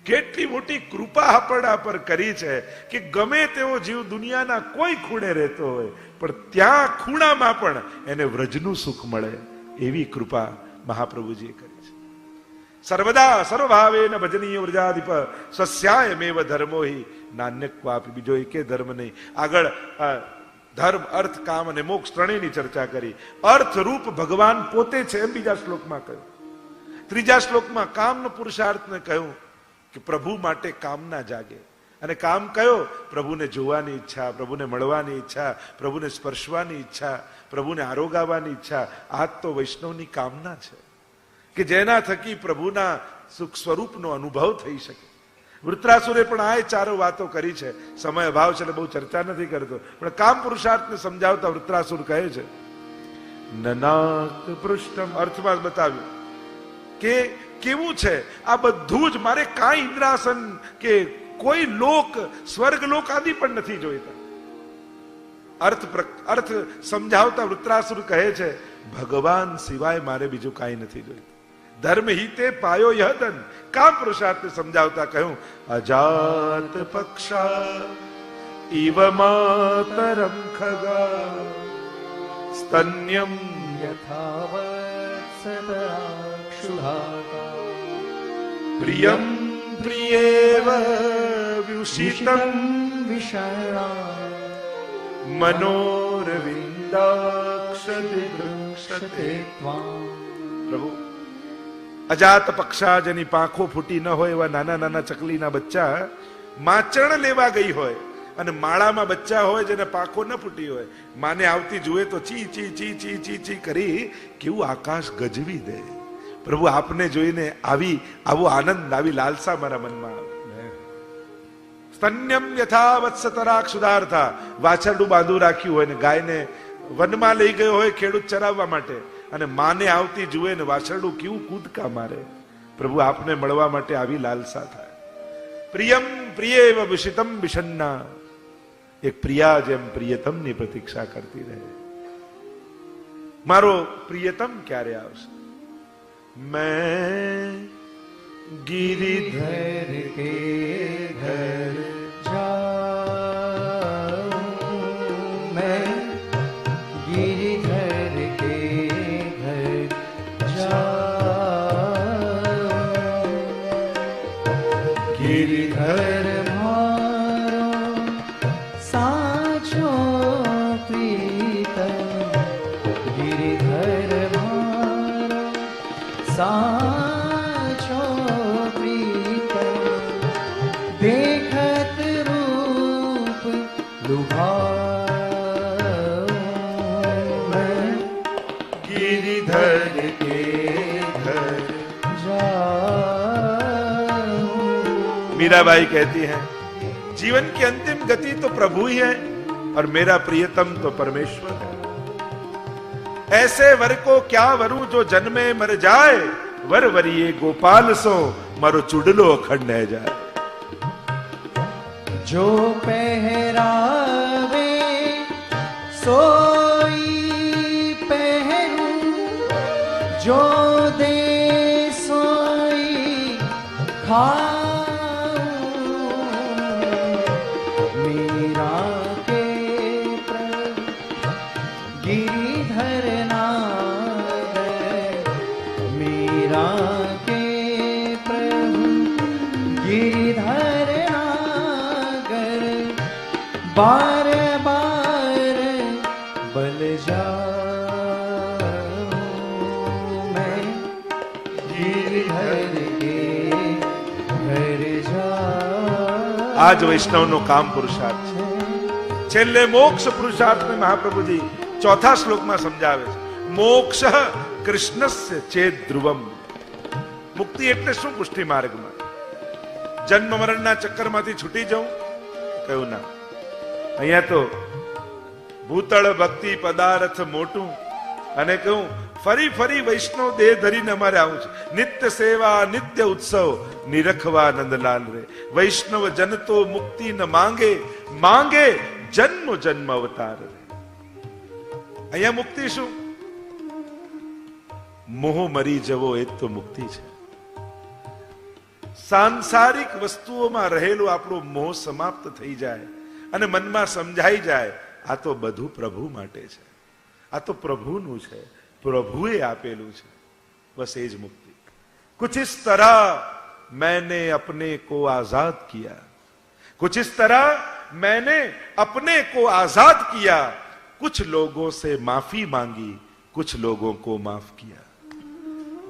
કેટલી મોટી કૃપા આપણા પર કરી છે કે ગમે તેવો જીવ દુનિયાના કોઈ ખૂણે રહેતો હોય પણ ત્યાં ખૂણામાં પણ એને વ્રજનું સુખ મળે એવી કૃપા મહાપ્રભુજીએ કરી છે. સર્વદા સર્વભાવેન ભજનીય વ્રજાધિપ સ્વસ્યાયમેવ ધર્મો હિ નાન્યક્વાપી. બીજો એકે ધર્મ નહીં. આગળ ધર્મ અર્થ કામ અને મોક્ષ ત્રણેયની ચર્ચા કરી. અર્થરૂપ ભગવાન પોતે છે એમ બીજા શ્લોકમાં કહ્યું. ત્રીજા શ્લોકમાં કામનો પુરુષાર્થને કહ્યું કે પ્રભુ માટે કામના જાગે. અને કામ કયો? પ્રભુને જોવાની ઈચ્છા, પ્રભુને મળવાની ઈચ્છા, પ્રભુને સ્પર્શવાની ઈચ્છા, પ્રભુને આરોગાવાની ઈચ્છા. આ તો વૈષ્ણવની કામના છે કે જેના થકી પ્રભુના સુખ સ્વરૂપનો અનુભવ થઈ શકે. વૃત્રાસુરે પણ આ ચારો વાતો કરી છે. સમય અભાવ છે એટલે બહુ ચર્ચા નથી કરતો, પણ કામ પુરુષાર્થને સમજાવતા વૃત્રાસુર કહે છે નનાક પૃષ્ઠમ, અર્થમાં બતાવ્યું કે કેવું છે આ બધું જ. મારે કાંઈ ઇન્દ્રાસન કે કોઈ લોક, સ્વર્ગ લોક આદિ પણ નથી જોઈતા. અર્થ સમજાવતા વૃત્રાસુર કહે છે ભગવાન સિવાય મારે બીજું કાંઈ નથી જોઈતું. ધર્મ હિતે પાયો યહ ધન. કામ પુરુષાર્થ સમજાવતા કહ્યું અજાત પક્ષા ઇવ માતરમ ખગા સ્તન્યમ યથાવત્સદાક્ષુધાકા પ્રિયમ પ્રિયેવ વ્યુષિતમ વિષણા મનોરવિંદાક્ષતિ દૃક્ષતે. ત્વાં. પ્રભુ અજાત પક્ષા જેની પાંખો ફૂટી ન હોય એવા નાના નાના ચકલીના બચ્ચા માચણ લેવા ગઈ હોય અને માળામાં બચ્ચા હોય જેને પાંખો ન ફૂટી હોય, માને આવતી જુએ તો ચી ચી ચી ચી ચી ચી કરી કેવું આકાશ ગજવી દે. પ્રભુ આપને જોઈને આવો આનંદ, આવી લાલસા મારા મનમાં આવે. સ્તન્યમ યથા વત્સતરાક સુધાર્થા. વાછરડું બાંધું રાખ્યું હોય ને ગાયને વનમાં લઈ ગયો હોય ખેડૂત ચરાવવા માટે, અને માને આવતી જુએ ને વાછરડું કેવું કૂદકા મારે. પ્રભુ આપને મળવા માટે આવી લાલસા થાય. પ્રિયમ પ્રિયેવ વિષિતમ વિષન્ના. એક પ્રિયા જેમ પ્રિયતમની પ્રતીક્ષા કરતી રહે. મારો પ્રિયતમ ક્યારે આવશે? मैं गिरिधर के घर जाऊं, मैं गिरिधर के घर जाऊं. गिरिधर मारो साचो प्रीतम. गिरिधर मारो साचो प्रीतम. देखत रूप लुभाऊं, मैं गिरिधर के घर जाऊं. मीराबाई कहती हैं जीवन की अंतिम गति तो प्रभु ही है और मेरा प्रियतम तो परमेश्वर है. ऐसे वर को क्या वरूं जो जन्मे मर जाए, वर वरिये गोपाल सो मारो चुडलो अखंड है जाए. जो पहरावे सोई पहनूं, जो दे सोई खाऊं. मीरा के प्रभु गिरिधर नागर. मीरा के प्रभु गिरिधर नागर. बार बार बल जाऊं, मैं गिरिधर के घर जाऊं. आज वैष्णव नो काम पुरुषार्थ છે. છેલ્લે મોક્ષ પુરુષાર્થ में મહાપ્રભુજી ચોથા શ્લોકમાં સમજાવે છે મોક્ષ કૃષ્ણસ્ય ચેદ ધ્રુવમ. મુક્તિ એટલે શું? પુષ્ટિ માર્ગમાં જન્મ મરણના ચક્કરમાંથી છૂટી જવું કયું ના. અહીંયા તો ભૂતળ ભક્તિ પદાર્થ મોટું અને કહું ફરી ફરી વૈષ્ણવ દેહ ધરીને અમારે આવું છે. નિત્ય સેવા નિત્ય ઉત્સવ નિરખવા નંદલાલ રે. વૈષ્ણવ જન તો મુક્તિ ન માંગે, માંગે જન્મ જન્મ અવતાર રે. અહીંયા મુક્તિ શું? મોહ મરી જવો એ તો મુક્તિ છે. સાંસારિક વસ્તુઓમાં રહેલું આપણું મોહ સમાપ્ત થઈ જાય અને મનમાં સમજાઈ જાય આ તો બધું પ્રભુ માટે છે, આ તો પ્રભુનું છે, પ્રભુએ આપેલું છે, બસ એ જ મુક્તિ. कुछ इस तरह मैंने अपने को आजाद किया, कुछ इस तरह मैंने अपने को आजाद किया, कुछ लोगों से माफी मांगी, कुछ लोगों को माफ किया.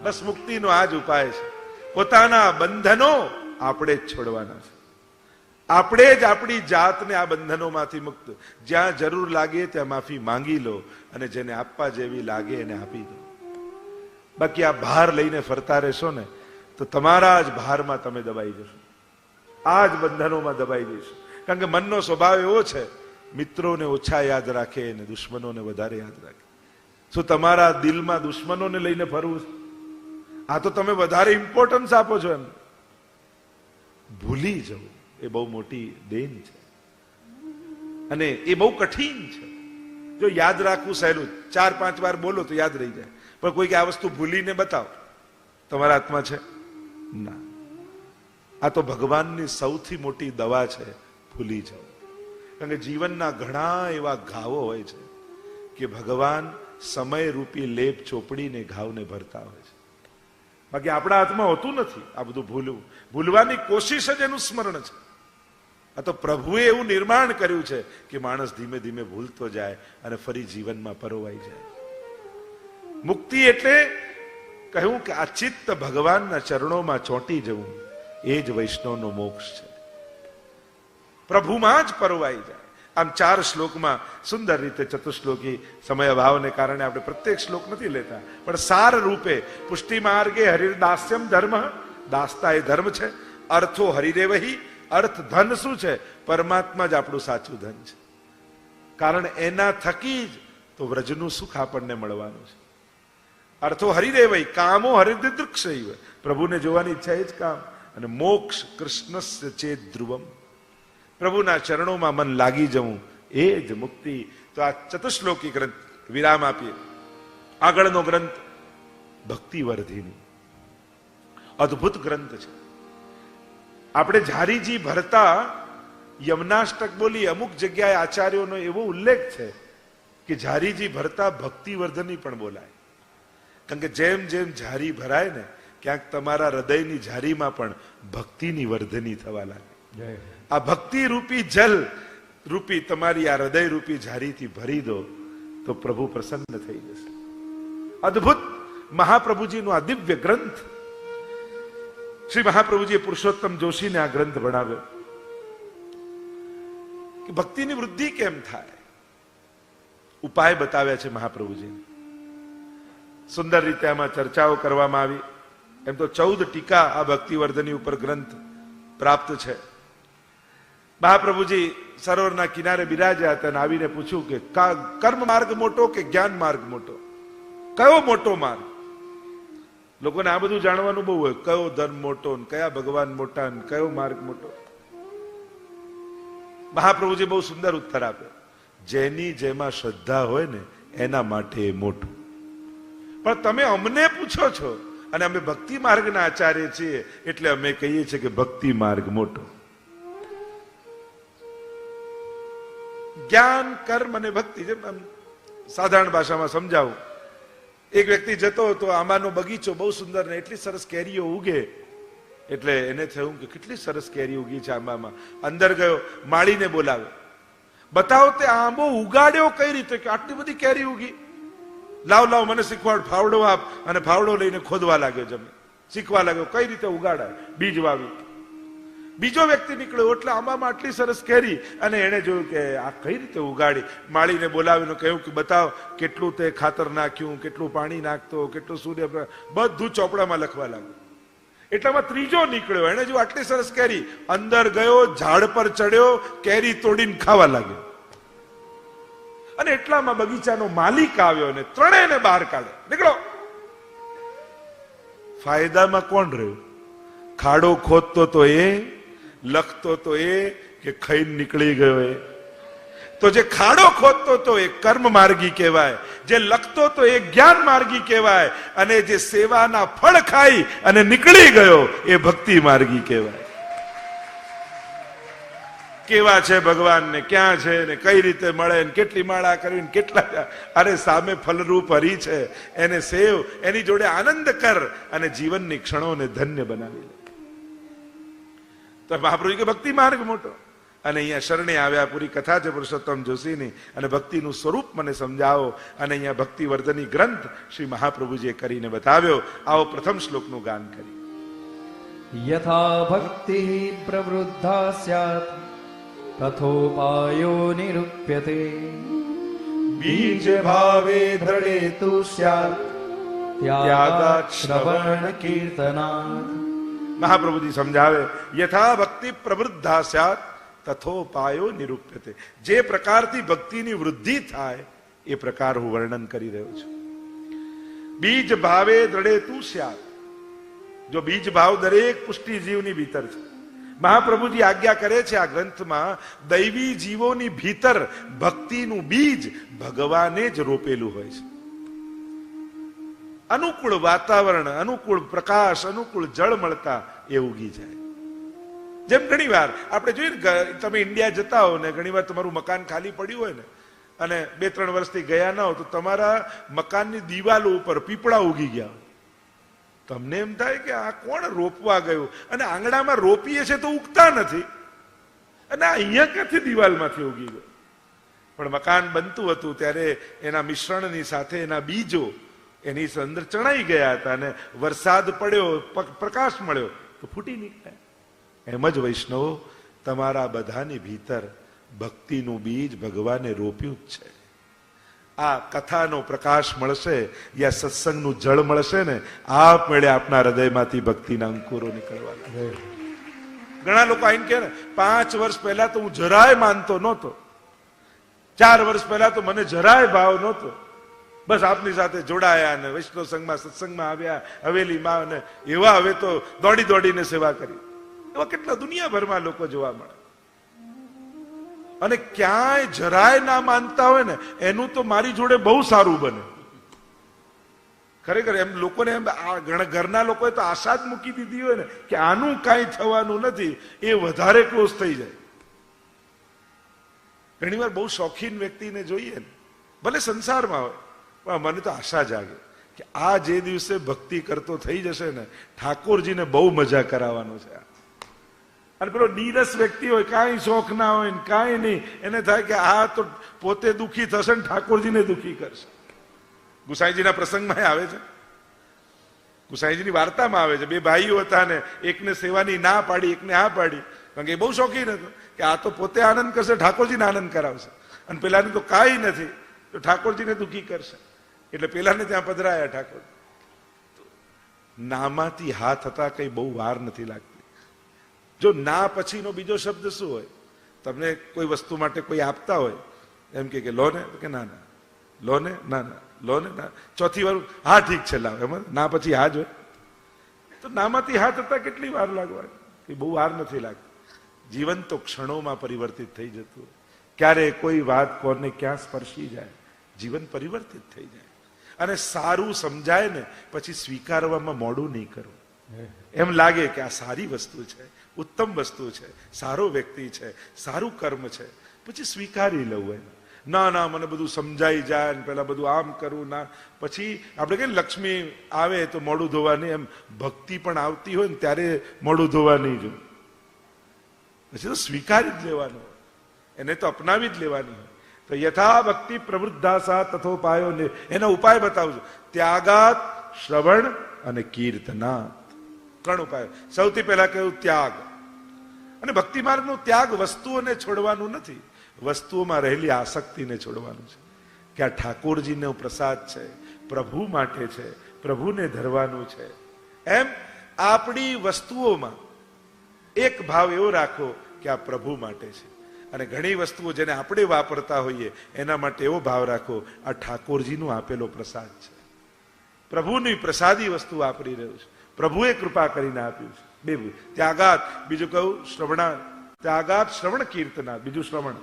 બસ મુક્તિનો આ જ ઉપાય છે. પોતાના બંધનો આપણે જ છોડવાના છે. આપણે જ આપણી જાતને આ બંધનોમાંથી મુક્ત, જ્યાં જરૂર લાગે ત્યાં માફી માંગી લો અને જેને આપવા જેવી લાગે એને આપી દો. બાકી આ ભાર લઈને ફરતા રહેશો ને તો તમારા જ ભારમાં તમે દબાઈ જશો, આ જ બંધનોમાં દબાઈ જશો. કારણ કે મનનો સ્વભાવ એવો છે, મિત્રોને ઓછા યાદ રાખે અને દુશ્મનોને વધારે યાદ રાખે. શું તમારા દિલમાં દુશ્મનોને લઈને ફરવું છે? આ તો તમે વધારે ઇમ્પોર્ટન્સ આપો છો એમ. ભૂલી જવું એ બહુ મોટી દેન છે અને એ બહુ કઠિન છે. જો યાદ રાખવું સહેલું, 4-5 વાર બોલો તો યાદ રહી જાય, પણ કોઈ કે આ વસ્તુ ભૂલીને બતાવો, તમારા હાથમાં છે ના. આ તો ભગવાનની સૌથી મોટી દવા છે, ભૂલી જાઓ. કારણ કે જીવનના ઘણા એવા ઘાવો હોય છે કે ભગવાન સમય રૂપી લેપ ચોપડીને ઘાવને ભરતા હોય છે. બાકી આપણા હાથમાં હોતું નથી આ બધું ભૂલવું. ભૂલવાની કોશિશ જ એનું સ્મરણ છે. આ તો પ્રભુએ એવું નિર્માણ કર્યું છે કે માણસ ધીમે ધીમે ભૂલતો જાય અને ફરી જીવનમાં પરોવાઈ જાય. મુક્તિ એટલે કહ્યું કે આ ચિત્ત ભગવાનના ચરણોમાં ચોંટી જવું, એ જ વૈષ્ણવનો મોક્ષ છે. પ્રભુમાં જ પરોવાઈ જાય. આમ 4 શ્લોકમાં સુંદર રીતે, ચતુશ્લોકી સમય અભાવને કારણે આપણે પ્રત્યેક શ્લોક નથી લેતા, પણ સાર રૂપે પુષ્ટિ માર્ગે હરિર્દાસ્યમ ધર્મ, દાસતા એ ધર્મ છે. અર્થો હરિરેવહી, અર્થ ધન શું છે? પરમાત્મા જ આપણું સાચું ધન છે. કારણ એના થકી જ તો વ્રજનું સુખ આપણને મળવાનું છે. અર્થો હરિરેવહી, કામો હરિદૃક્ષૈવ, પ્રભુને જોવાની ઈચ્છા એ જ કામ. અને મોક્ષ કૃષ્ણસ્ય ચેત ધ્રુવમ, પ્રભુના ચરણોમાં મન લાગી જવું, એ જ મુક્તિ. તો આ ચતુશ્લોકી ગ્રંથ વિરામ આપીએ. આગળનો ગ્રંથ ભક્તિવર્ધિની અદ્ભુત ગ્રંથ છે. આપણે ઝારીજી ભરતા યમનાષ્ટક બોલી, અમુક જગ્યાએ આચાર્યોનો એવો ઉલ્લેખ છે કે ઝારીજી ભરતા ભક્તિવર્ધની પણ બોલાય. કારણ કે જેમ જેમ ઝારી ભરાય ને, ક્યાંક તમારા હૃદયની ઝારીમાં પણ ભક્તિની વર્ધની થવા લાગે. આ ભક્તિ રૂપી જલ રૂપી તમારી આ હૃદય રૂપી ઝારીથી ભરી દો તો પ્રભુ પ્રસન્ન થઈ જશે. અદ્ભુત મહાપ્રભુજીનો આ દિવ્ય ગ્રંથ. શ્રી મહાપ્રભુજીએ પુરુષોત્તમ જોશીને આ ગ્રંથ ભણાવ્યો કે ભક્તિની વૃદ્ધિ કેમ થાય. ઉપાય બતાવ્યા છે મહાપ્રભુજી. સુંદર રીતે આમાં ચર્ચાઓ કરવામાં આવી. એમ તો 14 ટીકા આ ભક્તિવર્ધની ઉપર ગ્રંથ પ્રાપ્ત છે. મહાપ્રભુજી સરોવરના કિનારે બિરાજ્યા હતા અને આવીને પૂછ્યું કે કર્મ માર્ગ મોટો કે જ્ઞાન માર્ગ મોટો, કયો મોટો માર્ગ? લોકોને આ બધું જાણવાનું બહુ હોય, કયો ધર્મ મોટો, કયા ભગવાન મોટા, કયો માર્ગ મોટો. મહાપ્રભુજી બહુ સુંદર ઉત્તર આપ્યો, જેની જેમાં શ્રદ્ધા હોય ને એના માટે મોટું. પણ તમે અમને પૂછો છો અને અમે ભક્તિ માર્ગના આચાર્ય છીએ એટલે અમે કહીએ છીએ કે ભક્તિ માર્ગ મોટો. જ્ઞાન, કર્મ અને ભક્તિ, જેમ સાધારણ ભાષામાં સમજાવું. એક વ્યક્તિ જતો હતો, આંબાનો બગીચો બહુ સુંદર ને એટલી સરસ કેરીઓ ઉગે, એટલે એને થયું કે કેટલી સરસ કેરી ઉગી છે આંબામાં. અંદર ગયો, માળીને બોલાવ્યો, બતાવો તે આંબો ઉગાડ્યો કઈ રીતે, કે આટલી બધી કેરી ઉગી, લાવ લાવ મને શીખવાડ, ફાવડો આપ. અને ફાવડો લઈને ખોદવા લાગ્યો, જમીન શીખવા લાગ્યો કઈ રીતે ઉગાડાય, બીજ વાવી. બીજો વ્યક્તિ નીકળ્યો, એટલે આંબામાં આટલી સરસ કેરી, અને એને જોયું કે આ કઈ રીતે ઉગાડી. માળીને બોલાવીને કહ્યું કે બતાવ કેટલું તે ખાતર નાખ્યું, કેટલું પાણી નાખતો, કેટલું સૂર્ય, બધું ચોપડામાં લખવા લાગ્યું. એટલામાં ત્રીજો નીકળ્યો, એને જો આટલી સરસ કેરી, અંદર ગયો, ઝાડ પર ચડ્યો, કેરી તોડીને ખાવા લાગ્યો. અને એટલામાં બગીચાનો માલિક આવ્યો અને ત્રણેયને બહાર કાઢે, નીકળો. ફાયદામાં કોણ રહ્યું? ખાડો ખોદતો તો એ, લખતો તો એ, કે ખાઈને નીકળી ગયો એ? તો જે ખાડો ખોદતો તો એ કર્મ માર્ગી કહેવાય, જે લખતો તો એ જ્ઞાન માર્ગી કહેવાય, અને જે સેવાના ફળ ખાઈ અને નીકળી ગયો એ ભક્તિ માર્ગી કહેવાય. કેવા છે ભગવાન ને ક્યાં છે ને કઈ રીતે મળે ને કેટલી માળા કરવી ને કેટલા, અરે સામે ફલરૂપ હરી છે, એને સેવ, એની જોડે આનંદ કર અને જીવનની ક્ષણોને ધન્ય બનાવી લે. તો મહાપ્રભુ કે ભક્તિ માર્ગ મોટો. અને અહીંયા શરણે આવ્યા, પૂરી કથા છે પુરુષોત્તમ જોશીની, અને ભક્તિનું સ્વરૂપ મને સમજાવો. અને અહીંયા ભક્તિવર્ધની ગ્રંથ શ્રી મહાપ્રભુજીએ કરીને બતાવ્યો. આવો પ્રથમ શ્લોકનું ગાન કરી. યથા ભક્તિ પ્રવૃદ્ધા સ્યાત તથોપાયો નિરૂપ્યતે બીજ ભાવે દ્રઢે તુ સ્યાત ત્યાગાત શ્રવણ કીર્તનાત. મહાપ્રભુજી સમજાવે, યથા ભક્તિ પ્રવૃદ્ધા સ્યાત તથોપાયો નિરૂપ્યતે. જે પ્રકારથી ભક્તિની વૃદ્ધિ થાય એ પ્રકાર હું વર્ણન કરી રહ્યો છું. બીજ ભાવે દ્રઢે તુ સ્યાત. જો બીજ ભાવ દરેક પુષ્ટિ જીવની ભીતર છે. મહાપ્રભુજી આજ્ઞા કરે છે આ ગ્રંથમાં, દૈવી જીવોની ભીતર ભક્તિનું બીજ ભગવાને જ રોપેલું હોય છે. અનુકૂળ વાતાવરણ, અનુકૂળ પ્રકાશ, અનુકૂળ જળ મળતા એ ઉગી જાય. જેમ ઘણી વાર આપણે જોઈએ ને, તમે ઇન્ડિયા જતા હો ને ઘણી વાર તમારું મકાન ખાલી પડ્યું હોય ને, અને 2-3 વર્ષથી ગયા ના હો, તો તમારા મકાનની દિવાલો ઉપર પીપળા ઉગી ગયા. તમને એમ થાય કે આ કોણ રોપવા ગયું, અને આંગણામાં રોપીએ છે તો ઉગતા નથી, અને અહીંયા ક્યાંથી દિવાલમાંથી ઉગી ગયો. પણ મકાન બનતું હતું ત્યારે એના મિશ્રણની સાથે એના બીજો એની અંદર ચણાઈ ગયા હતા, અને વરસાદ પડ્યો, પ્રકાશ મળ્યો તો ફૂટી નીકળ્યા. એમ જ વૈષ્ણવો, તમારા બધાની ભીતર ભક્તિનું બીજ ભગવાને રોપ્યું જ છે. આ કથાનો પ્રકાશ મળશે યા સત્સંગનું જળ મળશે ને, આપમેળે આપના હૃદયમાંથી ભક્તિના અંકુરો નીકળવાના. ઘણા લોકો આઈને કહે ને, 5 વર્ષ પહેલા તો હું જરાય માનતો નહોતો, 4 વર્ષ પહેલા તો મને જરાય ભાવ નહોતો, બસ આપની સાથે જોડાયા ને વૈષ્ણવ સંઘમાં સત્સંગમાં આવ્યા, હવેલીમાં, ને એવા હવે તો દોડી દોડીને સેવા કરી. એવા કેટલા દુનિયાભરમાં લોકો જોવા મળે. અને ક્યાંય જરાય ના માનતા હોય ને, એનું તો મારી જોડે બહુ સારું બને. ખરેખર એમ લોકોને એમ ઘરના લોકોએ તો આશા જ મૂકી દીધી હોય ને કે આનું કાંઈ થવાનું નથી, એ વધારે ક્લોઝ થઈ જાય. ઘણી વાર બહુ શોખીન વ્યક્તિને જોઈએ ને, ભલે સંસારમાં હોય, પણ મને તો આશા જાગે કે આ જે દિવસે ભક્તિ કરતો થઈ જશે ને, ઠાકોરજીને બહુ મજા કરાવવાનો છે. અને પેલો નીરસ વ્યક્તિ હોય, કાંઈ શોખ ના હોય ને કાંઈ નહીં, એને થાય કે આ તો પોતે દુઃખી થશે ને ઠાકોરજીને દુઃખી કરશે. ગુસાઈજીના પ્રસંગમાં આવે છે, ગુસાઈજીની વાર્તામાં આવે છે, 2 ભાઈઓ હતા ને એકને સેવાની ના પાડી, એકને હા પાડી, કારણ કે એ બહુ શોખીન હતો કે આ તો પોતે આનંદ કરશે, ઠાકોરજીને આનંદ કરાવશે, અને પેલાને તો કાંઈ નથી તો ઠાકોરજીને દુઃખી કરશે. એટલે પેલાને ત્યાં પધરાયા ઠાકોર. નામાંથી હા થતા કઈ બહુ વાર નથી લાગતી. જો ના પછીનો બીજો શબ્દ શું હોય? તમને કોઈ વસ્તુ માટે કોઈ આપતા હોય, એમ કે લો ને, કે ના ના, લો ને, ના ના, લો ને, ના, ચોથી વાર હા ઠીક છે લાવ, એમ ના પછી હા જ હોય. તો નામાંથી હા થતા કેટલી વાર લાગવાની? કે બહુ વાર નથી લાગતી. જીવન તો ક્ષણોમાં પરિવર્તિત થઈ જતું. ક્યારે કોઈ વાત કોને ક્યાં સ્પર્શી જાય, જીવન પરિવર્તિત થઈ જાય. અને સારું સમજાય ને પછી સ્વીકારવામાં મોડું નહીં કરવું. એમ લાગે કે આ સારી વસ્તુ છે, ઉત્તમ વસ્તુ છે, સારો વ્યક્તિ છે, સારું કર્મ છે, પછી સ્વીકારી લઉં. એમ ના ના મને બધું સમજાઈ જાય ને પેલા બધું આમ કરવું ના, પછી આપણે કહીએ લક્ષ્મી આવે તો મોઢું ધોવાની, એમ ભક્તિ પણ આવતી હોય ને ત્યારે મોઢું ધોવા નહીં જોઈએ, પછી તો સ્વીકારી જ લેવાનું, એને તો અપનાવી જ લેવાની હોય. તો યથા ભક્તિ પ્રવૃદ્ધાસા તથોપાયો ને, એનો ઉપાય બતાવજો. ત્યાગાત, શ્રવણ અને કીર્તનાત. 3 ઉપાય. સૌથી પહેલા કહ્યું ત્યાગ. અને ભક્તિ માર્ગનો ત્યાગ વસ્તુઓને છોડવાનું નથી, વસ્તુઓમાં રહેલી આસક્તિને છોડવાનું છે. કે આ ઠાકોરજીનો પ્રસાદ છે, પ્રભુ માટે છે, પ્રભુને ધરવાનું છે. એમ આપણી વસ્તુઓમાં એક ભાવ એવો રાખો કે આ પ્રભુ માટે છે. અને ઘણી વસ્તુઓ જેને આપણે વાપરતા હોઈએ એના માટે એવો ભાવ રાખો આ ઠાકોરજીનો આપેલો પ્રસાદ છે, પ્રભુની પ્રસાદી વસ્તુ વાપરી રહ્યું છે, પ્રભુએ કૃપા કરીને આપ્યું છે. 2 ત્યાગાત, બીજું કહું શ્રવણા. ત્યાગાત શ્રવણ કીર્તના, બીજું શ્રવણ.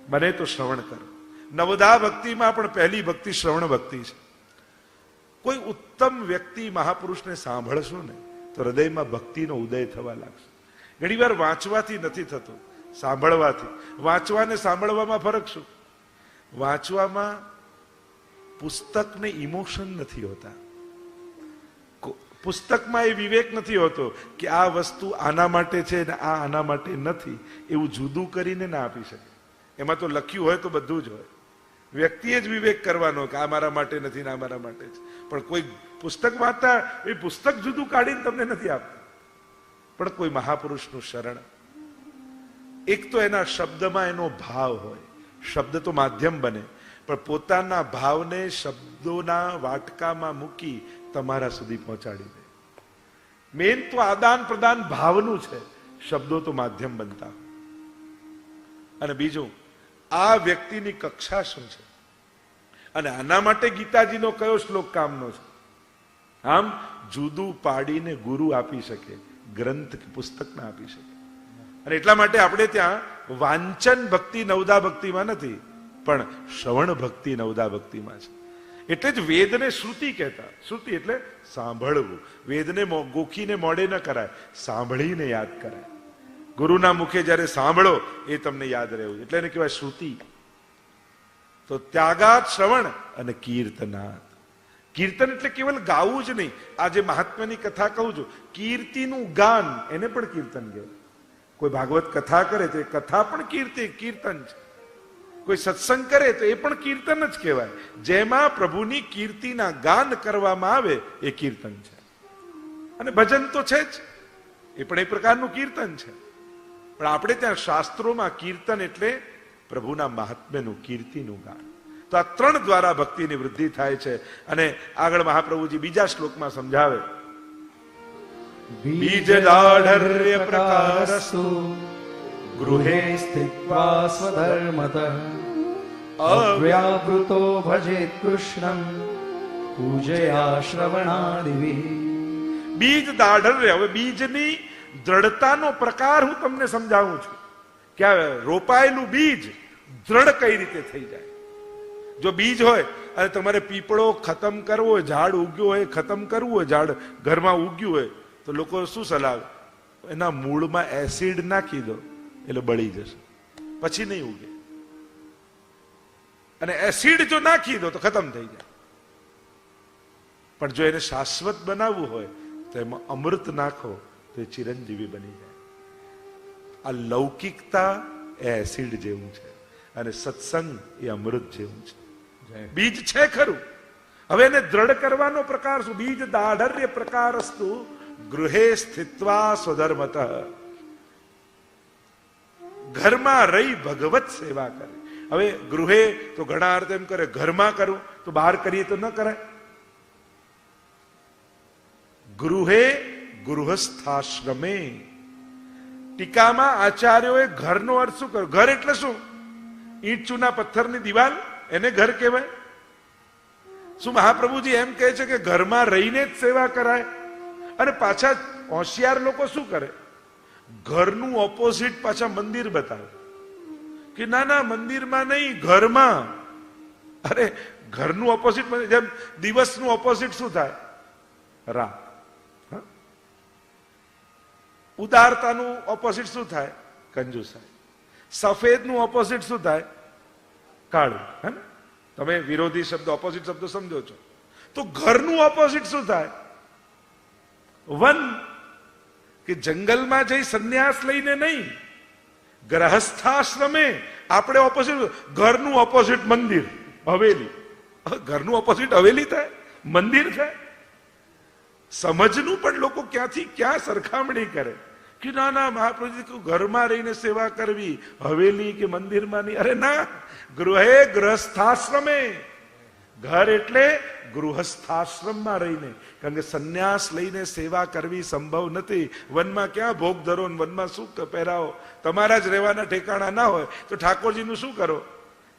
બને તો શ્રવણ કરો. નવદા ભક્તિમાં પણ પહેલી ભક્તિ શ્રવણ ભક્તિ છે. કોઈ ઉત્તમ વ્યક્તિ મહાપુરુષને સાંભળશો ને તો હૃદયમાં ભક્તિનો ઉદય થવા લાગશે. ઘણી વાર વાંચવાથી નથી થતો, સાંભળવાથી. વાંચવાને સાંભળવામાં ફરક શું? વાંચવામાં પુસ્તકને ઇમોશન નથી હોતા, પુસ્તકમાં એ વિવેક નથી હોતો કે આ વસ્તુ આના માટે છે ને આ આના માટે નથી, એવું જુદું કરીને ના આપી શકે. એમાં તો લખ્યું હોય તો બધું જ હોય. વ્યક્તિએ જ વિવેક કરવાનો કે આ મારા માટે નથી ને આ મારા માટે છે. પણ કોઈ પુસ્તક વાંચતા એ પુસ્તક જુદું કાઢીને તમને નથી આપતું. પણ કોઈ મહાપુરુષનું શરણ, એક તો એના શબ્દમાં એનો ભાવ હોય. શબ્દ તો માધ્યમ બને, પણ પોતાના ભાવને શબ્દોના વાટકામાં મૂકી તમારા સુધી પહોંચાડી દે. મેન તો આદાન પ્રદાન ભાવનું છે, શબ્દો તો માધ્યમ બનતા. અને બીજું, આ વ્યક્તિની કક્ષા શું છે, અને આના માટે ગીતાજીનો કયો શ્લોક કામનો છે. આમ જુદું પાડીને ગુરુ આપી શકે, ગ્રંથ કે પુસ્તક ના આપી શકે. અને એટલા માટે આપણે ત્યાં વાંચન ભક્તિ નવદા ભક્તિમાં નથી, પણ શ્રવણ ભક્તિ નવદા ભક્તિમાં છે. એટલે જ વેદને શ્રુતિ કહેતા. શ્રુતિ એટલે સાંભળવું. વેદને ગોખીને મોડે ન કરાય, સાંભળીને યાદ કરાય. ગુરુના મુખે જયારે સાંભળો એ તમને યાદ રહેવું, એટલે એને કહેવાય શ્રુતિ. તો ત્યાગાત શ્રવણ અને કીર્તનાત. કીર્તન એટલે કેવલ ગાવું જ નહીં. આજે મહાત્માની કથા કહું છું, કીર્તિનું ગાન એને પણ કીર્તન કહેવાય. કોઈ ભાગવત કથા કરે તો એ કથા પણ કીર્તન છે. કોઈ સત્સંગ કરે તો એ પણ કીર્તન જ કહેવાય. જેમાં પ્રભુની કીર્તિના ગાન કરવામાં આવે એ કીર્તન છે. અને ભજન તો છે જ, એ પણ એક પ્રકારનું કીર્તન છે. પણ આપણે ત્યાં શાસ્ત્રોમાં કીર્તન એટલે પ્રભુના મહાત્મ્યનું, કીર્તિનું ગાન. તો આ ત્રણ દ્વારા ભક્તિની વૃદ્ધિ થાય છે. અને આગળ મહાપ્રભુજી બીજા શ્લોકમાં સમજાવે, બીજ દાઢર્ય પ્રકારસ્તુ ગૃહે સ્થિત્વા સ્વધર્મતઃ અવ્યાવૃતો ભજેત કૃષ્ણં પૂજયા શ્રવણાદિભિ. બીજ દાઢર્ય, હવે બીજની દ્રઢતાનો પ્રકાર હું તમને સમજાવું છું કે રોપાયેલું બીજ દ્રઢ કઈ રીતે થઈ જાય. જો બીજ હોય અને તમારે પીપળો ખતમ કરવો હોય, ઝાડ ઉગ્યું હોય ખતમ કરવું હોય, ઝાડ ઘરમાં ઉગ્યું હોય, તો લોકો શું સલાહ, એના મૂળમાં એસિડ નાખી દો એટલે બળી જશે, પછી નહીં ઉગે. અને એસિડ જો નાખી દો તો ખતમ થઈ જાય. પણ જો એને શાશ્વત બનાવવું હોય તો એમાં અમૃત નાખો તો એ ચિરંજીવી બની જાય. આ લૌકિકતા એ એસિડ જેવું છે અને સત્સંગ એ અમૃત જેવું છે. બીજ છે ખરું, હવે એને દ્રઢ કરવાનો પ્રકાર શું? બીજ દાઢર્ય પ્રકારસ્તુ ગૃહે સ્થિત્વા સ્વધર્મતઃ. ઘરમાં રહી ભગવત સેવા કરે. હવે ગૃહે તો ઘણા અર્થ એમ કરે ઘરમાં કરું, તો બહાર કરીએ તો ન કરાય. ગૃહે ગૃહસ્થાશ્રમે. ટીકામાં આચાર્યોએ ઘરનો અર્થ શું કર્યો? ઘર એટલે શું? ઈંટ ચૂના પથ્થરની દિવાલ, એને ઘર કહેવાય? શું મહાપ્રભુજી એમ કહે છે કે ઘરમાં રહીને જ સેવા કરાય? અને પાછા હોશિયાર લોકો શું કરે? ઘરનું ઓપોઝિટ પાછા મંદિર બતાવે કે ના ના મંદિરમાં નહીં, ઘરમાં. અરે ઘરનું ઓપોઝિટ, જેમ દિવસનું ઓપોઝિટ શું થાય? રાત. ઉદારતાનું ઓપોઝિટ શું થાય? કંજુસાઈ. સફેદનું ઓપોઝિટ શું થાય? કાળું. હે ને? તમે વિરોધી શબ્દ, ઓપોઝિટ શબ્દો સમજો છો. તો ઘરનું ઓપોઝિટ શું થાય? વન. કે જંગલમાં જઈ સંન્યાસ લઈને નહીં, ગ્રહસ્થાશ્રમે. આપણે ઓપોઝિટ, ઘરનું ઓપોઝિટ મંદિર, હવેલી. ઘરનું ઓપોઝિટ હવેલી થાય, મંદિર થાય. સમજનું પણ લોકો ક્યાંથી ક્યાં સરખામણી કરે કે ના ના મહાપ્રભુજી ઘરમાં રહીને સેવા કરવી, હવેલી કે મંદિરમાં નહીં. અરે ના, ગૃહે ગૃહસ્થાશ્રમે. ઘર એટલે ગૃહસ્થાશ્રમમાં રહીને. કારણ કે સંન્યાસ લઈને સેવા કરવી સંભવ નથી. વનમાં ક્યાં ભોગ ધરો, વનમાં શું પહેરાવો? તમારા જ રહેવાના ઠેકાણા ના હોય તો ઠાકોરજીનું શું કરો?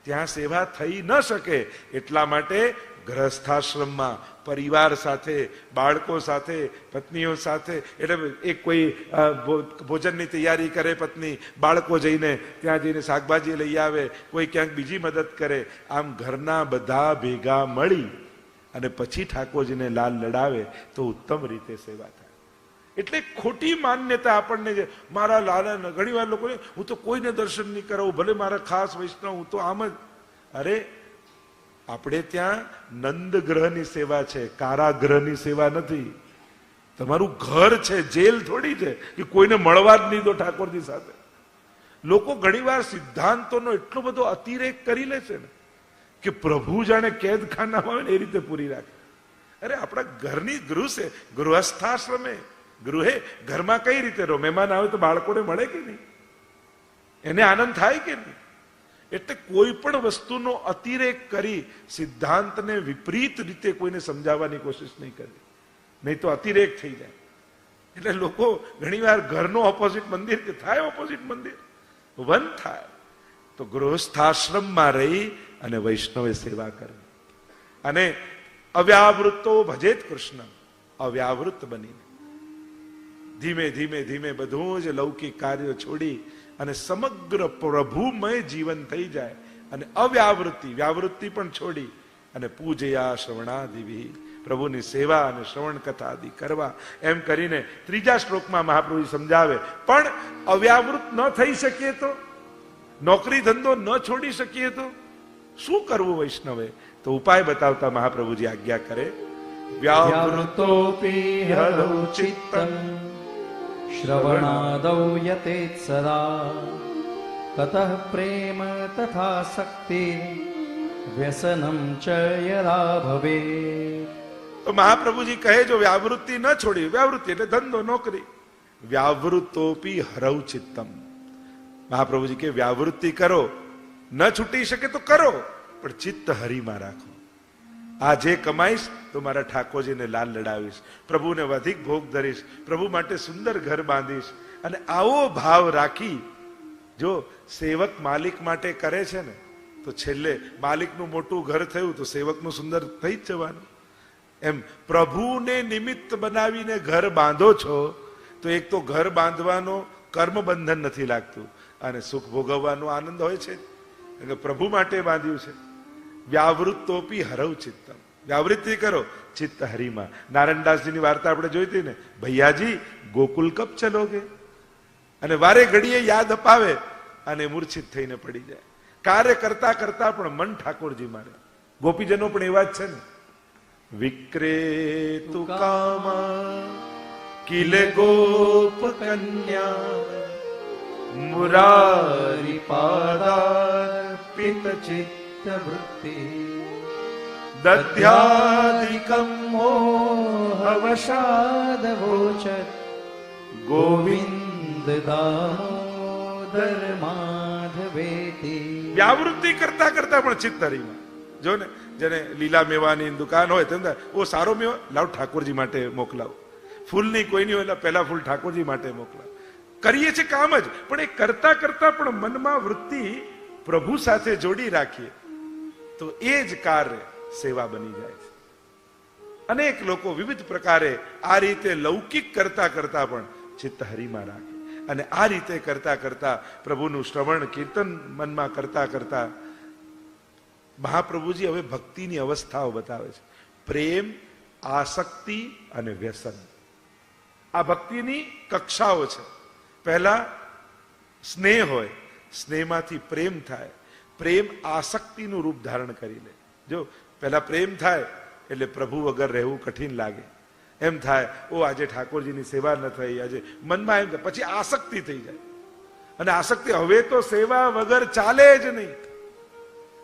ત્યાં સેવા થઈ ન શકે. એટલા માટે ગ્રહસ્થાશ્રમમાં પરિવાર સાથે, બાળકો સાથે, પત્નીઓ સાથે, એટલે એક કોઈ ભોજનની તૈયારી કરે પત્ની, બાળકો જઈને ત્યાં જઈને શાકભાજી લઈ આવે, કોઈ ક્યાંક બીજી મદદ કરે, આમ ઘરના બધા ભેગા મળી અને પછી ઠાકોરજીને લાલ લડાવે તો ઉત્તમ રીતે સેવા થાય. એટલે ખોટી માન્યતા આપણને છે, મારા લાલા, ઘણી વાર લોકો હું તો કોઈને દર્શન નહીં કરાવું, ભલે મારા ખાસ વૈષ્ણવ, હું તો આમ જ. અરે આપણે ત્યાં નંદગ્રહની સેવા છે, કારાગ્રહની સેવા નથી. તમારું ઘર છે, જેલ થોડી છે કે કોઈને મળવા જ નહીં દો ઠાકોરજી સાથે. લોકો ઘણીવાર સિદ્ધાંતોનો એટલો બધો અતિરેક કરી લે છે ને કે પ્રભુ જાણે કેદખાનામાં આવે ને એ રીતે પૂરી રાખે. અરે આપણા ઘરની ગૃહ છે, ગૃહસ્થાશ્રમે, ગૃહે, ઘરમાં કઈ રીતે રહો? મહેમાન આવે તો બાળકોને મળે કે નહીં? એને આનંદ થાય કે નહીં? એટલે કોઈ પણ વસ્તુનો અતિરેક કરી સિદ્ધાંતને વિપરીત રીતે કોઈને સમજાવવાની કોશિશ નહીં કરવી, નહીં તો અતિરેક થઈ જાય. એટલે લોકો ઘણીવાર ઘરનો ઓપોઝિટ મંદિર કે થાય, ઓપોઝિટ મંદિર વન થાય. તો ગૃહસ્થાશ્રમમાં રહી અને વૈષ્ણવે સેવા કરવી. અને અવ્યાવૃત્તો ભજેત કૃષ્ણ, અવ્યાવૃત બનીને ધીમે ધીમે ધીમે બધું જ લૌકિક કાર્યો છોડી અને સમગ્ર પ્રભુમય જીવન થઈ જાય અને અવ્યાવૃત્તિ, વ્યાવૃત્તિ પણ છોડી અને પૂજયા શ્રવણાદિવી, પ્રભુની સેવા અને શ્રવણ કથા આદિ કરવા. એમ કરીને ત્રીજા શ્લોકમાં મહાપ્રભુ સમજાવે, પણ અવ્યાવૃત ન થઈ શકીએ તો, નોકરી ધંધો ન છોડી શકીએ તો શું કરવું વૈષ્ણવે? તો ઉપાય બતાવતા મહાપ્રભુજી આજ્ઞા કરે, વ્યાવૃતોપી હરૌ ચિત્તં શ્રવણાદૌ યતેત સદા તતઃ પ્રેમ તથા શક્તિ વ્યસનમ ચ યદા ભવેત. તો મહાપ્રભુજી કહે જો વ્યાવૃત્તિ ન છોડી, વ્યાવૃત્તિ એટલે ધંધો નોકરી, વ્યાવૃતોપી હરૌ ચિત્તમ, મહાપ્રભુજી કે વ્યાવૃત્તિ કરો, ન છૂટી શકે તો કરો, પણ ચિત્ત હરિમાં રાખો. આ જે કમાઈશ તો મારા ઠાકોરજીને લાલ લડાવીશ, પ્રભુને વધીક ભોગ ધરીશ, પ્રભુ માટે સુંદર ઘર બાંધીશ. અને આવો ભાવ રાખી જો સેવક માલિક માટે કરે છે ને તો છેલ્લે માલિકનું મોટું ઘર થયું તો સેવકનું સુંદર થઈ જ જવાનું. એમ પ્રભુને નિમિત્ત બનાવીને ઘર બાંધો છો તો એક તો ઘર બાંધવાનો કર્મ બંધન નથી લાગતું અને સુખ ભોગવવાનો આનંદ હોય છે, એટલે પ્રભુ માટે બાંધ્યું છે. વ્યાવૃત્તોપી હરૌ ચિત્તમ, વ્યાવૃત્તિ કરો, ચિત્ત હરિમાં. નારાયણદાસજીની વાર્તા આપણે જોઈ હતી ને, ભૈયાજી ગોકુલ કબ ચલોગે, અને વારે ઘડીએ યાદ અપાવે અને મૂર્છિત થઈને પડી જાય. કાર્ય કરતા કરતા પણ મન ઠાકોરજી મારે. ગોપીજનો પણ એવા જ છે ને, વિક્રેતુ કામા કિલે ગોપ કન્યા મુરારી પાદાર્પિત ચિત્ત વૃત્તિ દધ્યાધિકમ મોહવશાદવોચત ગોવિંદ દામોદર માધવેતિ. વ્યાવૃત્તિ કરતા કરતા પણ ચિત્ત હરિમાં. જો ને જેને લીલા મેવાની દુકાન હોય તેમ ઓ સારો મેવા લાવ ઠાકોરજી માટે મોકલાવ, ફૂલની કોઈ નહીં હોય પહેલા ફૂલ ઠાકોરજી માટે મોકલાવ. કરીએ છીએ કામ જ, પણ એ કરતા કરતા પણ મનમાં વૃત્તિ પ્રભુ સાથે જોડી રાખીએ તો એ જ કાર્ય સેવા બની જાય છે. અનેક લોકો વિવિધ પ્રકારે આ રીતે લૌકિક કરતા કરતા પણ ચિત્ત હરિમાં રાખે અને આ રીતે કરતા કરતા પ્રભુનું શ્રવણ કીર્તન મનમાં કરતા કરતા મહાપ્રભુજી હવે ભક્તિની અવસ્થાઓ બતાવે છે. પ્રેમ, આસક્તિ અને વ્યસન, આ ભક્તિની કક્ષાઓ છે. પહેલા સ્નેહ હોય, સ્નેહમાંથી પ્રેમ થાય, પ્રેમ આસક્તિનું રૂપ ધારણ કરી લે. જો પહેલા પ્રેમ થાય એટલે પ્રભુ વગર રહેવું કઠિન લાગે, એમ થાય ઓ આજે ઠાકોરજીની સેવા ન થઈ, આજે મનમાં એમ થાય, પછી આસક્તિ થઈ જાય અને આસક્તિ હવે તો સેવા વગર ચાલે જ નહીં.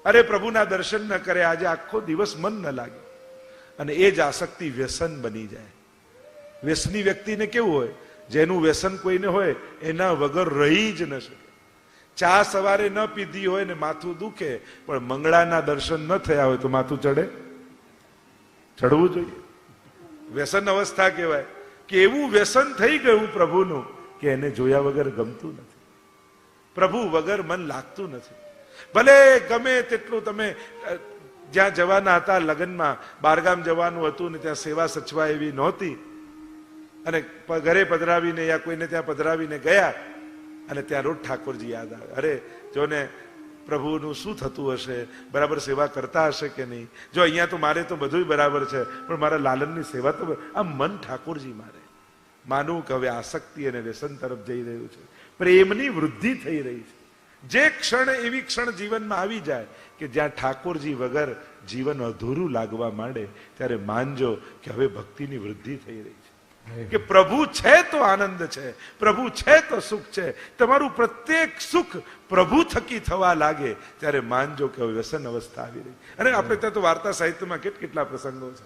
અરે પ્રભુના દર્શન ન કરે આજે આખો દિવસ મન ન લાગે અને એ જ આસક્તિ વ્યસન બની જાય. વ્યસની વ્યક્તિને કેવું હોય, જેનું વ્યસન કોઈને હોય એના વગર રહી જ ન શકે. ચા સવારે ન પીધી હોય ને માથું દુખે પણ મંગળાના દર્શન ન થયા હોય તો માથું ચડે? ચડવું જોઈએ. વ્યસન અવસ્થા કહેવાય કે એવું વ્યસન થઈ ગયું પ્રભુનું કે એને જોયા વગર ગમતું નથી, પ્રભુ વગર મન લાગતું નથી. ભલે ગમે તેટલું તમે જ્યાં જવાના હતા લગ્નમાં, બારગામ જવાનું હતું ને ત્યાં સેવા સચવાય એવી નહોતી, અને ઘરે પધરાવીને યા કોઈને ત્યાં પધરાવીને ગયા, અને ત્યાં રોજ ઠાકોરજી યાદ આવે. અરે જો ને પ્રભુનું શું થતું હશે, બરાબર સેવા કરતા હશે કે નહીં. જો અહીંયા તો મારે તો બધું બરાબર છે, પણ મારા લાલનની સેવા તો આ મન ઠાકોરજી મારે. માનવું કે હવે આસક્તિ અને વ્યસન તરફ જઈ રહ્યું છે, પ્રેમની વૃદ્ધિ થઈ રહી છે. જે ક્ષણ એવી ક્ષણ જીવનમાં આવી જાય કે જ્યાં ઠાકોરજી વગર જીવન અધૂરું લાગવા માંડે, ત્યારે માનજો કે હવે ભક્તિની વૃદ્ધિ થઈ રહી છે. કે પ્રભુ છે તો આનંદ છે, પ્રભુ છે તો સુખ છે. તમારું પ્રત્યેક સુખ પ્રભુ થકી થવા લાગે ત્યારે માનજો કે હવે વ્યસન અવસ્થા આવી રહી. અને આપણે ત્યાં તો વાર્તા સાહિત્યમાં કેટલા પ્રસંગો છે,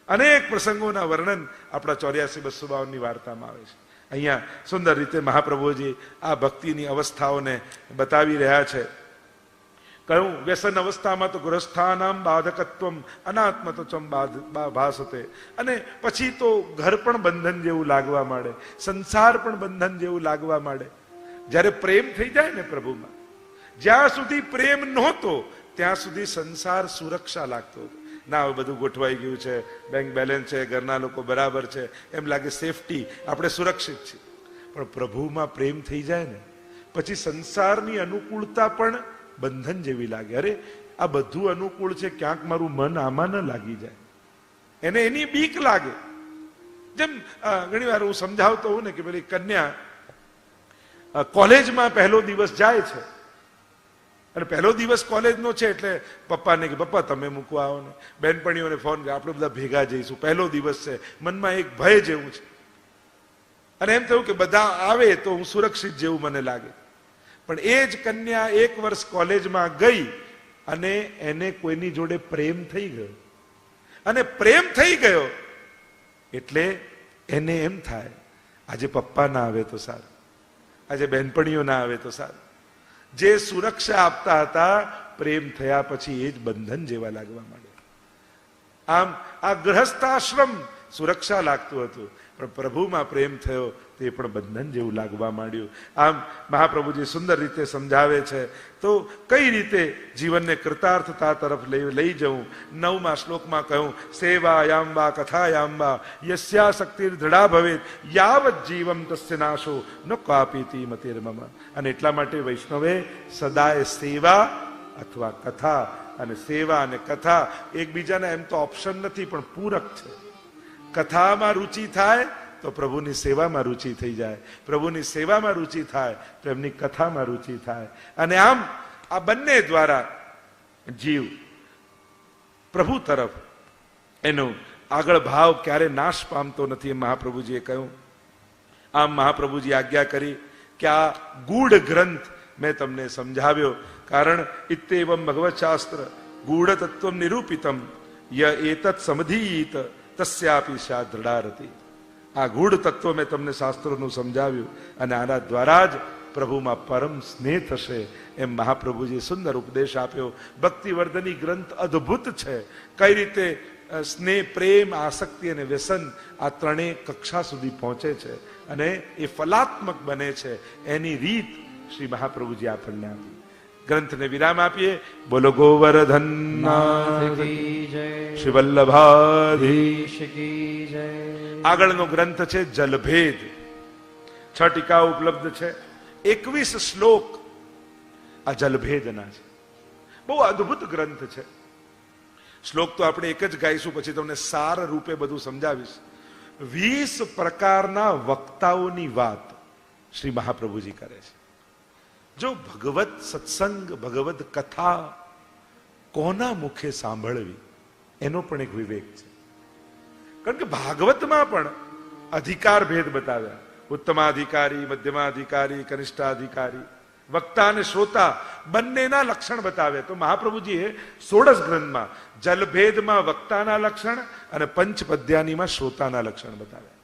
અનેક પ્રસંગોના વર્ણન આપણા 84-252 ની વાર્તામાં આવે છે. અહીંયા સુંદર રીતે મહાપ્રભુજી આ ભક્તિની અવસ્થાઓને બતાવી રહ્યા છે. કહ્યું વ્યસન અવસ્થામાં તો ગૃહસ્થાનામ બાધકત્વમ અનાત્મતચમ ભાસતે. અને પછી તો ઘર પણ બંધન જેવું લાગવા માંડે, સંસાર પણ બંધન જેવું લાગવા માંડે. જ્યારે પ્રેમ થઈ જાય ને પ્રભુમાં, જ્યાં સુધી પ્રેમ નહોતો ત્યાં સુધી સંસાર સુરક્ષા લાગતો હતો. ના હવે બધું ગોઠવાઈ ગયું છે, બેંક બેલેન્સ છે, ઘરના લોકો બરાબર છે, એમ લાગે સેફટી, આપણે સુરક્ષિત છીએ. પણ પ્રભુમાં પ્રેમ થઈ જાય ને પછી સંસારની અનુકૂળતા પણ બંધન જેવી લાગે. અરે આ બધું અનુકૂળ છે, ક્યાંક મારું મન આમાં ન લાગી જાય, એને એની બીક લાગે. જેમ ઘણી વાર હું સમજાવતો હોઉં ને કે પેલી કન્યા કોલેજમાં પહેલો દિવસ જાય છે, અને પહેલો દિવસ કોલેજનો છે એટલે પપ્પાને કે પપ્પા તમે મૂકવા આવો ને, બેનપણીઓને ફોન કરે આપણે બધા ભેગા જઈશું, પહેલો દિવસ છે. મનમાં એક ભય જેવું છે, અને એમ થયું કે બધા આવે તો હું સુરક્ષિત જેવું મને લાગે. પણ એ જ કન્યા 1 વર્ષ કોલેજમાં ગઈ અને એને કોઈની જોડે પ્રેમ થઈ ગયો, અને પ્રેમ થઈ ગયો એટલે એને એમ થાય આજે પપ્પા ના આવે તો સારું, આજે બહેનપણીઓ ના આવે તો સારું. જે સુરક્ષા આપતા હતા પ્રેમ થયા પછી એ જ બંધન જેવા લાગવા માંડે. આમ આ ગ્રહસ્થાશ્રમ સુરક્ષા લાગતું હતું, પણ પ્રભુમાં પ્રેમ થયો તે પણ બંધન જેવું લાગવા માંડ્યું. આમ મહાપ્રભુજી સુંદર રીતે સમજાવે છે. તો કઈ રીતે જીવનને કૃતાર્થતા તરફ લઈ જવું. 9મા શ્લોકમાં કહ્યું સેવાયામ વા કથાયામ વા યસ્યા શક્તિર દૃઢા ભવેત યાવત જીવમ તસ્ય નાશો ન કાપીતિ મતિર્મમ. અને એટલા માટે વૈષ્ણવે સદાય સેવા અથવા કથા, અને સેવા અને કથા એકબીજાના એમ તો ઓપ્શન નથી પણ પૂરક છે. કથામાં રુચિ થાય તો પ્રભુની સેવામાં રુચિ થઈ જાય, પ્રભુની સેવામાં રુચિ થાય તો એમની કથામાં રુચિ થાય. અને આમ આ બંને દ્વારા જીવ પ્રભુ તરફ એનો આગળ ભાવ ક્યારે નાશ પામતો નથી, એમ મહાપ્રભુજીએ કહ્યું. આમ મહાપ્રભુજી આજ્ઞા કરી કે આ ગૂઢ ગ્રંથ મેં તમને સમજાવ્યો. કારણ ઇત્તેવમ ભગવત શાસ્ત્ર ગૂઢ તત્વ નિરૂપિતમ ય એતત સમધીત તસ્યાપી સ્યા દૃઢારતી. આ ગૂઢ તત્વ મેં તમને શાસ્ત્રોનું સમજાવ્યું, અને આના દ્વારા જ પ્રભુમાં પરમ સ્નેહ થશે, એમ મહાપ્રભુજી સુંદર ઉપદેશ આપ્યો. ભક્તિવર્ધની ગ્રંથ અદ્ભુત છે. કઈ રીતે સ્નેહ, પ્રેમ, આસક્તિ અને વ્યસન આ ત્રણેય કક્ષા સુધી પહોંચે છે અને એ ફલાત્મક બને છે, એની રીત શ્રી મહાપ્રભુજી આપણને આપી. ગ્રંથને વિરામ આપીએ. બોલો ગોવર્ધન શ્રી વલ્લભાધીશ કી જય. આગળનો ગ્રંથ છે જલભેદ. 6 ટીકા ઉપલબ્ધ છે, 21 શ્લોક આ જલભેદના છે. બહુ અદ્ભુત ગ્રંથ છે. શ્લોક તો આપણે એક જ ગાઈશું, પછી તમને સાર રૂપે બધું સમજાવીશ. 20 પ્રકારના વક્તાઓની વાત શ્રી મહાપ્રભુજી કરે છે. જો ભગવત સત્સંગ, ભગવત કથા કોના મુખે સાંભળવી એનો પણ એક વિવેક છે. કારણ કે ભાગવતમાં પણ અધિકાર ભેદ બતાવ્યા. ઉત્તમાધિકારી, મધ્યમાધિકારી, કનિષ્ઠાધિકારી, વક્તા અને શ્રોતા બંનેના લક્ષણ બતાવ્યા. તો મહાપ્રભુજીએ 16 ગ્રંથમાં જલભેદમાં વક્તાના લક્ષણ અને પંચપદ્યાનીમાં શ્રોતાના લક્ષણ બતાવ્યા.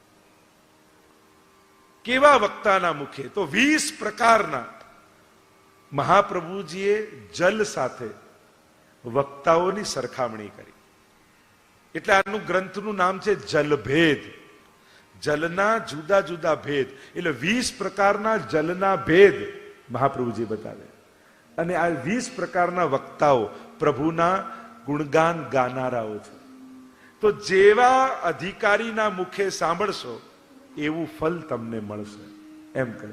કેવા વક્તાના મુખે? તો 20 પ્રકારના. મહાપ્રભુજીએ જલ સાથે વક્તાઓની સરખામણી કરી, એટલે આનું ગ્રંથનું નામ છે જલભેદ. જલના જુદા જુદા ભેદ, એટલે 20 પ્રકારના જલના ભેદ મહાપ્રભુજી બતાવે. અને આ 20 પ્રકારના વક્તાઓ પ્રભુના ગુણગાન ગાનારાઓ છે. તો જેવા અધિકારીના મુખે સાંભળશો એવું ફલ તમને મળશે એમ કહે.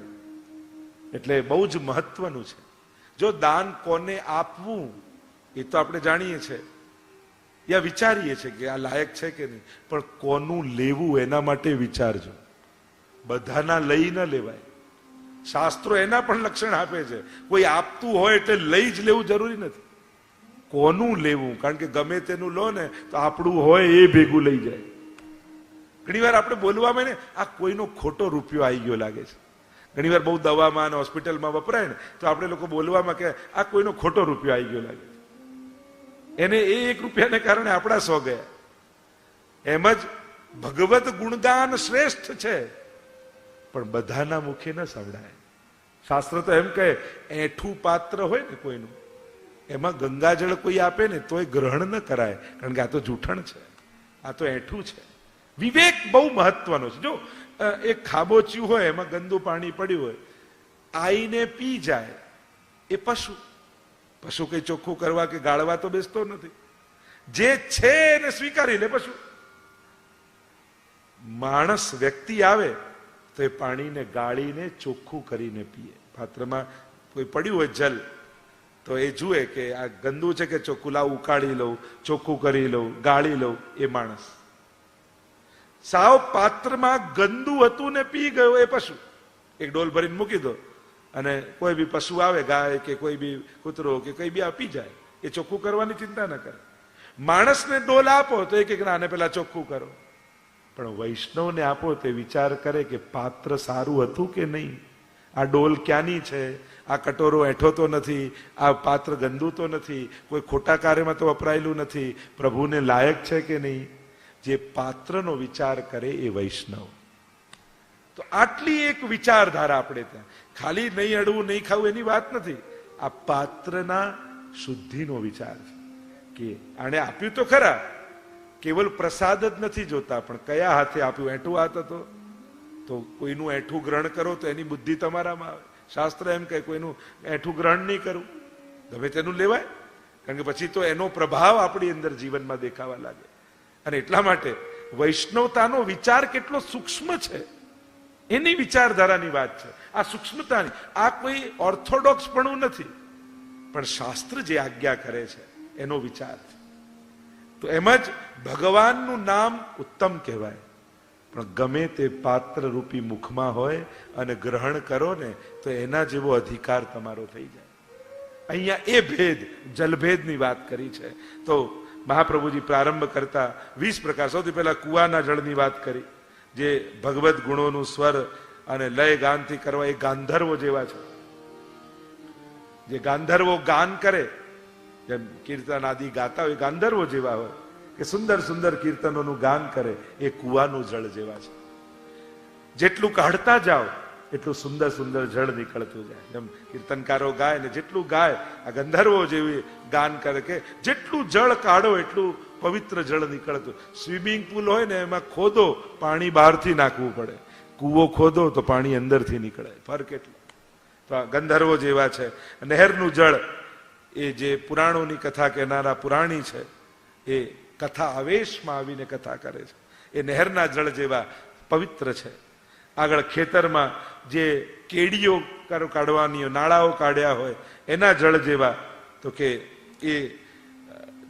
એટલે બહુ જ મહત્વનું છે. જો દાન કોને આપવું એ તો આપણે જાણીએ છીએ યા વિચારીએ છીએ કે આ લાયક છે કે નહીં, પણ કોનું લેવું એના માટે વિચારજો. બધાના લઈ ન લેવાય. શાસ્ત્રો એના પણ લક્ષણ આપે છે. કોઈ આપતું હોય એટલે લઈ જ લેવું જરૂરી નથી. કોનું લેવું, કારણ કે ગમે તેનું લો ને તો આપણું હોય એ ભેગું લઈ જાય. ઘણી વાર આપણે બોલવામાં ને આ કોઈનો ખોટો રૂપિયો આવી ગયો લાગે છે. ઘણી વાર બહુ દવામાં અને હોસ્પિટલમાં વપરાય ને તો આપણે લોકો બોલવામાં કે આ કોઈનો ખોટો રૂપિયો આવી ગયો લાગે છે. એને એ 1 રૂપિયાને કારણે આપણા 100 ગયા. એમ જ ભગવત ગુણગાન શ્રેષ્ઠ છે, પણ બધાના મુખે ન સંભળાય. શાસ્ત્ર તો એમ કહે એઠું પાત્ર હોય ને કોઈનું, એમાં ગંગાજળ કોઈ આપે ને તોય ગ્રહણ ન કરાય, કારણ કે આ તો જૂઠણ છે, આ તો એઠું છે. વિવેક બહુ મહત્વનો છે. જો એક ખાબોચિયું હોય એમાં ગંદુ પાણી પડ્યું હોય, આઈને પી જાય એ પશુ. પશુ કઈ ચોખ્ખું કરવા કે ગાળવા તો બેસતો નથી. જે છે એને સ્વીકારી લે પશુ. માણસ વ્યક્તિ આવે તો એ પાણીને ગાળીને ચોખ્ખું કરીને પીએ. પાત્રમાં કોઈ પડ્યું હોય જલ તો એ જુએ કે આ ગંદુ છે કે ચોખ્ખું, લાવ ઉકાળી લઉં, ચોખ્ખું કરી લઉં, ગાળી લઉં. એ માણસ. સાવ પાત્રમાં ગંદુ હતું ને પી ગયો એ પશુ. એક ડોલ ભરીને મૂકી દો અને કોઈ બી પશુ આવે, ગાય કે કોઈ બી કૂતરો કે કોઈ બી પી જાય, એ ચોખ્ખું કરવાની ચિંતા ન કરે. માણસને ડોલ આપો તો એક આને પેલા ચોખ્ખું કરો, પણ વૈષ્ણવને આપો તે વિચાર કરે કે પાત્ર સારું હતું કે નહીં, આ ડોલ ક્યાંની છે, આ કટોરો એઠો તો નથી, આ પાત્ર ગંદુ તો નથી, કોઈ ખોટા કાર્યમાં તો વપરાયેલું નથી, પ્રભુને લાયક છે કે નહીં. જે પાત્રનો વિચાર કરે એ વૈષ્ણવ. તો આટલી એક વિચારધારા આપણે ત્યાં. ખાલી નહીં અડવું નહીં ખાવું એની વાત નથી, આ પાત્રના શુદ્ધિનો વિચાર છે કે આણે આપ્યું તો ખરા, કેવલ પ્રસાદ જ નથી જોતા, પણ કયા હાથે આપ્યું. એઠું હાથ હતો તો કોઈનું એઠું ગ્રહણ કરો તો એની બુદ્ધિ તમારામાં આવે. શાસ્ત્ર એમ કહે કોઈનું એઠું ગ્રહણ નહીં કરવું, ગમે તેનું લેવાય, કારણ કે પછી તો એનો પ્રભાવ આપણી અંદર જીવનમાં દેખાવા લાગે. અને એટલા માટે વૈષ્ણવતાનો વિચાર કેટલો સૂક્ષ્મ છે એની વિચારધારાની વાત છે. આ સૂક્ષ્મતાની, આ કોઈ ઓર્થોડોક્સ પણ નથી, પણ શાસ્ત્ર જે આજ્ઞા કરે છે એનો વિચાર છે. તો એમ જ ભગવાનનું નામ ઉત્તમ કહેવાય, પણ ગમે તે પાત્ર રૂપી મુખમાં હોય અને ગ્રહણ કરો ને તો એના જેવો અધિકાર તમારો થઈ જાય. અહીંયા એ ભેદ, જલભેદની વાત કરી છે. તો મહાપ્રભુજી પ્રારંભ કરતા 20 પ્રકાર, સૌથી પહેલા કુવાના જળની વાત કરી, જે ભગવત ગુણોનું સ્વર અને લય ગાનથી કરવા એ ગાંધર્વો જેવા છે. જે ગાંધર્વો ગાન કરે, જેમ કીર્તન આદિ ગાતા હોય, ગાંધર્વો જેવા હોય કે સુંદર સુંદર કીર્તનોનું ગાન કરે, એ કુવાનું જળ જેવા છે. જેટલું કાઢતા જાઓ એટલું સુંદર સુંદર જળ નીકળતું જાય. જેમ કીર્તનકારો ગાય ને જેટલું ગાય, આ ગંધર્વો જેવી ગાન કરે કે જેટલું જળ કાઢો એટલું પવિત્ર જળ નીકળતું. સ્વિમિંગ પુલ હોય ને એમાં ખોદો, પાણી બહારથી નાખવું પડે. કૂવો ખોદો તો પાણી અંદરથી નીકળે. ફરક એટલો. તો આ ગંધર્વો જેવા છે. નહેરનું જળ, એ જે પુરાણોની કથા કહેનારા પુરાણી છે, એ કથા આવેશમાં આવીને કથા કરે છે. એ નહેરના જળ જેવા પવિત્ર છે. આગળ ખેતરમાં જે કેડીઓ કાઢવાની, નાળાઓ કાઢ્યા હોય એના જળ જેવા. તો કે એ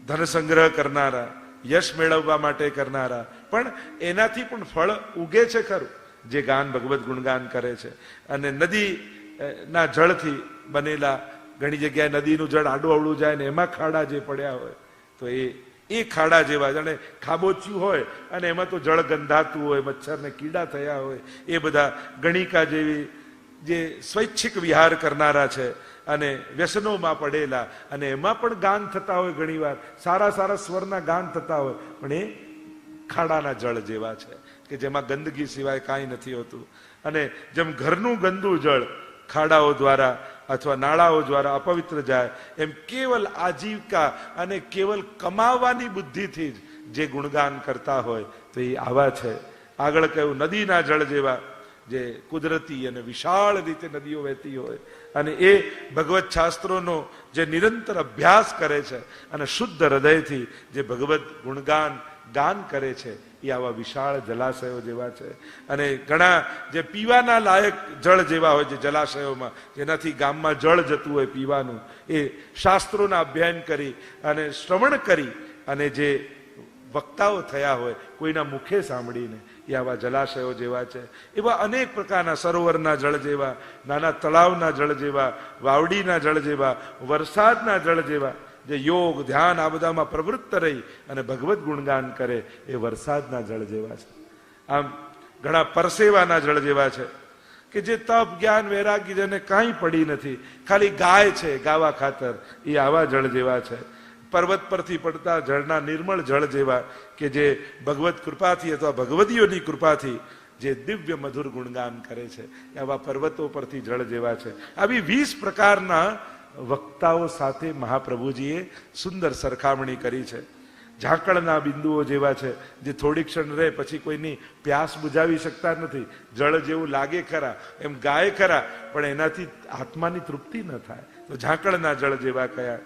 ધન સંગ્રહ કરનારા, યશ મેળવવા માટે કરનારા, પણ એનાથી પણ ફળ ઉગે છે ખરું, જે ગાન ભગવત ગુણગાન કરે છે. અને નદી ના જળથી બનેલા, ઘણી જગ્યાએ નદીનું જળ આડું અવળું જાય ને એમાં ખાડા જે પડ્યા હોય, તો એ ખાડા જેવા. જાણે ખાબોચ્યું હોય અને એમાં તો જળ ગંધાતું હોય, મચ્છર ને કીડા થયા હોય, એ બધા ગણિકા જેવી જે સ્વૈચ્છિક વિહાર કરનારા છે અને વ્યસનોમાં પડેલા, અને એમાં પણ ગાન થતા હોય, ઘણી વાર સારા સારા સ્વરના ગાન થતા હોય, પણ એ ખાડાના જળ જેવા છે કે જેમાં ગંદકી સિવાય કાંઈ નથી હોતું. અને જેમ ઘરનું ગંદુ જળ ખાડાઓ દ્વારા અથવા નાળાઓ દ્વારા અપવિત્ર જાય, એમ કેવલ આજીવિકા અને કેવલ કમાવાની બુદ્ધિથી જ જે ગુણગાન કરતા હોય તો એ આવા છે. આગળ કહ્યું નદીના જળ જેવા. જે કુદરતી અને વિશાળ રીતે નદીઓ વહેતી હોય અને એ ભગવત શાસ્ત્રોનો જે નિરંતર અભ્યાસ કરે છે અને શુદ્ધ હૃદયથી જે ભગવત ગુણગાન ગાન કરે છે એ આવા વિશાળ જલાશયો જેવા છે. અને ઘણા જે પીવાના લાયક જળ જેવા હોય છે જલાશયોમાં, જેનાથી ગામમાં જળ જતું હોય પીવાનું, એ શાસ્ત્રોના અભ્યાન કરી અને શ્રવણ કરી અને જે વક્તાઓ થયા હોય કોઈના મુખે સાંભળીને એ આવા જલાશયો જેવા છે. એવા અનેક પ્રકારના સરોવરના જળ જેવા, નાના તળાવના જળ જેવા, વાવડીના જળ જેવા, વરસાદના જળ જેવા, જે યોગ ધ્યાન આ બધામાં પ્રવૃત્ત રહી અને ભગવત ગુણગાન કરે એ વરસાદના જળ જેવા છે. આમ ઘણા પરસેવાના જળ જેવા છે કે જે તપ જ્ઞાન વૈરાગ્ય જેને કાંઈ પડી નથી, ખાલી ગાય છે ગાવા ખાતર, એ આવા જળ જેવા છે. પર્વત પરથી પડતા જળના નિર્મળ જળ જેવા કે જે ભગવત કૃપાથી અથવા ભગવદીઓની કૃપાથી જે દિવ્ય મધુર ગુણગાન કરે છે, આવા પર્વતો પરથી જળ જેવા છે. આવી 20 પ્રકારના વક્તાઓ સાથે મહાપ્રભુજીએ સુંદર સરખામણી કરી છે. ઝાકળના બિંદુઓ જેવા છે જે થોડી ક્ષણ રહે પછી કોઈની પ્યાસ બુજાવી શકતા નથી. જળ જેવું લાગે ખરા, એમ ગાય ખરા, પણ એનાથી આત્માની તૃપ્તિ ન થાય. તો ઝાકળના જળ જેવા કયા.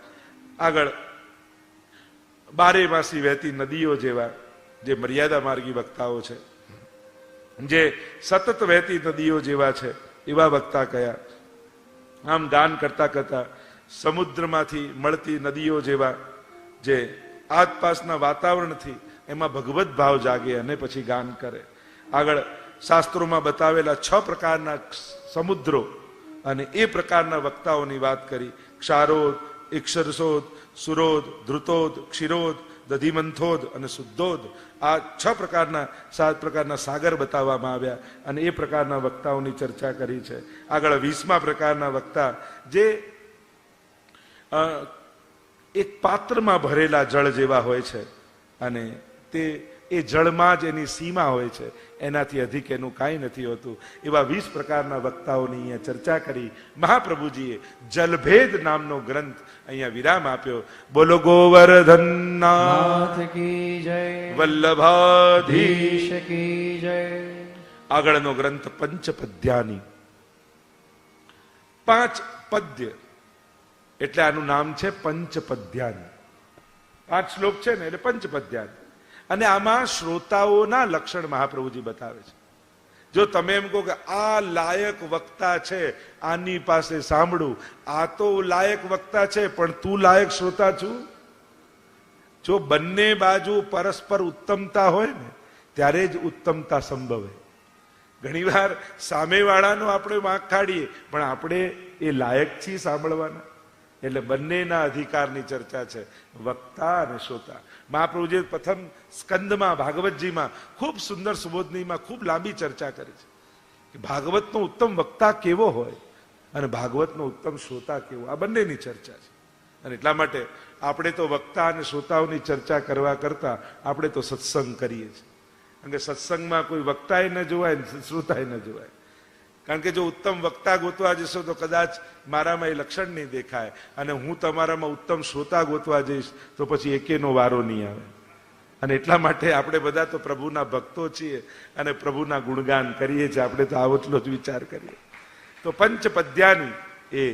આગળ બારેમાસી વહેતી નદીઓ જેવા જે મર્યાદા માર્ગી વક્તાઓ છે, જે સતત વહેતી નદીઓ જેવા છે એવા વક્તા કયા. આમ ગાન કરતા કરતા સમુદ્રમાંથી મળતી નદીઓ જેવા જે આસપાસના વાતાવરણથી એમાં ભગવત ભાવ જાગે અને પછી ગાન કરે. આગળ શાસ્ત્રોમાં બતાવેલા 6 પ્રકારના સમુદ્રો અને એ પ્રકારના વક્તાઓની વાત કરી. ક્ષારોદ, ઇક્ષરસોદ, સુરોદ, ધૃતોદ, ક્ષીરોદ, દધિમંથોદ અને શુદ્ધોદ. આ 6 પ્રકારના 7 પ્રકારના સાગર બતાવવામાં આવ્યા અને એ પ્રકારના વક્તાઓની ચર્ચા કરી છે. આગળ 20મા પ્રકારના વક્તા જે એક પાત્રમાં ભરેલા જળ જેવા હોય છે અને તે એ જળમાં જ એની સીમા હોય છે, એનાથી અધિક એનું કાંઈ નથી હોતું. એવા 20 પ્રકારના વક્તાઓની અહીંયા ચર્ચા કરી. મહાપ્રભુજીએ જલભેદ નામનો ગ્રંથ અહીંયા વિરામ આપ્યો. બોલો ગોવર્ધન નાથ કી જય, વલ્લભાધીશ કી જય. આગળનો ગ્રંથ પંચપદ્યાની, 5 પદ્ય એટલે આનું નામ છે પંચપદ્યાની. 5 શ્લોક છે ને એટલે પંચપદ્યાની. અને આમાં શ્રોતાઓના લક્ષણ મહાપ્રભુજી બતાવે છે. જો તમે એમ કહો કે આ લાયક વક્તા છે, આની પાસે સાંભળું, આ તો લાયક વક્તા છે પણ તું લાયક શ્રોતા છું. જો બંને બાજુ પરસ્પર ઉત્તમતા હોય ને ત્યારે જ ઉત્તમતા સંભવે. ઘણીવાર સામેવાળાનો આપણે વાંક કાઢીએ પણ આપણે એ લાયક છીએ સાંભળવાના. એટલે બંનેના અધિકારની ચર્ચા છે, વક્તા અને શ્રોતા. મહાપ્રભુજીએ પ્રથમ સ્કંદમાં ભાગવતજીમાં ખૂબ સુંદર સુબોધનીમાં ખૂબ લાંબી ચર્ચા કરી છે કે ભાગવતનો ઉત્તમ વક્તા કેવો હોય અને ભાગવતનો ઉત્તમ શ્રોતા કેવો. આ બંનેની ચર્ચા છે. અને એટલા માટે આપણે તો વક્તા અને શ્રોતાઓની ચર્ચા કરવા કરતા આપણે તો સત્સંગ કરીએ છીએ. કારણ કે સત્સંગમાં કોઈ વક્તાએ ન જોવાય શ્રોતાએ ન જોવાય. કારણ કે જો ઉત્તમ વક્તા ગોતવા જશો તો કદાચ મારામાં એ લક્ષણ નહીં દેખાય અને હું તમારામાં ઉત્તમ શ્રોતા ગોતવા જઈશ તો પછી એકેનો વારો નહીં આવે. અને એટલા માટે આપણે બધા તો પ્રભુના ભક્તો છીએ અને પ્રભુના ગુણગાન કરીએ છીએ. આપણે તો આવટલો જ વિચાર કરીએ. તો પંચપદ્યાની એ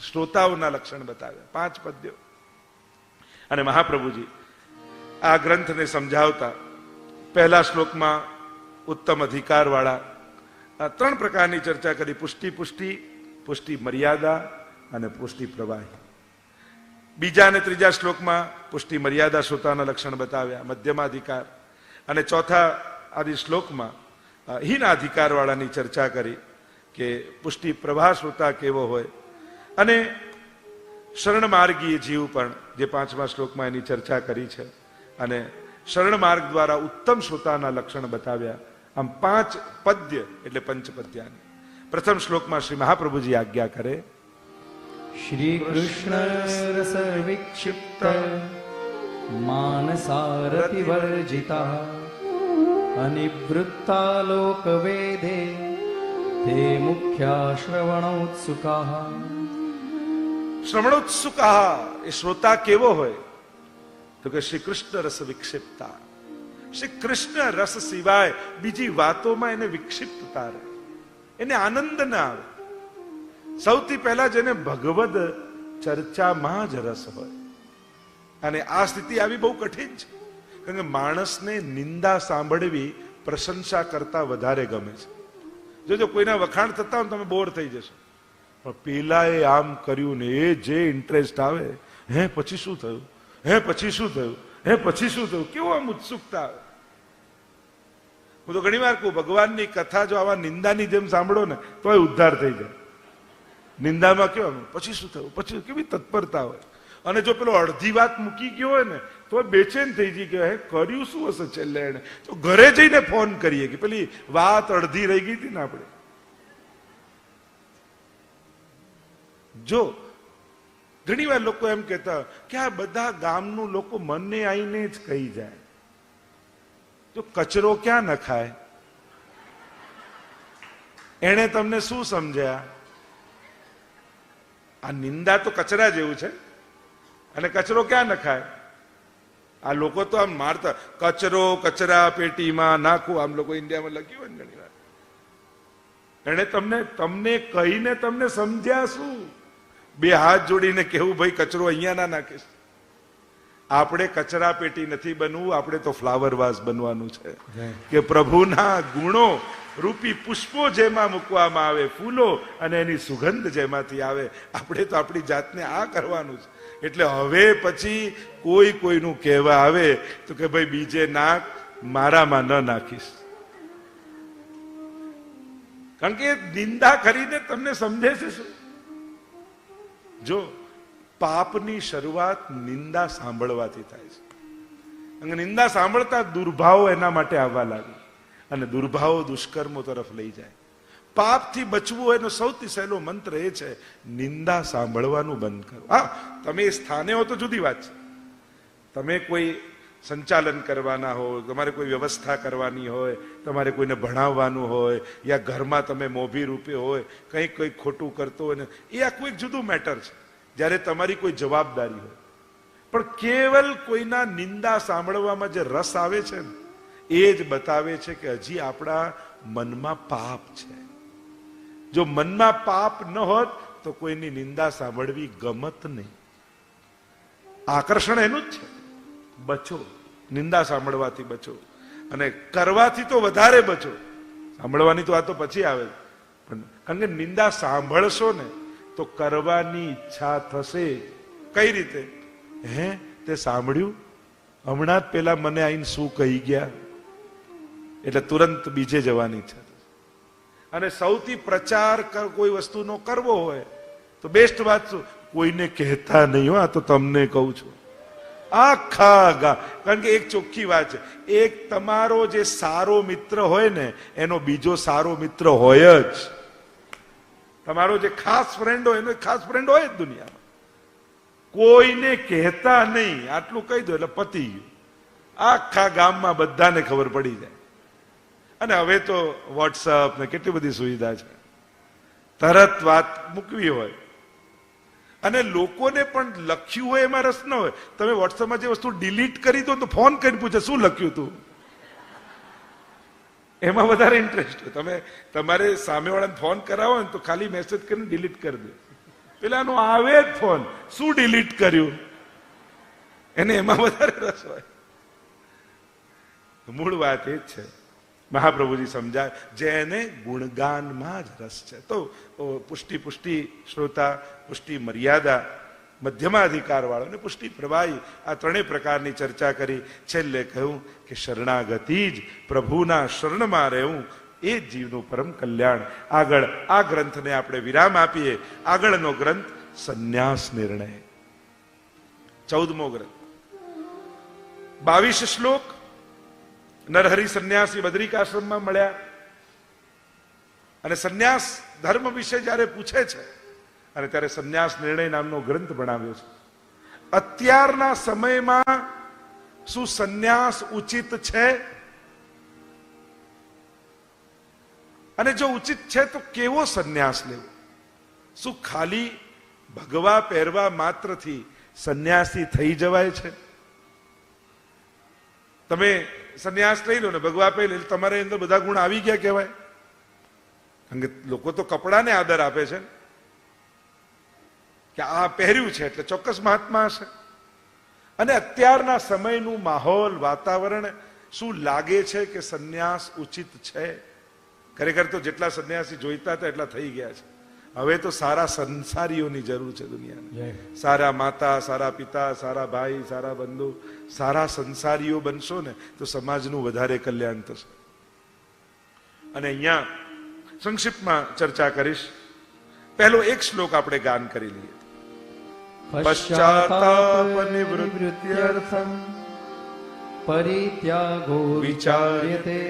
શ્રોતાઓના લક્ષણ બતાવ્યા, 5 પદ્યો. અને મહાપ્રભુજી આ ગ્રંથને સમજાવતા પહેલા શ્લોકમાં ઉત્તમ અધિકાર વાળા 3 પ્રકારની ચર્ચા કરી. પુષ્ટિ મર્યાદા અને પુષ્ટિ પ્રવાહી. બીજા અને ત્રીજા શ્લોકમાં પુષ્ટિ મર્યાદા શ્રોતાના લક્ષણ બતાવ્યા, મધ્યમાધિકાર. અને ચોથા આદિ શ્લોકમાં હીનાધિકાર વાળાની ચર્ચા કરી કે પુષ્ટિ પ્રવાહ શ્રોતા કેવો હોય. અને શરણ માર્ગીય જીવ પણ જે 5મા શ્લોકમાં એની ચર્ચા કરી છે. અને શરણ માર્ગ દ્વારા ઉત્તમ શ્રોતાના લક્ષણ બતાવ્યા. આમ 5 પદ્ય એટલે પંચપદ્યાની. પ્રથમ શ્લોકમાં શ્રી મહાપ્રભુજી આજ્ઞા કરે. શ્રી કૃષ્ણ રસ વિક્ષિપ્ત માનસારતિ વર્જિતા અનિવૃત્તા લોક વેદે તે મુખ્યા શ્રવણોત્સુકા. શ્રવણોત્સુકા એ શ્રોતા કેવો હોય તો કે શ્રી કૃષ્ણ રસ વિક્ષિપ્તા, શ્રી કૃષ્ણ રસ સિવાય બીજી વાતોમાં એને વિક્ષિપ્તતા રહે, એને આનંદ ના આવે. સૌથી પહેલા જેને ભગવદ ચર્ચામાં જ રસ હોય, અને આ સ્થિતિ આવી બહુ કઠિન છે, કારણ કે માણસને નિંદા સાંભળવી પ્રશંસા કરતા વધારે ગમે છે. જો કોઈના વખાણ થતા હોય તમે બોર થઈ જશો, પણ પેલા એ આમ કર્યું ને એ જે ઇન્ટરેસ્ટ આવે, હે પછી શું થયું, હે પછી શું થયું, હે પછી શું થયું, કેવું આમ ઉત્સુકતા આવે. હું તો ઘણી વાર કહું, ભગવાનની કથા જો આવા નિંદાની જેમ સાંભળો ને તો ઉદ્ધાર થઈ જાય. નિંદામાં કેવું પછી શું થયું, પછી કેવી તત્પરતા હોય. અને જો પેલો અડધી વાત મૂકી ગયો હોય ને તો બેચેન થઈ જઈ કે હે કર્યું શું હશે છેલ્લે એને, તો ઘરે જઈને ફોન કરીએ કે પેલી વાત અડધી રહી ગઈ હતી ને આપણે. જો ઘણી વાર લોકો એમ કહેતા કે આ બધા ગામનું લોકો મને આવીને જ કહી જાય, તો કચરો ક્યાં નખાય, એને તમને શું સમજ્યા? આ નિંદા તો કચરા જેવું છે, અને કચરો ક્યાં નખાય? આ લોકો તો આમ મારતા કચરો કચરા પેટીમાં નાખો, આમ લોકો ઇન્ડિયામાં લખ્યું હોય ને ઘણી વાર. એને તમને કહીને તમને સમજ્યા શું? બે હાથ જોડીને કેવું ભાઈ કચરો અહીંયા ના નાખીશ. આપણે કચરા પેટી નથી બનવું, આપણે તો ફ્લાવર વાસ બનવાનું છે કે પ્રભુના ગુણો રૂપી પુષ્પો જેમાં મૂકવામાં આવે, ફૂલો અને એની સુગંધ જેમાંથી આવે, આપણે તો આપણી જાતને આ કરવાનું છે. એટલે હવે પછી કોઈ કોઈનું કહેવા આવે તો કે ભાઈ બીજે નાખ, મારામાં ન નાખીશ. કારણ કે નિંદા કરીને તમને સમજે છે શું? જો પાપની શરૂઆત નિંદા સાંભળવાથી થાય છે, અને નિંદા સાંભળતા દુર્ભાવો એના માટે આવવા લાગે, અને દુર્ભાવો દુષ્કર્મો તરફ લઈ જાય. પાપથી બચવું એનો સૌથી સહેલો મંત્ર એ છે, નિંદા સાંભળવાનું બંધ કરો. હા, તમે એ સ્થાને હો તો જુદી વાત છે. તમે કોઈ સંચાલન કરવાના હોય, તમારે કોઈ વ્યવસ્થા કરવાની હોય, તમારે કોઈને ભણાવવાનું હોય, યા ઘરમાં તમે મોભી રૂપે હોય, કંઈક કંઈક ખોટું કરતો હોય ને, એ આખું એક જુદું મેટર છે, જ્યારે તમારી કોઈ જવાબદારી હોય. પણ કેવલ કોઈના નિંદા સાંભળવામાં જે રસ આવે છે ને, એ જ બતાવે છે કે હજી આપણા મનમાં પાપ છે. જો મનમાં પાપ ન હોત તો કોઈની નિંદા સાંભળવી ગમત નહીં. આકર્ષણ એનું જ છે, બચો, નિંદા સાંભળવાથી બચો, અને કરવાથી તો વધારે બચો. સાંભળવાની તો આ તો પછી આવે, પણ કારણ કે નિંદા સાંભળશો ને તો કરવાની ઈચ્છા થશે. કઈ રીતે? હે તે સાંભળ્યું, હમણાં જ પેલા મને આઈને શું કહી ગયા, એટલે તુરંત બીજે જવાની ઈચ્છા થશે. અને સૌથી પ્રચાર કોઈ વસ્તુનો કરવો હોય તો બેસ્ટ વાત શું? કોઈને કહેતા નહીં હો, આ તો તમને કહું છું. આખા કારણ કે એક ચોખ્ખી વાત છે, એક તમારો જે સારો મિત્ર હોય ને એનો બીજો સારો મિત્ર હોય જ. તમારો જે ખાસ ફ્રેન્ડ હોય એનો ખાસ ફ્રેન્ડ હોય જ દુનિયામાં. કોઈને કહેતા નહીં, આટલું કહી દો એટલે પતી ગયું. આખા ગામમાં બધાને ખબર પડી જાય. અને હવે તો વોટ્સઅપ ને કેટલી બધી સુવિધા છે, તરત વાત મૂકવી હોય. અને લોકોને પણ લખ્યું હોય એમાં રસ ન હોય. તમે વોટ્સઅપમાં જે વસ્તુ ડિલીટ કરી દો તો ફોન કરીને પૂછે શું લખ્યું તું, એમાં વધારે ઇન્ટરેસ્ટ હોય. તમે તમારે સામેવાળાને ફોન કરાવો ને તો ખાલી મેસેજ કરીને ડિલીટ કરી દો. પેલાનો આવે જ ફોન, શું ડિલીટ કર્યું, એને એમાં વધારે રસ હોય. મૂળ વાત એ જ છે, મહાપ્રભુજી સમજાય જેને ગુણગાનમાં જ રસ છે. તો પુષ્ટિ શ્રોતા, પુષ્ટિ મર્યાદા, મધ્યમાધિકાર વાળો અને પુષ્ટિ પ્રવાહી, આ ત્રણેય પ્રકારની ચર્ચા કરી. છેલ્લે કહ્યું કે શરણાગતિ જ, પ્રભુના શરણમાં રહેવું એ જ જીવનું પરમ કલ્યાણ. આગળ આ ગ્રંથને આપણે વિરામ આપીએ. આગળનો ગ્રંથ સંન્યાસ નિર્ણય, 14મો ગ્રંથ, 22 શ્લોક. નરહરિ સંન્યાસી બદ્રિકાશ્રમમાં મળ્યા અને સંન્યાસ ધર્મ વિશે જયારે પૂછે છે અને ત્યારે સંન્યાસ નિર્ણય નામનો ગ્રંથ બનાવ્યો છે. અત્યારના સમયમાં શું સંન્યાસ ઉચિત છે? અને જો ઉચિત છે તો કેવો સંન્યાસ લેવો? શું ખાલી ભગવા પહેરવા માત્રથી સંન્યાસી થઈ જવાય છે? તમે સંન્યાસ લઈ લો ને ભગવા પહેરી લે, તમારે અંદર બધા ગુણ આવી ગયા કહેવાય. કારણ કે લોકો તો કપડાને આદર આપે છે કે આ પહેર્યું છે એટલે ચોક્કસ મહાત્મા હશે. અને અત્યારના સમયનું માહોલ, વાતાવરણ શું લાગે છે કે સંન્યાસ ઉચિત છે? ખરેખર તો જેટલા સંન્યાસી જોઈતા હતા એટલા થઈ ગયા છે. હવે તો સારા સંસારીઓની જરૂર છે દુનિયાને. જય. સારા માતા, સારા પિતા, સારા ભાઈ, સારા બંધુ, સારા સંસારીઓ બનશો ને તો સમાજનું વધારે કલ્યાણ થશે. અને અહીંયા સંક્ષિપ્તમાં ચર્ચા કરીશ. પહેલો એક શ્લોક આપણે ગાન કરી લઈએ. પશ્ચાતાપ નિવૃત્ત્યર્થમ પરિત્યાગો વિચાર્યતે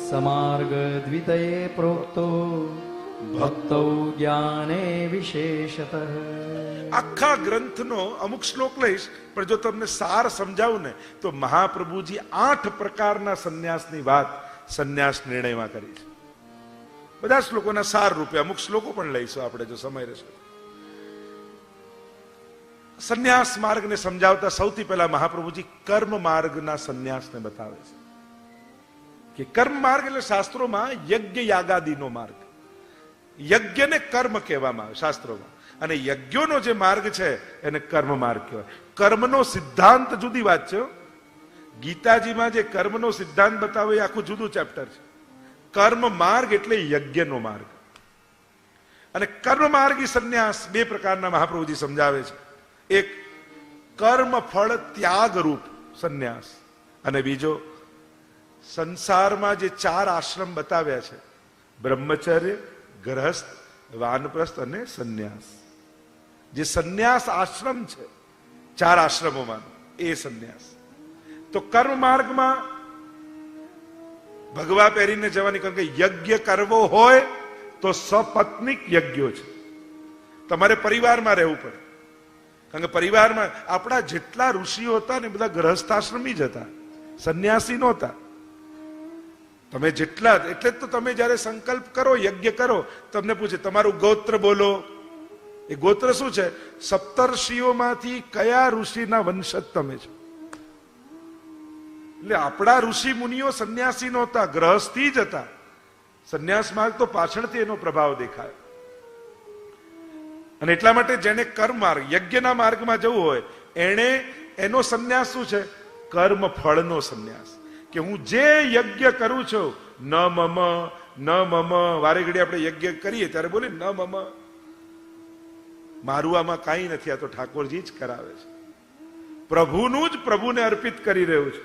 સમાર્ગ દ્વિતયે પ્રોક્તો ભક્તો જ્ઞાને વિશેષતઃ. આખા ગ્રંથનો અમુક શ્લોક લઈશ, પણ જો તમને સાર સમજાવું ને તો મહાપ્રભુજી 8 પ્રકારના સંન્યાસની વાત સંન્યાસ નિર્ણયમાં કરી છે. બધા શ્લોકોના સાર રૂપે અમુક શ્લોકો પણ લઈશું આપણે જો સમય રહેશે. સંન્યાસ માર્ગને સમજાવતા સૌથી પહેલા મહાપ્રભુજી કર્મ માર્ગના સંન્યાસને બતાવે છે કે કર્મ માર્ગ એટલે શાસ્ત્રોમાં યજ્ઞ યાગાદિનો માર્ગ. યજ્ઞને કર્મ કહેવામાં આવે શાસ્ત્રોમાં, અને યજ્ઞોનો જે માર્ગ છે એને કર્મ માર્ગ કહેવાય. કર્મનો સિદ્ધાંત જુદી વાત છે. ગીતાજીમાં જે કર્મનો સિદ્ધાંત બતાવે એ આખું જુદું ચેપ્ટર છે. કર્મ માર્ગ એટલે યજ્ઞનો માર્ગ. અને કર્મ માર્ગી સંન્યાસ 2 પ્રકારના મહાપ્રભુજી સમજાવે છે. એક કર્મ ફળ ત્યાગ રૂપ સંન્યાસ, અને બીજો સંસારમાં જે 4 આશ્રમ બતાવ્યા છે, બ્રહ્મચર્ય, ગ્રહસ્થ, વાનપ્રસ્થ અને સંન્યાસ. જે સંન્યાસ આશ્રમ છે 4 આશ્રમોમાં, એ સંન્યાસ. તો કર્મ માર્ગમાં ભગવા પહેરીને જવાની, કારણ કે યજ્ઞ કરવો હોય તો સપત્નિક યજ્ઞો છે. તમારે પરિવારમાં રહેવું પડે. કારણ કે પરિવારમાં આપણા જેટલા ઋષિઓ હતા ને બધા ગ્રહસ્થાશ્રમી જ હતા, સંન્યાસી નહોતા. તમે જેટલા, એટલે જ તો તમે જયારે સંકલ્પ કરો, યજ્ઞ કરો, તમને પૂછે તમારું ગોત્ર બોલો. એ ગોત્ર શું છે? સપ્તર્ષિઓમાંથી કયા ઋષિના વંશજ તમે છો. એટલે આપણા ઋષિ મુનિઓ સંન્યાસી નહોતા, ગ્રહસ્થી જ હતા. સંન્યાસ માર્ગ તો પાછળથી એનો પ્રભાવ દેખાય. અને એટલા માટે જેને કર્મ માર્ગ, યજ્ઞના માર્ગમાં જવું હોય, એનો સંન્યાસ શું છે? કર્મ ફળનો સંન્યાસ. કે હું જે યજ્ઞ કરું છું, ન મમ ન મમ, વારે ઘડી આપણે યજ્ઞ કરીએ ત્યારે બોલે ન મમ, મારું આમાં કાંઈ નથી, આ તો ઠાકોરજી જ કરાવે છે, પ્રભુનું જ પ્રભુને અર્પિત કરી રહ્યું છે.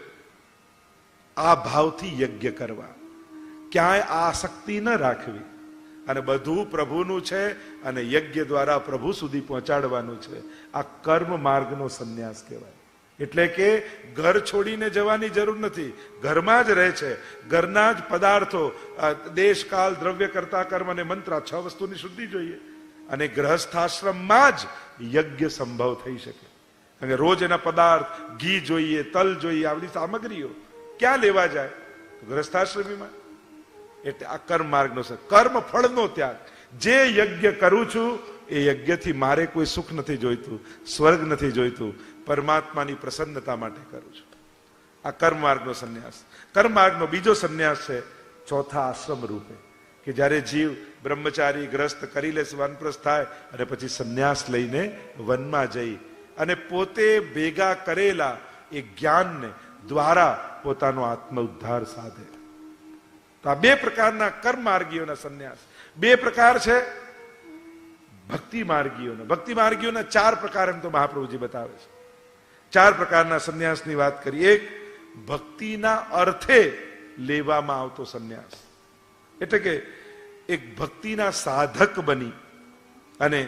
આ ભાવથી યજ્ઞ કરવા, ક્યાંય આસક્તિ ન રાખવી, અને બધું પ્રભુનું છે અને યજ્ઞ દ્વારા પ્રભુ સુધી પહોંચાડવાનું છે. આ કર્મ માર્ગનો સંન્યાસ કહેવાય. એટલે કે ઘર છોડીને જવાની જરૂર નથી, ઘરમાં જ રહે છે. ઘરના જ પદાર્થો, દેશ, કાલ, દ્રવ્ય, કર્તા, કર્મ અને મંત્ર, 6 વસ્તુની શુદ્ધિ જોઈએ. અને ગ્રહસ્થાશ્રમમાં જ યજ્ઞ સંભવ થઈ શકે. કારણ કે રોજ એના પદાર્થ, ઘી જોઈએ, તલ જોઈએ, આવી સામગ્રીઓ ક્યાં લેવા જાય? ગ્રહસ્થાશ્રમીમાં. એટલે આ કર્મ માર્ગનો છે. કર્મ ફળનો ત્યાગ. જે યજ્ઞ કરું છું એ યજ્ઞથી મારે કોઈ સુખ નથી જોઈતું, સ્વર્ગ નથી જોઈતું, પરમાત્માની પ્રસન્નતા માટે કરું છું. આ કર્મ માર્ગનો સંન્યાસ. કર્મ માર્ગનો બીજો સંન્યાસ છે ચોથા આશ્રમ રૂપે, કે જ્યારે જીવ બ્રહ્મચારી ગ્રસ્ત કરી લે, વાનપ્રસ્થ થાય, અને પછી સંન્યાસ લઈને વનમાં જઈ અને પોતે ભેગા કરેલા એ જ્ઞાનને દ્વારા પોતાનો આત્મ ઉદ્ધાર સાધે. તો આ 2 પ્રકારના કર્મ માર્ગીઓના સંન્યાસ. 2 પ્રકાર છે ભક્તિ માર્ગીઓના. ભક્તિ માર્ગીઓના 4 પ્રકાર એમ તો મહાપ્રભુજી બતાવે છે. 4 પ્રકારના સંન્યાસની વાત કરી. એક, ભક્તિના અર્થે લેવામાં આવતો સંન્યાસ. એટલે કે એક ભક્તિના સાધક બની અને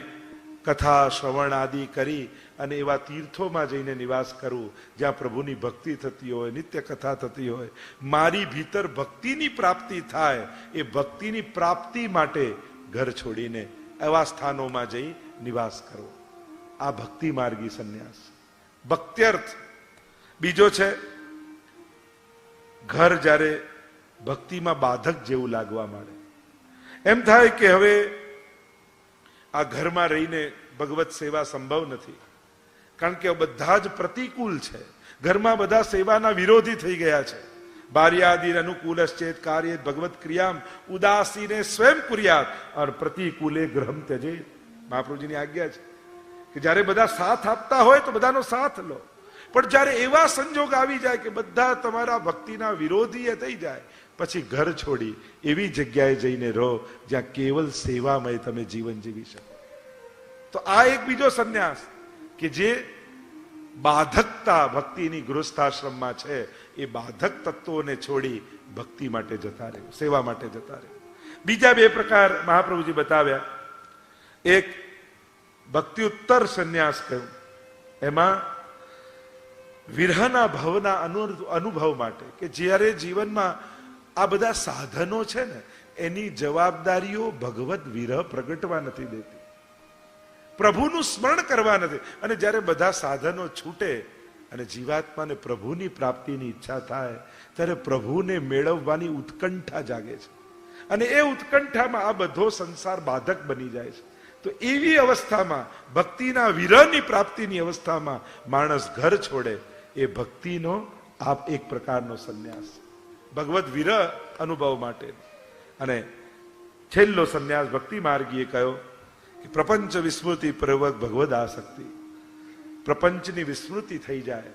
કથા શ્રવણ આદિ કરી અને એવા તીર્થોમાં જઈને નિવાસ કરવું જ્યાં પ્રભુની ભક્તિ થતી હોય, નિત્ય કથા થતી હોય. મારી ભીતર ભક્તિની પ્રાપ્તિ થાય, એ ભક્તિની પ્રાપ્તિ માટે ઘર છોડીને એવા સ્થાનોમાં જઈ નિવાસ કરવો. આ ભક્તિ માર્ગી સંન્યાસ. ભક્ત્યર્થ બીજો છે, ઘર જ્યારે ભક્તિમાં બાધક જેવું લાગવા માંડે, એમ થાય કે હવે આ ઘરમાં રહીને ભગવત સેવા સંભવ નથી, કારણ કે બધા જ પ્રતિકૂળ છે. ઘરમાં બધા સેવાના વિરોધી થઈ ગયા છે. બાર્યાદિર અનુકૂલશ્ચેત કાર્ય ભગવત ક્રિયામ ઉદાસીને સ્વયં કુર્યાત ઓર પ્રતિકૂલે ગ્રહમ ત્યજેત. મહાપ્રભુજીની આજ્ઞા છે કે જ્યારે બધા સાથ આપતા હોય તો બધાનો સાથ લો, પણ જ્યારે એવા સંજોગ આવી જાય કે બધા તમારા ભક્તિના વિરોધી થઈ જાય, પછી ઘર છોડી એવી જગ્યાએ જઈને રહો જ્યાં કેવલ સેવામય તમે જીવન જીવી શકો. તો આ એક બીજો સંન્યાસ કે જે બાધકતા ભક્તિની ગૃહસ્થાશ્રમમાં છે, એ બાધક તત્વોને છોડી ભક્તિ માટે જતા રહેવું, સેવા માટે જતા રહેવું. બીજા બે પ્રકાર મહાપ્રભુજી બતાવ્યા. એક ભક્તિ ઉત્તર સંન્યાસ કહ્યું, એમાં વિરહના ભવના અનુભવ માટે, કે જ્યારે જીવનમાં આ બધા સાધનો છે ને એની જવાબદારીઓ ભગવત વિરહ પ્રગટવા નથી દેતી, પ્રભુનું સ્મરણ કરવા નથી. અને જ્યારે બધા સાધનો છૂટે અને જીવાત્માને પ્રભુની પ્રાપ્તિની ઈચ્છા થાય ત્યારે પ્રભુને મેળવવાની ઉત્કંઠા જાગે છે, અને એ ઉત્કંઠામાં આ બધો સંસાર બાધક બની જાય છે. તો એવી અવસ્થામાં ભક્તિના વિરહની પ્રાપ્તિની અવસ્થામાં માણસ ઘર છોડે, એ ભક્તિનો આ એક પ્રકારનો સંન્યાસ, ભગવત વિરહ અનુભવ માટે. અને છેલ્લો સંન્યાસ ભક્તિ માર્ગીએ કહ્યો કે પ્રપંચ વિસ્મૃતિ પૂર્વક ભગવદ આસક્તિ. પ્રપંચની વિસ્મૃતિ થઈ જાય,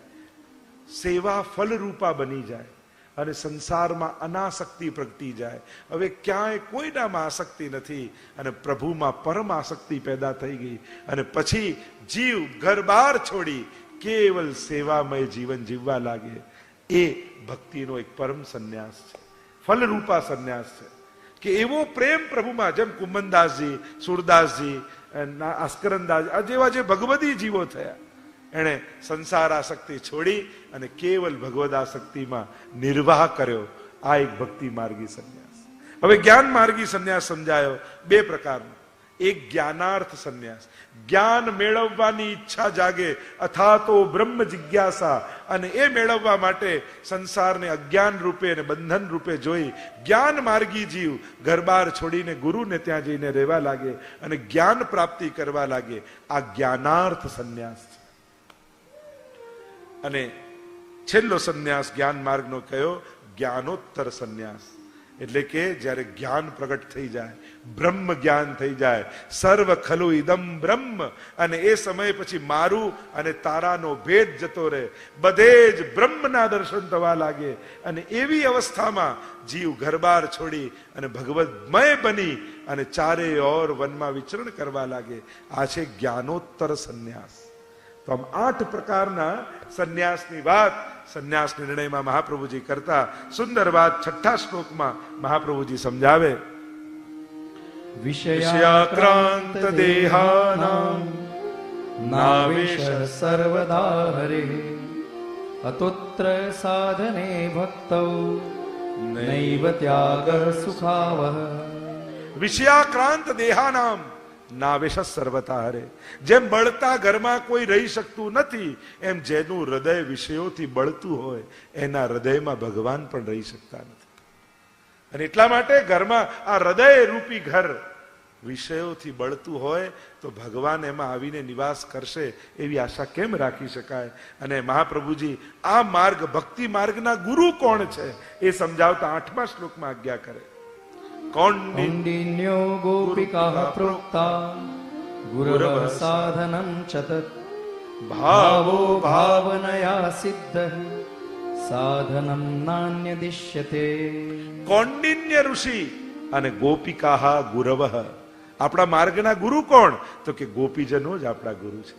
સેવા ફલરૂપા બની જાય અને સંસારમાં અનાસક્તિ પ્રગટી જાય. હવે ક્યાંય કોઈનામાં આસક્તિ નથી અને પ્રભુમાં પરમ આસક્તિ પેદા થઈ ગઈ, અને પછી જીવ ઘર બાર છોડી કેવલ સેવામય જીવન જીવવા લાગે. એ ભક્તિનો એક પરમ સંન્યાસ છે, ફલરૂપા સંન્યાસ છે. કે એવો પ્રેમ પ્રભુમાં, જેમ કુંભનદાસજી, સુરદાસજી, આસ્કરનદાસ જેવા જે ભગવદી જીવો થયા, એણે સંસાર આસક્તિ છોડી અને કેવલ ભગવદ આસક્તિમાં નિર્વાહ કર્યો. આ એક ભક્તિ માર્ગી સંન્યાસ. હવે જ્ઞાન માર્ગી સંન્યાસ સમજાયો બે પ્રકારનો. એક જ્ઞાનાર્થ સંન્યાસ, જ્ઞાન મેળવવાની ઈચ્છા જાગે, અથાતો બ્રહ્મ જિજ્ઞાસા, અને એ મેળવવા માટે સંસારને અજ્ઞાન રૂપે અને બંધન રૂપે જોઈ જ્ઞાન માર્ગી જીવ ઘરબાર છોડીને ગુરુને ત્યાં જઈને રહેવા લાગે અને જ્ઞાન પ્રાપ્તિ કરવા લાગે. આ જ્ઞાનાર્થ સંન્યાસ છે. અને છેલ્લો સંન્યાસ જ્ઞાન માર્ગનો કયો, જ્ઞાનોત્તર સંન્યાસ. એટલે કે જ્યારે જ્ઞાન પ્રગટ થઈ જાય, બ્રહ્મ જ્ઞાન થઈ જાય, સર્વ ખલુ ઇદમ બ્રહ્મ, અને એ સમય પછી મારું અને તારાનો ભેદ જતો રહે, બધે જ બ્રહ્મના દર્શન થવા લાગે. અને એવી અવસ્થામાં જીવ ઘરબાર છોડી અને ભગવદમય બની અને ચારે ઓર વનમાં વિચરણ કરવા લાગે. આ છે જ્ઞાનોત્તર સંન્યાસ. તો આમ 8 પ્રકારના સંન્યાસની વાત સંન્યાસ નિર્ણયમાં મહાપ્રભુજી કરતા સુંદર વાત 6થા શ્લોકમાં મહાપ્રભુજી સમજાવે. વિષયાક્રાંત દેહાનામ નાવેશ સર્વદા હરે અતોત્ર સાધને ભક્તૌ નૈવ ત્યાગ સુખાવહ. વિષયાક્રાંત દેહાનામ નાવેશ સર્વતા હરે. જેમ બળતા ઘરમાં કોઈ રહી શકતું નથી, એમ જેનું હૃદય વિષયોથી બળતું હોય એના હૃદયમાં ભગવાન પણ રહી શકતા નથી. અને એટલા માટે ઘરમાં આ હૃદય રૂપી ઘર વિષયોથી બળતું હોય તો ભગવાન એમાં આવીને નિવાસ કરશે એવી આશા કેમ રાખી શકાય. અને મહાપ્રભુજી આ માર્ગ, ભક્તિ માર્ગના ગુરુ કોણ છે એ સમજાવતા 8મા શ્લોકમાં આજ્ઞા કરે. કૌંડિન્યો ગોપિકા પ્રોક્તા ગુરવ સાધનમ ચતત ભાવો ભાવનયા સિદ્ધ સાધનમ નાન્યદિશ્યતે. કૌંડિન્ય ઋષિ અને ગોપિકા ગુરવ. આપણા માર્ગના ગુરુ કોણ? તો કે ગોપીજનો જ આપણા ગુરુ છે.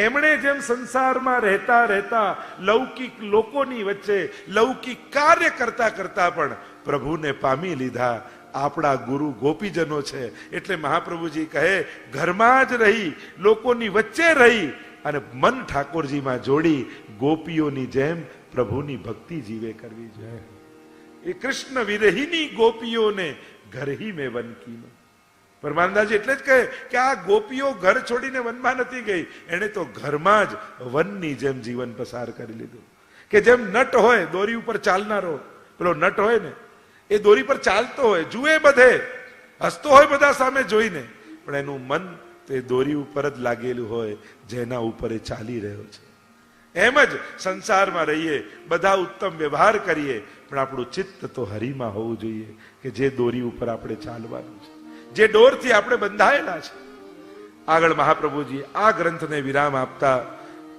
એમણે જેમ સંસારમાં રહેતા રહેતા લૌકિક લોકોની વચ્ચે લૌકિક કાર્ય કરતા કરતા પણ પ્રભુને પામી લીધા, આપણા ગુરુ ગોપીજનો છે. એટલે મહાપ્રભુજી કહે, ઘરમાં જ રહી, લોકોની વચ્ચે રહી અને મન ઠાકોરજીમાં જોડી ગોપીઓની જેમ પ્રભુની ભક્તિ જીવે કરવી જોઈએ. એ કૃષ્ણ વિરહીની ગોપીઓને ઘર હી મેં વન કીનો. પરમાનંદાજી એટલે જ કહે કે આ ગોપીઓ ઘર છોડીને વનમાં નથી ગઈ, એને તો ઘરમાં જ વનની જેમ જીવન પસાર કરી લીધું. કે જેમ નટ હોય દોરી ઉપર ચાલનારો, પેલો નટ હોય ને, એ દોરી પર ચાલતો હોય, જુએ બધે, હસતો હોય બધા સામે જોઈને, પણ એનું મન તે દોરી ઉપર જ લાગેલું હોય જેના ઉપર એ ચાલી રહ્યો છે. એમ જ સંસારમાં રહીએ, બધા ઉત્તમ વ્યવહાર કરીએ, પણ આપણું ચિત્ત તો હરિમાં હોવું જોઈએ, કે જે દોરી ઉપર આપણે ચાલવાનું છે, જે ડોરથી આપણે બંધાયેલા છે. આગળ મહાપ્રભુજી આ ગ્રંથને વિરામ આપતા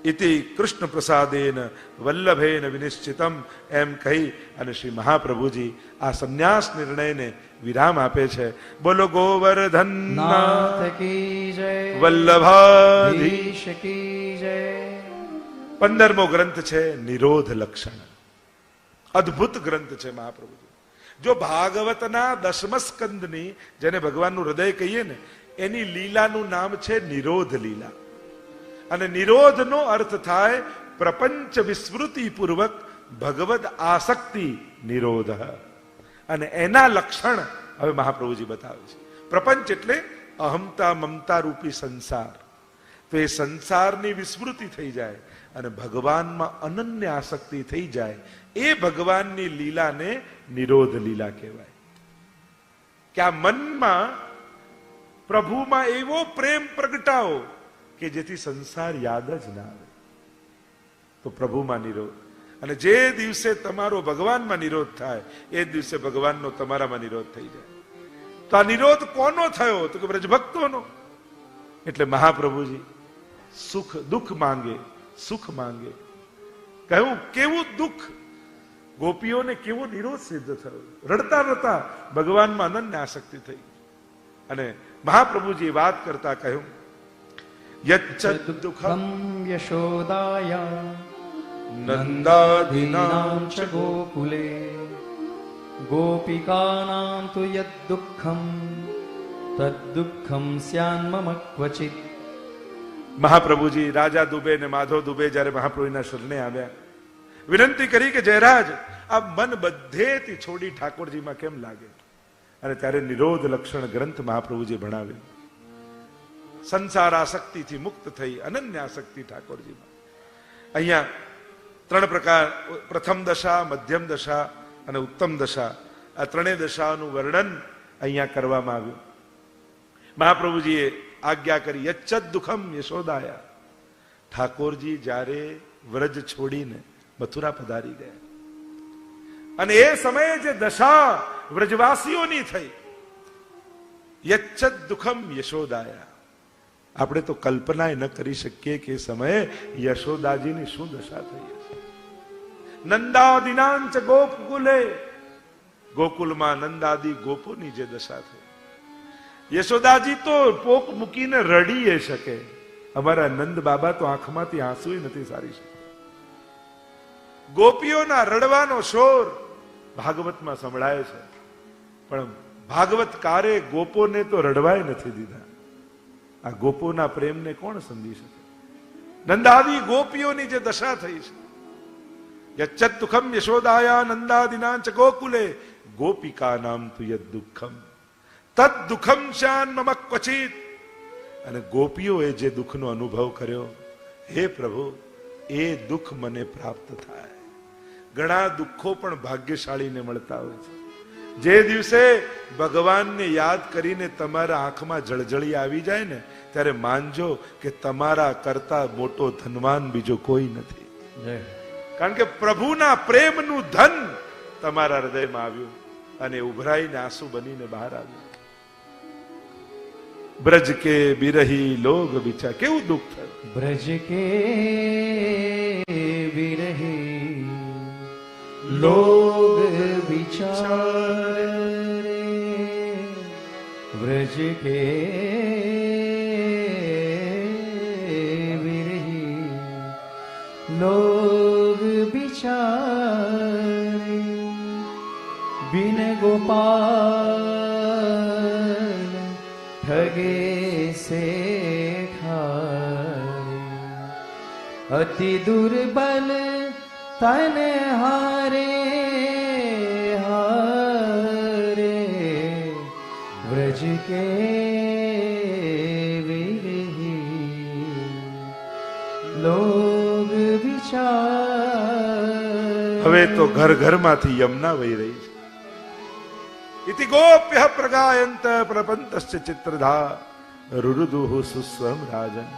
ઇતિ કૃષ્ણ પ્રસાદેન વલ્લભેન વિનિશ્ચિતમ એમ કહી અને શ્રી મહાપ્રભુજી આ સંન્યાસ નિર્ણયને વિરામ આપે છે. બોલો ગોવર્ધન નાથ કી જય, વલ્લભાધીશ ધીશ કી જય. 15મો ગ્રંથ છે નિરોધ લક્ષણ. અદ્ભુત ગ્રંથ છે મહાપ્રભુજી. જો ભાગવતના 10મ સ્કંદની, જેને ભગવાનનું હૃદય કહીએ ને, એની લીલાનું નામ છે નિરોધ લીલા. અને નિરોધનો અર્થ થાય પ્રપંચ વિસ્મૃતિ પૂર્વક ભગવદ આસક્તિ નિરોધ. અને એના લક્ષણ હવે મહાપ્રભુજી બતાવે છે. પ્રપંચ એટલે અહમતા મમતા રૂપી સંસાર. તો એ સંસારની વિસ્મૃતિ થઈ જાય અને ભગવાનમાં અનન્ય આસક્તિ થઈ જાય, એ ભગવાનની લીલાને નિરોધ લીલા કહેવાય. કે આ મનમાં પ્રભુમાં એવો પ્રેમ પ્રગટાવો કે જેથી સંસાર યાદ જ ના આવે. તો પ્રભુમાં નિરોધ. અને જે દિવસે તમારો ભગવાનમાં નિરોધ થાય, એ દિવસે ભગવાનનો તમારામાં નિરોધ થઈ જાય. તો આ નિરોધ કોનો થયો? તો કે બ્રજભક્તોનો. એટલે મહાપ્રભુજી સુખ દુઃખ માંગે, સુખ માંગે. કહ્યું કેવું દુઃખ, ગોપીઓને કેવો નિરોધ સિદ્ધ થયો. રડતા રડતા ભગવાનમાં અનન્ય આસક્તિ થઈ. અને મહાપ્રભુજી વાત કરતા કહ્યું યચ્છ દુઃખમ યશોદાયા નંદાદીનાં ચ ગોકુલે ગોપિકાનાં તુ યદ દુઃખમ તદ દુઃખમ સ્યાન મમ ક્વચિત. મહાપ્રભુજી રાજા દુબે ને માધવ દુબે જયારે મહાપ્રભુના શરણે આવ્યા, વિનંતી કરી કે જયરાજ આ મન બધેથી છોડી ઠાકોરજીમાં કેમ લાગે? અને ત્યારે નિરોધ લક્ષણ ગ્રંથ મહાપ્રભુજી ભણાવે. સંસાર આસક્તિથી મુક્ત થઈ અનન્ય આસક્તિ ઠાકોરજીમાં. અહીંયા 3 પ્રકાર, પ્રથમ દશા, મધ્યમ દશા અને ઉત્તમ દશા, આ 3 દશાનું વર્ણન અહીંયા કરવામાં આવ્યું. મહાપ્રભુજીએ આજ્ઞા કરી યચ્છદ દુઃખમ યશોદાયા. ઠાકોરજી જ્યારે વ્રજ છોડીને મથુરા પધારી ગયા અને એ સમયે જે દશા વ્રજવાસીઓની થઈ, યચ્છદ દુઃખમ યશોદાયા. આપણે તો કલ્પના ન કરી શકીએ કે એ સમયે યશોદાજીની શું દશા થઈ હશે. નંદાદિનાંચ ગોકુલે, ગોકુલમાં નંદાદી ગોપોની જે દશા થઈ. યશોદાજી તો પોક મૂકીને રડી શકે, અમારા નંદ બાબા તો આંખમાંથી આંસુ નથી સારી શકે. ગોપીઓના રડવાનો શોર ભાગવતમાં સંભળાય છે, પણ ભાગવતકારે ગોપોને તો રડવાય નથી દીધા. આ ગોપોના પ્રેમને કોણ સમજી શકે? નંદાદી ગોપીઓની જે દશા થઈ છે, યચ્છદ દુઃખમ યશોદાયા નંદાદિનાંચ ગોકુલે ગોપિકાનાં તુ યદ દુઃખમ તદ દુઃખમ શાન મમ ક્વચિત. અને ગોપીઓએ જે દુઃખનો અનુભવ કર્યો, હે પ્રભુ એ દુઃખ મને પ્રાપ્ત થાય. ઘણા દુઃખો પણ ભાગ્યશાળીને મળતા હોય છે. જે દિવસે ભગવાનને યાદ કરીને તમારા આંખમાં જળજળી આવી જાય ને, ત્યારે માનજો કે તમારા કરતા મોટો ધનવાન બીજો કોઈ નથી. કારણ કે પ્રભુના પ્રેમનું ધન તમારા હૃદયમાં આવ્યું અને ઉભરાઈને આંસુ બનીને બહાર આવ્યું. બ્રજ કે બિરહી લોગ બિચા. કેવું દુઃખ થયું. બ્રજ કે વિરહી લોગ વિચાર રે, બ્રજ કે વિરહી લોગ વિચાર, बिन गोपाल ठगे से खाए, अति दुर्बल तन हारे हारे, व्रज के विरही लोग विचार. હવે તો ઘર ઘરમાંથી યમુના વહી રહી છે. इति गोप्यः प्रगायन्त प्रपन्तश्च चित्रधा रुरुदुः सुस्वं राजन्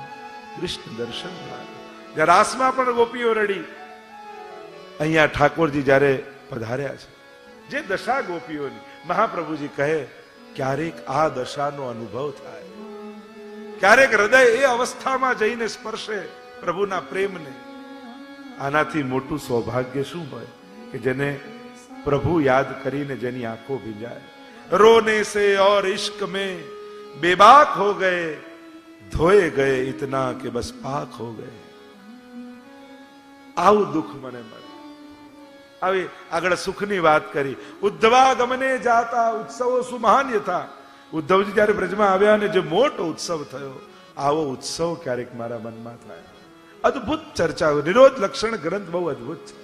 कृष्ण दर्शन भाग. રાસમાં પણ ગોપીઓ રડી. અહીંયા ઠાકોરજી જ્યારે પધાર્યા છે, જે દશા ગોપીઓની, મહાપ્રભુજી કહે ક્યારેક આ દશાનો અનુભવ થાય, ક્યારેક હૃદય એ અવસ્થામાં જઈને સ્પર્શે પ્રભુના પ્રેમને. આનાથી મોટું સૌભાગ્ય શું હોય કે જેને પ્રભુ યાદ કરીને જેની આંખો ભીંજાય. રોને સે ઓર ઇશ્ક में बेबाक हो गए, धोए गए इतना કે બસ પાક હો ગए. આવું દુઃખ મને મળે. આવી આગળ સુખની વાત કરી. ઉદ્ધવાગમને જાતા ઉત્સવો સુમહાન્ય થા. ઉદ્ધવજી જયારે બ્રજમાં આવ્યા અને જે મોટો ઉત્સવ થયો, આવો ઉત્સવ ક્યારેક મારા મનમાં થાય. અદ્ભુત ચર્ચા. નિરોધ લક્ષણ ગ્રંથ બહુ અદ્ભુત છે.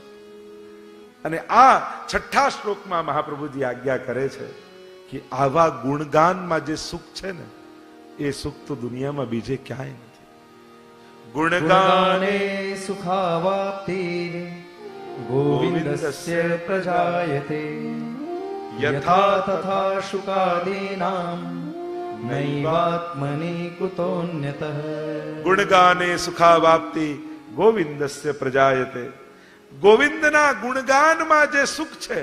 અને આ 6થા શ્લોકમાં મહાપ્રભુજી આજ્ઞા કરે છે કે આવા ગુણગાનમાં જે સુખ છે ને, એ સુખ તો દુનિયામાં બીજે ક્યાંય નથી. ગુણગાને સુખાવાપ્તિ ગોવિંદસ્ય પ્રજાયતે યથા તથા શુકાદીનામ નૈવાત્મનિ કુતોન્યતઃ. ગુણગાને સુખાવાપ્તિ ગોવિંદસ્ય પ્રજાયતે. ગોવિંદના ગુણગાનમાં જે સુખ છે,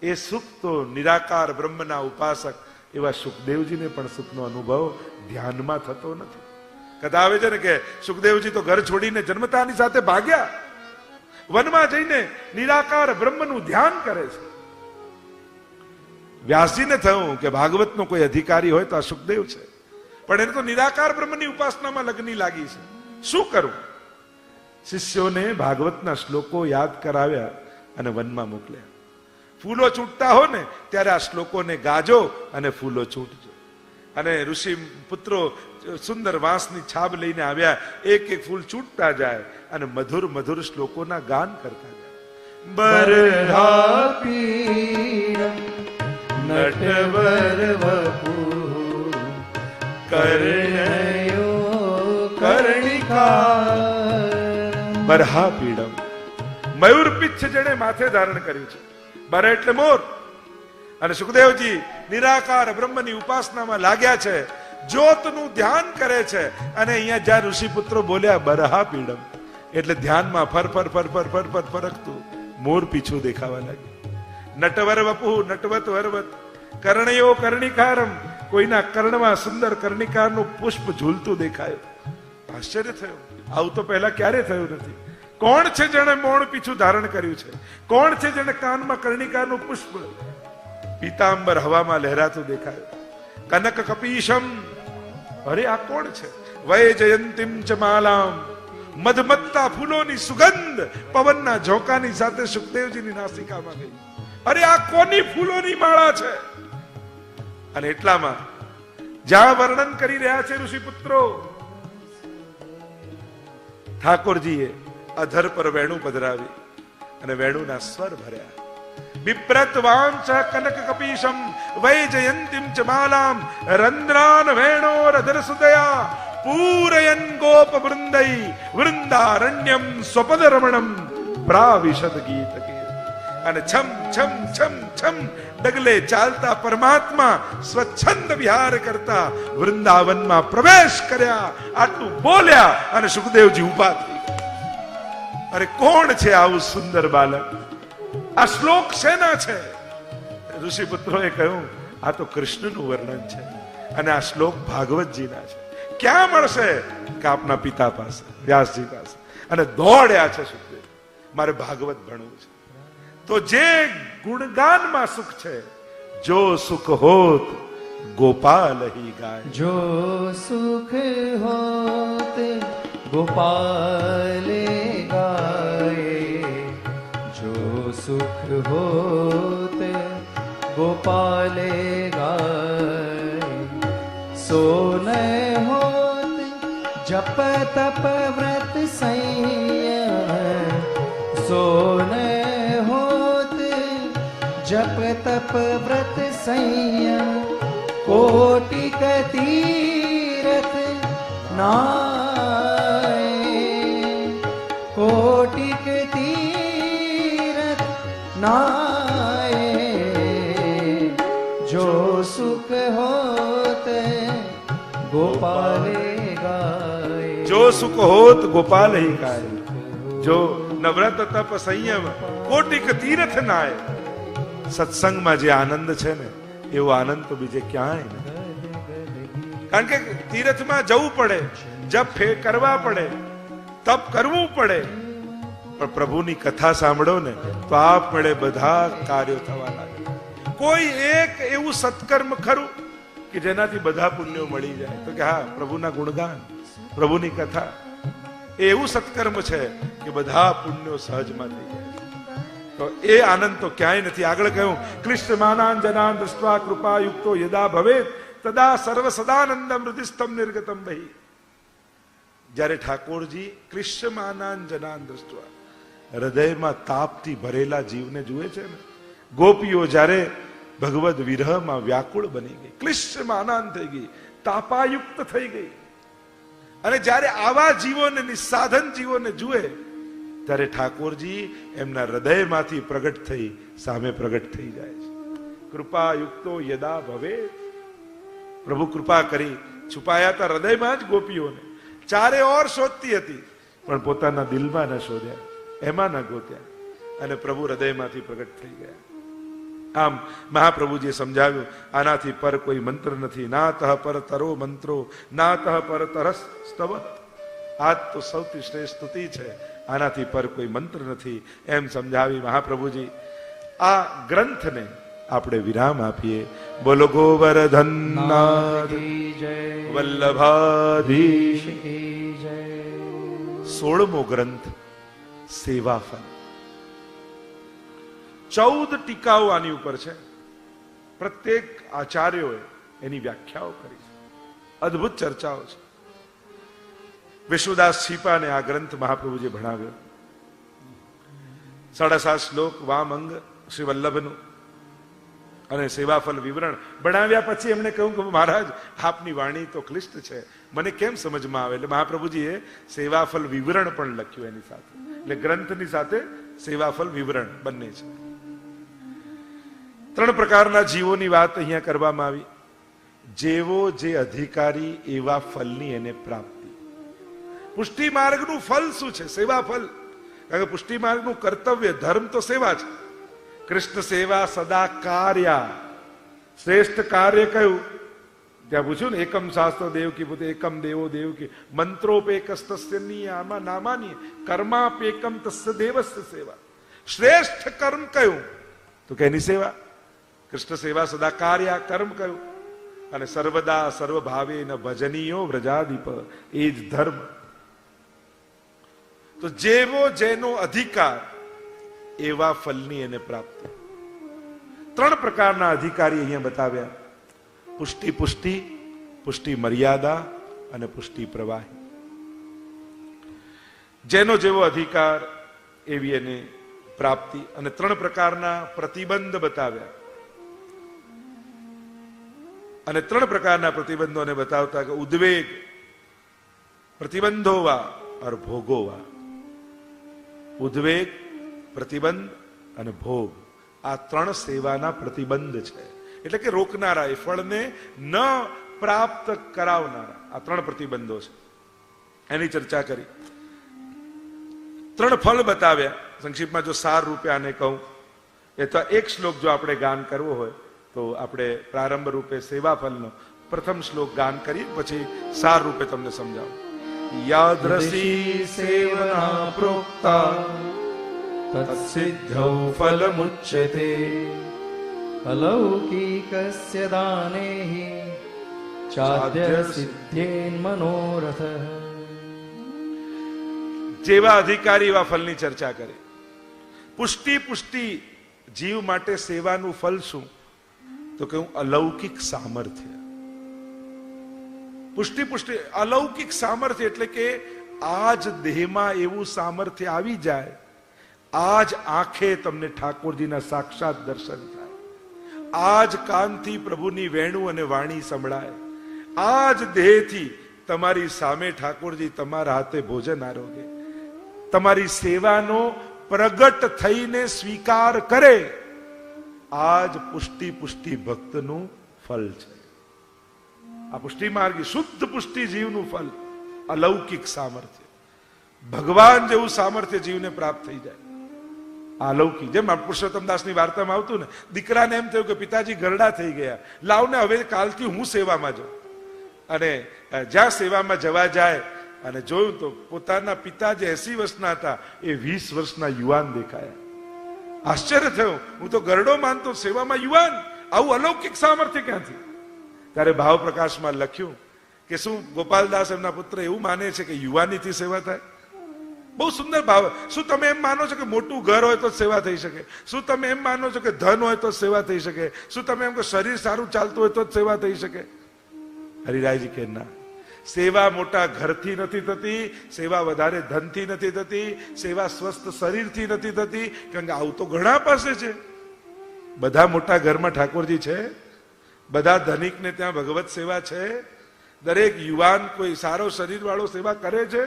એ સુખ તો નિરાકાર બ્રહ્મના ઉપાસક એવા સુખદેવજીને પણ સુખનો અનુભવ ધ્યાનમાં થતો નથી. કથા આવે છે ને કે સુખદેવજી તો ઘર છોડીને જન્મતાની સાથે ભાગ્યા, વનમાં જઈને નિરાકાર બ્રહ્મનું ધ્યાન કરે છે. વ્યાસજીને થયું કે ભાગવતનો કોઈ અધિકારી હોય તો આ સુખદેવ છે, પણ એને તો નિરાકાર બ્રહ્મની ઉપાસનામાં લગ્ની લાગી છે. શું કરવું? શિષ્યોને ભાગવતના શ્લોકો યાદ કરાવ્યા અને વનમાં મોકલ્યા. ફૂલો છૂટતા હો ને ત્યારે આ શ્લોકોને ગાજો અને ફૂલો છૂટજો. અને ઋષિ પુત્રો સુંદર વાંસની છાબ લઈને આવ્યા. એક એક ફૂલ છૂટતા જાય અને મધુર મધુર શ્લોકોના ગાન કરતા જાય. બરહાપીડમ નટવર વપુઃ કર્ણયો કર્ણિકા. બરહાપીડમ, મયુર પીછ જેણે માથે ધારણ કર્યું છે. બર એટલે મોર. અને સુખદેવજી નિરાકાર બ્રહ્મની ઉપાસનામાં લાગ્યા છે, જ્યોતનું ધ્યાન કરે છે. અને અહીંયા જ્યાં ઋષિપુત્રો બોલ્યા બરહાપીડમ, એટલે ધ્યાનમાં ફર ફર ફર ફર ફર ફર ફરકતું મોર પીછું દેખાવા લાગ્યું. નટવર વપુ નટવત વરવત કર્ણયો કર્ણિકારમ. કોઈના કર્ણમાં સુંદર કર્ણિકારનું પુષ્પ ઝૂલતું દેખાયું. આશ્ચર્ય થયું, આવું તો પહેલા ક્યારે થયું નથી. કોણ છે જેણે મોણ પીછું ધારણ કર્યું છે? કોણ છે જેણે કાનમાં કર્ણિકારનું પુષ્પ? પીતાંબર હવામાં લહેરાતું દેખાયું. કનક કપીશમ, અરે આ કોણ છે? વય જયંતિમ ચ માલામ, મધમત્તા ફૂલોની સુગંધ પવનના ઝોકાની સાથે સુખદેવજીની નાસિકામાં ગઈ. અરે આ કોની ફૂલોની માળા છે? અને એટલામાં જ્યાં વર્ણન કરી રહ્યા છે ઋષિપુત્રો, ઠાકોરજીએ અધર પર વેણુ પધરાવી અને વેણુના સ્વર ભર્યા. બિપ્રત વાંચ કનક કપીશમ વૈ જયંતિમ ચ માલામ રંદ્રાન વેણોર અધર સુદયા પૂરયન ગોપ વૃંદૈ વૃંદારણ્યમ સ્વપદ રમણમ પ્રાવિશદ ગીત કે. અને છમ છમ છમ છમ ડગલે ચાલતા પરમાત્મા સ્વચ્છંદ વિહાર કરતા વૃંદાવનમાં પ્રવેશ કર્યા. આટલું બોલ્યા અને સુખદેવજી ઉભા થઈ. અરે કોણ છે આવું સુંદર બાલક? આ શ્લોક શેના છે? ઋષિપુત્રોએ કહ્યું આ તો કૃષ્ણનું વર્ણન છે અને આ શ્લોક ભાગવતજીના છે. ક્યાં મળશે? કે આપના પિતા પાસે, વ્યાસજી પાસે. અને દોડ્યા છે સુખદેવ, મારે ભાગવત ભણવું છે. તો જે ગુણગાનમાં સુખ છે, જો સુખ હોત ગોપાલ હી ગાય. જો સુખ હોત ગોપાલે ગાય, જો સુખ હોત ગોપાલે ગાય. સોન હોત જપ તપ વ્રત સંયમ, સોન હોત જપ તપ વ્રત સંયમ. કોટિક તીરથ નાય, કોટિક તીરથ નાય. જો સુખ હોત ગોપાલે ગાય. જો સુખ હોત ગોપાલ હી કાય, જો નવ્રત તપ સંયમ કોટિક તીર્થ નાય. સત્સંગમાં જે આનંદ છે ને એવો આનંદ તો બીજે ક્યાંય નથી. કારણ કે તીર્થમાં જવું પડે, જપ કરવા પડે, તપ કરવું પડે, પણ પ્રભુની કથા સાંભળો ને તો આપમેળે બધા કાર્યો થવા લાગે. કોઈ એક એવું સત્કર્મ ખરું કે જેનાથી બધા પુણ્યો મળી જાય? તો કે હા, પ્રભુના ગુણગાન, પ્રભુની કથા એ એવું સત્કર્મ છે કે બધા પુણ્યો સહજમાં થઈ જાય. તો એ આનંદ તો ક્યાંય નથી. આગળ કહ્યું, ક્લિષ્ટમાનાન જનાન દૃષ્ટ્વા કૃપા યુક્તો યદા ભવેત તદા સર્વ સદાનંદમ હૃદયસ્થમ નિર્ગતમ બહિ. જ્યારે ઠાકોરજી ક્લિષ્ટમાનાન જનાન દૃષ્ટ્વા હૃદયમાં તાપથી ભરેલા જીવને જુએ છે ને, ગોપીઓ જ્યારે ભગવદ વિરહમાં વ્યાકુળ બની ગઈ, ક્લિષ્ટમાનાન થઈ ગઈ, તાપાયુક્ત થઈ ગઈ. અને જ્યારે આવા જીવોને, નિસ્સાધન જીવોને જુએ ત્યારે ઠાકોરજી એમના હૃદયમાંથી પ્રગટ થઈ સામે પ્રગટ થઈ જાય છે. કૃપા યુક્તો યદા ભવે, પ્રભુ કૃપા કરી છુપાયા હતા હૃદયમાં જ ગોપીઓને. ચારે ઓર શોધતી હતી પણ પોતાના દિલમાં ન શોધ્યા, એમાં ન ગોત્યા, અને પ્રભુ હૃદયમાંથી પ્રગટ થઈ ગયા. આમ મહાપ્રભુજીએ સમજાવ્યું, આનાથી પર કોઈ મંત્ર નથી. નાતઃ પર તરો મંત્રો, નાતઃ પર તરસ સ્તવ. આ તો સૌથી શ્રેષ્ઠ સ્તુતિ છે, આનાથી પર કોઈ મંત્ર નથી. એમ સમજાવી મહાપ્રભુજી આ ગ્રંથને આપણે વિરામ આપીએ. બોલો ગોવર્ધનનાથ વલ્લભાધીશ. 16મો ગ્રંથ સેવાફલ. 14 ટીકાઓ આની ઉપર છે. પ્રત્યેક આચાર્યોએ એની વ્યાખ્યાઓ કરી છે. અદ્ભુત ચર્ચાઓ છે. વિશ્વદાસ છીપાને આ ગ્રંથ મહાપ્રભુજી ભણાવ્યો. 7.5 શ્લોક વામંગ શ્રી વલ્લભનું અને સેવાફલ વિવરણ ભણાવ્યા પછી એમણે કહ્યું કે મહારાજ, આપની વાણી તો ક્લિષ્ટ છે, મને કેમ સમજમાં આવે? એટલે મહાપ્રભુજીએ સેવાફલ વિવરણ પણ લખ્યું એની સાથે. એટલે ગ્રંથની સાથે સેવાફલ વિવરણ બંને છે. 3 પ્રકારના જીવોની વાત અહીંયા કરવામાં આવી. જેવો જે અધિકારી એવા ફલની એને પ્રાપ્તિ. પુષ્ટિ માર્ગનું ફલ શું છે? સેવા ફલ. કારણ કે પુષ્ટિ માર્ગનું કર્તવ્ય ધર્મ તો સેવા છે. કૃષ્ણ સેવા સદા કાર્યા. શ્રેષ્ઠ કાર્ય કયું? ત્યાં પૂછ્યું ને, એકમ શાસ્ત્ર દેવકી પુતે એકમ દેવો દેવકી મંત્રોપેકસ્તસ્ય નિયામા નામાની કર્માપેકમ તસ્ય દેવસ્ય સેવા. શ્રેષ્ઠ કર્મ કયું? તો કે એની સેવા. કૃષ્ણ સેવા સદા કાર્યા કર્મ કયું? અને સર્વદા સર્વભાવે ન ભજનીયો વ્રજાદીપ, એ જ ધર્મ. તો જેવો જેનો અધિકાર એવા ફલની એને પ્રાપ્તિ. 3 પ્રકારના અધિકારી અહીંયા બતાવ્યા. પુષ્ટિ પુષ્ટિ, પુષ્ટિ મર્યાદા અને પુષ્ટિ પ્રવાહી. જેનો જેવો અધિકાર એવી એને પ્રાપ્તિ. અને 3 પ્રકારના પ્રતિબંધ બતાવ્યા. અને 3 પ્રકારના પ્રતિબંધોને બતાવતા કે ઉદ્વેગ, પ્રતિબંધોવા और ભોગોવા. ઉદ્વેગ, પ્રતિબંધ અને ભોગ, આ 3 સેવાના પ્રતિબંધ છે. એટલે કે રોકનારા, એ ફળને ન પ્રાપ્ત કરાવનારા. આ 3 પ્રતિબંધો છે, એની ચર્ચા કરી. 3 ફળ બતાવ્યા. સંક્ષિપ્તમાં જો સાર રૂપે આને કહું, એ તો એક શ્લોક જો આપણે ગાન કરવો હોય તો આપણે પ્રારંભ રૂપે સેવા ફલનો પ્રથમ શ્લોક ગાન કરી પછી સાર રૂપે તમને સમજાવું. યાદ્રસી સેવના પ્રોક્તા તત્સિદ્ધૌ ફલમુચ્યતે અલૌકિકસ્ય દાનેહિ ચાદ્ય સિદ્ધેન મનોરથ. જેવા અધિકારી એવા ફલની ચર્ચા કરે. પુષ્ટિ પુષ્ટિ જીવ માટે સેવાનું ફલ શું? તો કહ્યું અલૌકિક સામર્થ્ય. પુષ્ટિ પુષ્ટિ અલૌકિક સામર્થ્ય એટલે કે આજ દેહમાં એવું સામર્થ્ય આવી જાય, આજ આંખે તમને ઠાકોરજીના સાક્ષાત દર્શન થાય, આજ કાનથી પ્રભુની વેણુ અને વાણી સંભળાય, આજ દેહથી તમારી સામે ઠાકોરજી તમારા હાથે ભોજન આરોગે, તમારી સેવાનો પ્રગટ થઈને સ્વીકાર કરે, આજ પુષ્ટિ પુષ્ટિ ભક્તનું ફલ છે. આ પુષ્ટિ માર્ગી શુદ્ધ પુષ્ટિ જીવનું ફલ. અલૌકિક સામર્થ્ય. ભગવાન જેવું સામર્થ્ય જીવને પ્રાપ્ત થઈ જાય. અલૌકિક. જેમ પુરુષોત્તમ દાસની વાર્તામાં આવતું ને, દીકરાને એમ થયું કે પિતાજી ગરડા થઈ ગયા, લાવને હવે કાલથી હું સેવામાં જાઉં. અને જ્યાં સેવામાં જવા જાય અને જોયું તો પોતાના પિતા જે 80 વર્ષના હતા એ 20 વર્ષના યુવાન દેખાયા. આશ્ચર્ય થયું, હું તો ગરડો માનતો, સેવામાં યુવાન, આવું અલૌકિક સામર્થ્ય ક્યાંથી? ત્યારે ભાવ પ્રકાશમાં લખ્યું કે શું ગોપાલદાસ એમના પુત્ર એવું માને છે કે યુવાનીથી સેવા થાય? બહુ સુંદર ભાવ. શું તમે એમ માનો છો કે મોટું ઘર હોય તો સેવા થઈ શકે? શું તમે એમ માનો છો કે ધન હોય તો સેવા થઈ શકે? શું તમે એમ કે શરીર સારું ચાલતું હોય તો જ સેવા થઈ શકે? હરિરાયજી કે ના, સેવા મોટા ઘરથી નથી થતી, સેવા વધારે ધનથી નથી થતી, સેવા સ્વસ્થ શરીરથી નથી થતી. કારણ કે આવું તો ઘણા પાસે છે. બધા મોટા ઘરમાં ઠાકોરજી છે, બધા ધનિકને ત્યાં ભગવત સેવા છે, દરેક યુવાન કોઈ સારો શરીર વાળો સેવા કરે છે.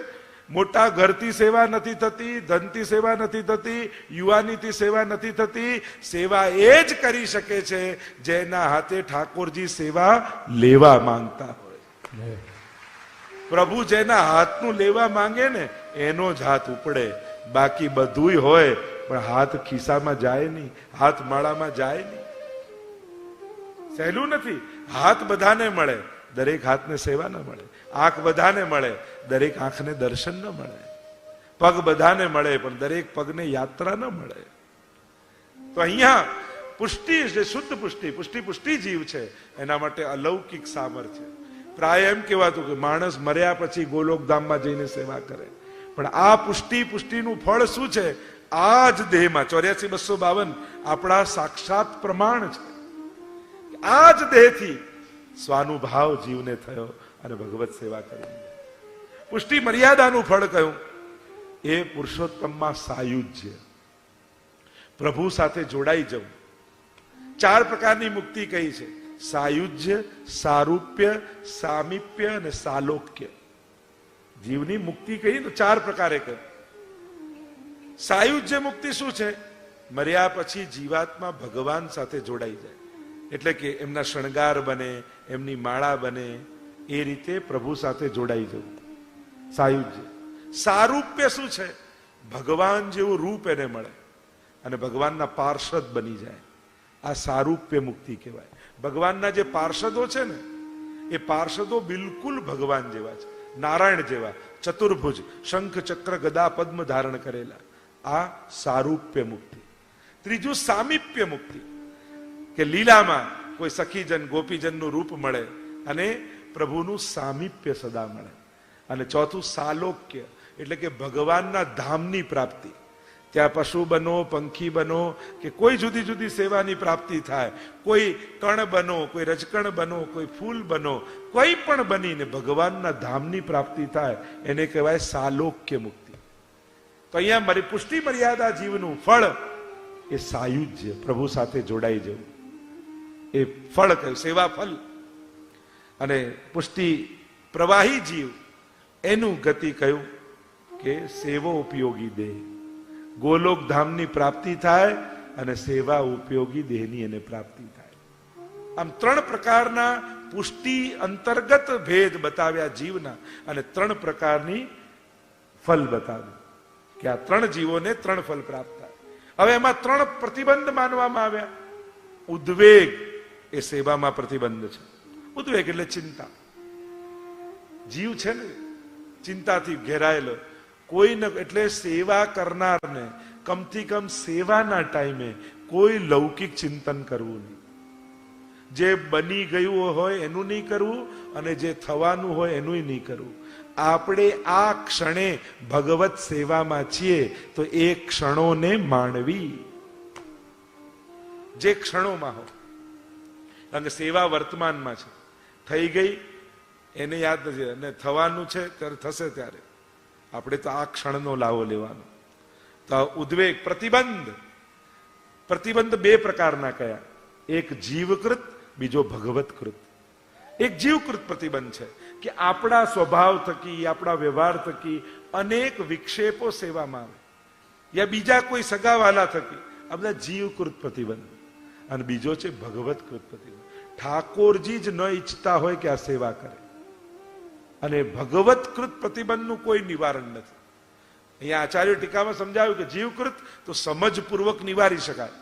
મોટા ઘરથી સેવા નથી થતી, ધનથી સેવા નથી થતી, યુવાનીથી સેવા નથી થતી. સેવા એ જ કરી શકે છે જેના હાથે ઠાકોરજી સેવા લેવા માંગતા હોય. પ્રભુ જેના હાથનું લેવા માંગે ને એનો જ હાથ ઉપડે. બાકી બધુંય હોય પણ હાથ ખિસ્સામાં જાય નહીં, હાથ માળામાં જાય નહીં. સહેલું નથી. હાથ બધાને મળે, દરેક હાથને સેવા ન મળે. આંખ બધાને મળે, દરેક આંખને દર્શન ન મળે. પગ બધાને મળે પણ દરેક પગને યાત્રા ન મળે. તો અહીંયા પુષ્ટિ, જે શુદ્ધ પુષ્ટિ, પુષ્ટિ જીવ છે એના માટે અલૌકિક સામર્થ્ય. પ્રાય એમ કહેવાતું કે માણસ મર્યા પછી ગોલોકધામમાં જઈને સેવા કરે, પણ આ પુષ્ટિનું ફળ શું છે? આ જ દેહમાં 84,252 આપણા સાક્ષાત પ્રમાણ છે. આ જ દેહથી સ્વાનુભાવ જીવને થયો અને ભગવત સેવા કરી. પુષ્ટિ મર્યાદાનું ફળ કયું? એ પુરુષોત્તમમાં સાયુજ્ય, પ્રભુ સાથે જોડાઈ જવું. 4 પ્રકારની મુક્તિ કહી છે: સાયુજ્ય, સારૂપ્ય, સામીપ્ય અને સાલોક્ય. જીવની મુક્તિ કહી તો 4 પ્રકારે કહ્યું. સાયુજ્ય મુક્તિ શું છે? મર્યા પછી જીવાત્મા ભગવાન સાથે જોડાઈ જાય, એટલે કે એમના શણગાર બને, એમની માળા બને, એ રીતે પ્રભુ સાથે જોડાઈ જવું સાયુજ્ય. સારૂપ્ય શું છે? ભગવાન જેવું રૂપ એને મળે અને ભગવાનના પાર્ષદ બની જાય. આ સારૂપ્ય મુક્તિ કહેવાય. ભગવાનના જે પાર્ષદો છે ને, એ પાર્ષદો બિલકુલ ભગવાન જેવા છે, નારાયણ જેવા, ચતુર્ભુજ, શંખ ચક્ર ગદા પદ્મ ધારણ કરેલા. આ સારૂપ્ય મુક્તિ. ત્રીજું સામીપ્ય મુક્તિ, કે લીલામાં કોઈ સખીજન ગોપીજનનું રૂપ મળે અને પ્રભુનું સામીપ્ય સદા મળે. અને ચોથું સાલોક્ય, એટલે કે ભગવાનના ધામની પ્રાપ્તિ. ત્યાં પશુ બનો, પંખી બનો, કે કોઈ જુદી જુદી સેવાની પ્રાપ્તિ થાય. કોઈ કણ બનો, કોઈ રજકણ બનો, કોઈ ફૂલ બનો, કોઈ પણ બનીને ભગવાનના ધામની પ્રાપ્તિ થાય, એને કહેવાય સાલોક્ય મુક્તિ. તો અહીંયા મારી પુષ્ટિ મર્યાદા જીવનું ફળ એ સાયુજ્ય, પ્રભુ સાથે જોડાઈ જવું, એ ફળ કહ્યું, સેવા ફલ. અને પુષ્ટિ પ્રવાહી જીવ, એનું ગતિ કહ્યું કે સેવો ઉપયોગી દેહ. ગોલોક ધામની પ્રાપ્તિ થાય અને સેવા ઉપયોગી દેહની એને પ્રાપ્તિ થાય. આમ 3 પ્રકારના પુષ્ટિ અંતર્ગત ભેદ બતાવ્યા જીવના, અને 3 પ્રકારની ફલ બતાવ્યું કે આ 3 જીવોને 3 ફલ પ્રાપ્ત થાય. હવે એમાં 3 પ્રતિબંધ માનવામાં આવ્યા. ઉદ્વેગ એ સેવામાં પ્રતિબંધ છે. ઉદ્વેગ એટલે ચિંતા. જીવ છે ને ચિંતાથી ઘેરાયેલો. કોઈને, એટલે સેવા કરનારને કમથી કમ સેવાના ટાઈમે કોઈ લૌકિક ચિંતન કરવું નહીં. જે બની ગયું હોય એનું નહીં કરવું, અને જે થવાનું હોય એનું નહીં કરવું. આપણે આ ક્ષણે ભગવત સેવામાં છીએ તો એ ક્ષણોને માણવી, જે ક્ષણોમાં હોય. કારણ કે સેવા વર્તમાનમાં છે, થઈ ગઈ એને યાદ નથી, અને થવાનું છે ત્યારે થશે. ત્યારે આપણે તો આ ક્ષણનો લાવો લેવાનો. તો ઉદ્વેગ, પ્રતિબંધ. પ્રતિબંધ 2 પ્રકારના કયા? એક જીવકૃત, બીજો ભગવતકૃત. એક જીવકૃત પ્રતિબંધ છે કે આપણા સ્વભાવ થકી, આપણા વ્યવહાર થકી અનેક વિક્ષેપો સેવામાં આવે, યા બીજા કોઈ સગાવાલા થકી. આ બધા જીવકૃત પ્રતિબંધ. અને બીજો છે ભગવતકૃત પ્રતિબંધ. ઠાકોરજી જ ન ઈચ્છતા હોય કે આ સેવા કરે, અને ભગવત્કૃત પ્રતિબંધનું કોઈ નિવારણ નથી. અહીંયા આચાર્ય ટીકામાં સમજાવ્યું કે જીવકૃત તો સમજપૂર્વક નિવારી શકાય,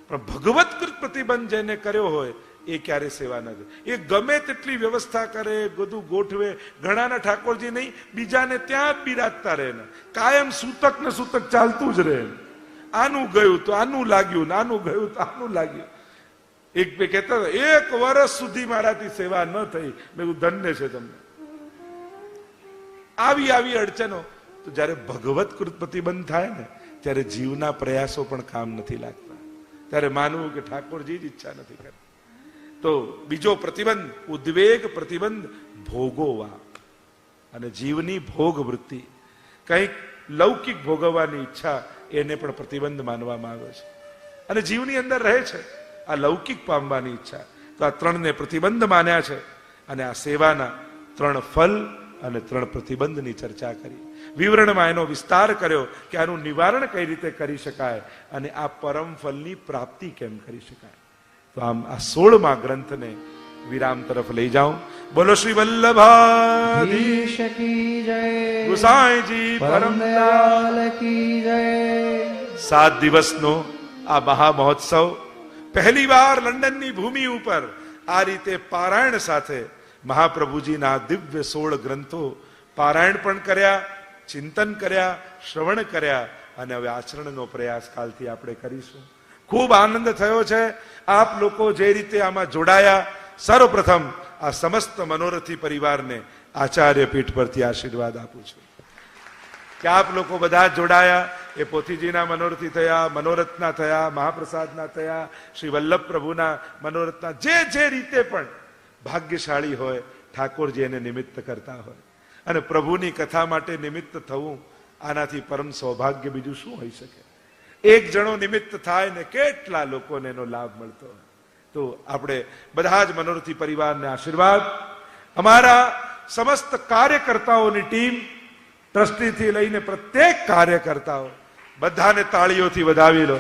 પણ ભગવત્કૃત પ્રતિબંધ જેને કર્યો હોય એ ક્યારે સેવા ન કરે. એ ગમે તેટલી વ્યવસ્થા કરે, બધું ગોઠવે, ઘણાના ઠાકોરજી નહીં, બીજાને ત્યાં જ બિરાજતા રહે ને, કાયમ સૂતક ને સૂતક ચાલતું જ રહે. આનું ગયું તો આનું લાગ્યું, આનું ગયું તો આનું લાગ્યું. એક બે કહેતા હતા 1 વર્ષ સુધી મારાથી સેવા ન થઈ. મેં કીધું ધન્ય છે તમને. આવી અડચણો. તો જયારે ભગવત્કૃત પ્રતિબંધ થાય ને ત્યારે જીવના પ્રયાસો પણ કામ નથી લાગતા. ત્યારે માનવું કે ઠાકોરજી જ ઈચ્છા નથી કરતા. તો બીજો પ્રતિબંધ ઉદ્વેગ પ્રતિબંધ ભોગોવા, અને જીવની ભોગ વૃત્તિ, કંઈક લૌકિક ભોગવવાની ઈચ્છા, એને પણ પ્રતિબંધ માનવામાં આવ્યો છે. અને જીવની અંદર રહે છે આ લૌકિક પામવાની ઈચ્છા. તો આ 3ને પ્રતિબંધ માન્યા છે. અને આ સેવાના 3 ફલ અને 3 પ્રતિબંધની ચર્ચા કરી. વિવરણમાં એનો વિસ્તાર કર્યો કે આનું નિવારણ કઈ રીતે કરી શકાય અને આ પરમ ફલની પ્રાપ્તિ કેમ કરી શકાય. તો આમ આ 16મા ગ્રંથને વિરામ તરફ લઈ જાઉં. બોલો શ્રી વલ્લભાધીશ કી જય, ગુસાઈજી પરમદયાલ કી જય. 7 દિવસનો આ મહા મહોત્સવ પહેલી વાર લંડનની ભૂમિ ઉપર આ રીતે પારાયણ સાથે મહાપ્રભુજીના દિવ્ય 16 ગ્રંથો પારાયણ પણ કર્યા, ચિંતન કર્યા, શ્રવણ કર્યા, અને હવે આચરણનો પ્રયાસ કાલથી આપણે કરીશું. ખૂબ આનંદ થયો છે. આપ લોકો જે રીતે આમાં જોડાયા, સર્વપ્રથમ આ સમસ્ત મનોરથી પરિવારને આચાર્ય પીઠ પરથી આશીર્વાદ આપું છું કે આપ લોકો બધા જોડાયા. એ પોથીજીના મનોરથી થયા, મનોરથના થયા, મહાપ્રસાદના થયા, શ્રી વલ્લભ પ્રભુના મનોરથના, જે રીતે પણ ભાગ્યશાળી હોય ઠાકોરજી એને નિમિત્ત કરતા હોય. અને પ્રભુની કથા માટે નિમિત્ત થવું, આનાથી પરમ સૌભાગ્ય બીજું શું હોઈ શકે. એક જણો નિમિત્ત થાય ને કેટલા લોકોને એનો લાભ મળતો હોય. તો આપણે બધા જ મનોરથી પરિવારને આશીર્વાદ. અમારા સમસ્ત કાર્યકર્તાઓની ટીમ, ટ્રસ્ટીથી લઈને પ્રત્યેક કાર્યકર્તાઓ, બધાને તાળીઓથી વધાવી લો.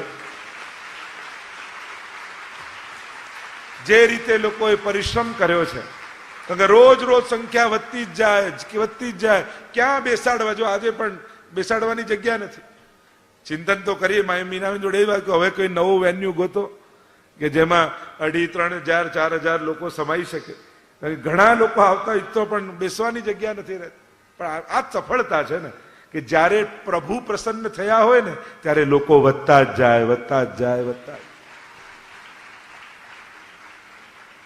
જે રીતે લોકોએ પરિશ્રમ કર્યો છે, રોજ સંખ્યા વધતી જ જાય. ક્યાં બેસાડવા? જો આજે પણ બેસાડવાની જગ્યા નથી. ચિંતન તો કરીએ મીનાબેન જોડે એ વાત કે હવે કોઈ નવો વેન્યુ ગોતો કે જેમાં 2,000-3,000 4,000 લોકો સમાઈ શકે. ઘણા લોકો આવતા તો પણ બેસવાની જગ્યા નથી રહેતી. પણ આ સફળતા છે ને કે જ્યારે પ્રભુ પ્રસન્ન થયા હોય ને ત્યારે લોકો વધતા જ જાય.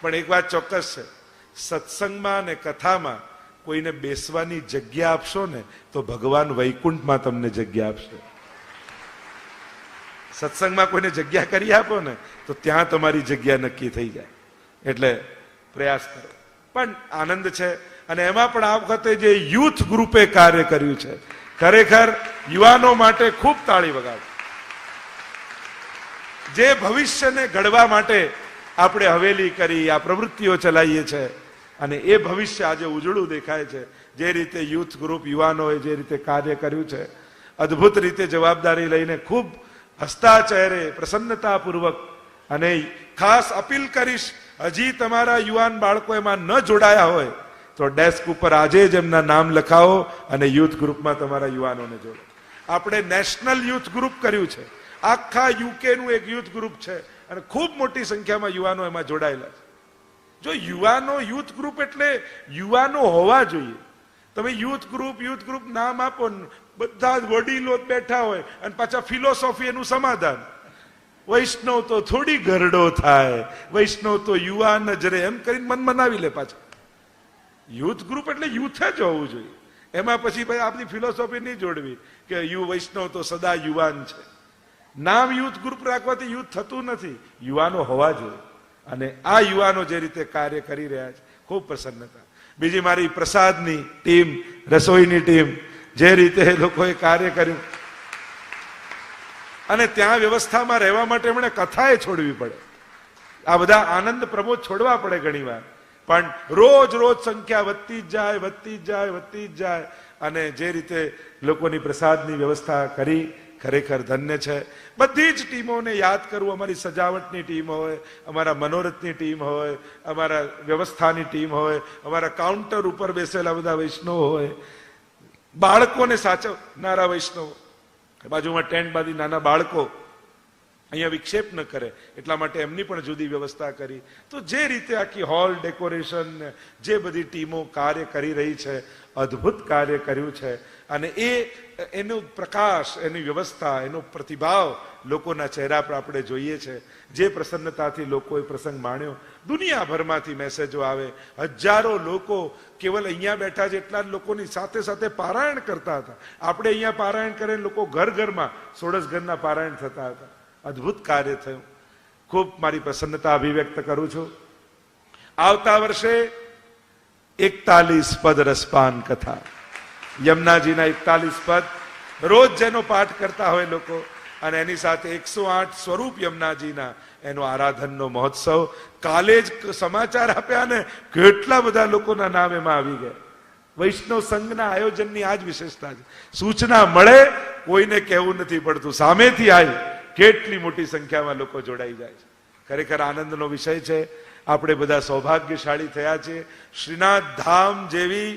પણ એક વાત ચોક્કસ છે, સત્સંગમાં અને કથામાં કોઈને બેસવાની જગ્યા આપશો ને તો ભગવાન વૈકુંઠમાં તમને જગ્યા આપશે. સત્સંગમાં કોઈને જગ્યા કરી આપો ને તો ત્યાં તમારી જગ્યા નક્કી થઈ જાય. એટલે પ્રયાસ કરો. પણ આનંદ છે. અને એમાં પણ આ વખતે જે યુથ ગ્રુપે કાર્ય કર્યું છે, ખરેખર યુવાનો માટે ખૂબ તાળી વગાડો. જે ભવિષ્યને ઘડવા માટે આપણે હવેલી કરી, આ પ્રવૃત્તિઓ ચલાવીએ છીએ, અને એ ભવિષ્ય આજે ઉજળું દેખાય છે. જે રીતે યુથ ગ્રુપ યુવાનોએ જે રીતે કાર્ય કર્યું છે, અદ્ભુત રીતે જવાબદારી લઈને ખૂબ હસતા ચહેરે, પ્રસન્નતાપૂર્વક. અને ખાસ અપીલ કરીશ, હજી તમારા યુવાન બાળકો એમાં ન જોડાયા હોય તો ડેસ્ક ઉપર આજે જ એમના નામ લખાવો અને યુથ ગ્રુપમાં તમારા યુવાનોને જોડો. આપણે નેશનલ યુથ ગ્રુપ કર્યું છે. આખા યુકેનું એક યુથ ગ્રુપ છે અને ખૂબ મોટી સંખ્યામાં યુવાનો એમાં જોડાયેલા છે. જો યુવાનો, યુથ ગ્રુપ એટલે યુવાનો હોવા જોઈએ. તમે યુથ ગ્રુપ નામ આપો ને બધા જ વડીલો બેઠા હોય અને પાછા ફિલોસોફી એનું સમાધાન. વૈષ્ણવ તો થોડી ગરડો થાય, વૈષ્ણવ તો યુવાન જ રહે, એમ કરીને મન મનાવી લે પાછા. યુથ ગ્રુપ એટલે યુથ જ હોવું જોઈએ. એમાં પછી ભાઈ આપણી ફિલોસોફી નહીં જોડવી કે વૈષ્ણવ તો સદા યુવાન છે. નામ યુથ ગ્રુપ રાખવાથી યુથ થતું નથી. યુવાનો હોવા જોઈએ. અને આ યુવાનો જે રીતે કાર્ય કરી રહ્યા છે, ખૂબ પ્રસન્નતા. બીજી મારી પ્રસાદની ટીમ, રસોઈની ટીમ, જે રીતે લોકોએ કાર્ય કર્યું. અને ત્યાં વ્યવસ્થામાં રહેવા માટે એમણે કથાએ છોડવી પડે. આ બધા આનંદ પ્રમોદ છોડવા પડે ઘણી વાર. પણ રોજ સંખ્યા વધતી જ જાય. અને જે રીતે લોકોની પ્રસાદની વ્યવસ્થા કરી, ખરેખર ધન્ય છે. બધી જ ટીમોને યાદ કરવું, અમારી સજાવટની ટીમ હોય, અમારા મનોરથની ટીમ હોય, અમારા વ્યવસ્થાની ટીમ હોય, અમારા કાઉન્ટર ઉપર બેસેલા બધા વૈષ્ણવ હોય, બાળકોને સાચવનારા વૈષ્ણવ, બાજુમાં ટેન્ટ બાંધી નાના બાળકો અહીંયા વિક્ષેપ ન કરે એટલા માટે એમની પણ જુદી વ્યવસ્થા કરી. તો જે રીતે આખી હોલ ડેકોરેશન, જે બધી ટીમો કાર્ય કરી રહી છે, અદ્ભુત કાર્ય કર્યું છે. અને એનો પ્રકાશ, એની વ્યવસ્થા, એનો પ્રતિભાવ લોકોના ચહેરા પર આપણે જોઈએ છે. જે પ્રસન્નતાથી લોકોએ પ્રસંગ માણ્યો, દુનિયાભરમાંથી મેસેજો આવે, હજારો લોકો કેવલ અહીંયા બેઠા છે એટલા જ લોકોની સાથે સાથે પારાયણ કરતા હતા. આપણે અહીંયા પારાયણ કરે, લોકો ઘર ઘરમાં 16 ઘરના પારાયણ થતા હતા. અદ્ભુત કાર્ય થયું. ખૂબ મારી પ્રસન્નતા અભિવ્યક્ત કરું છું. આવતા વર્ષે 41 પદ રસપાન કથા, યમુનાજીના 41 પદ રોજ જેનો પાઠ કરતા હોય લોકો, અને એની સાથે 108 સ્વરૂપ યમુનાજીના, એનો આરાધનનો મહોત્સવ. કાલે જ સમાચાર આપ્યા ને, કેટલા બધા લોકોના નામ એમાં આવી ગયા. વૈષ્ણવ સંઘના આયોજનની આ જ વિશેષતા છે. સૂચના મળે, કોઈને કહેવું નથી પડતું, સામેથી આવી કેટલી મોટી સંખ્યામાં લોકો જોડાઈ જાય છે. ખરેખર આનંદનો વિષય છે. આપણે બધા સૌભાગ્યશાળી થયા છે. શ્રીનાથ ધામ જેવી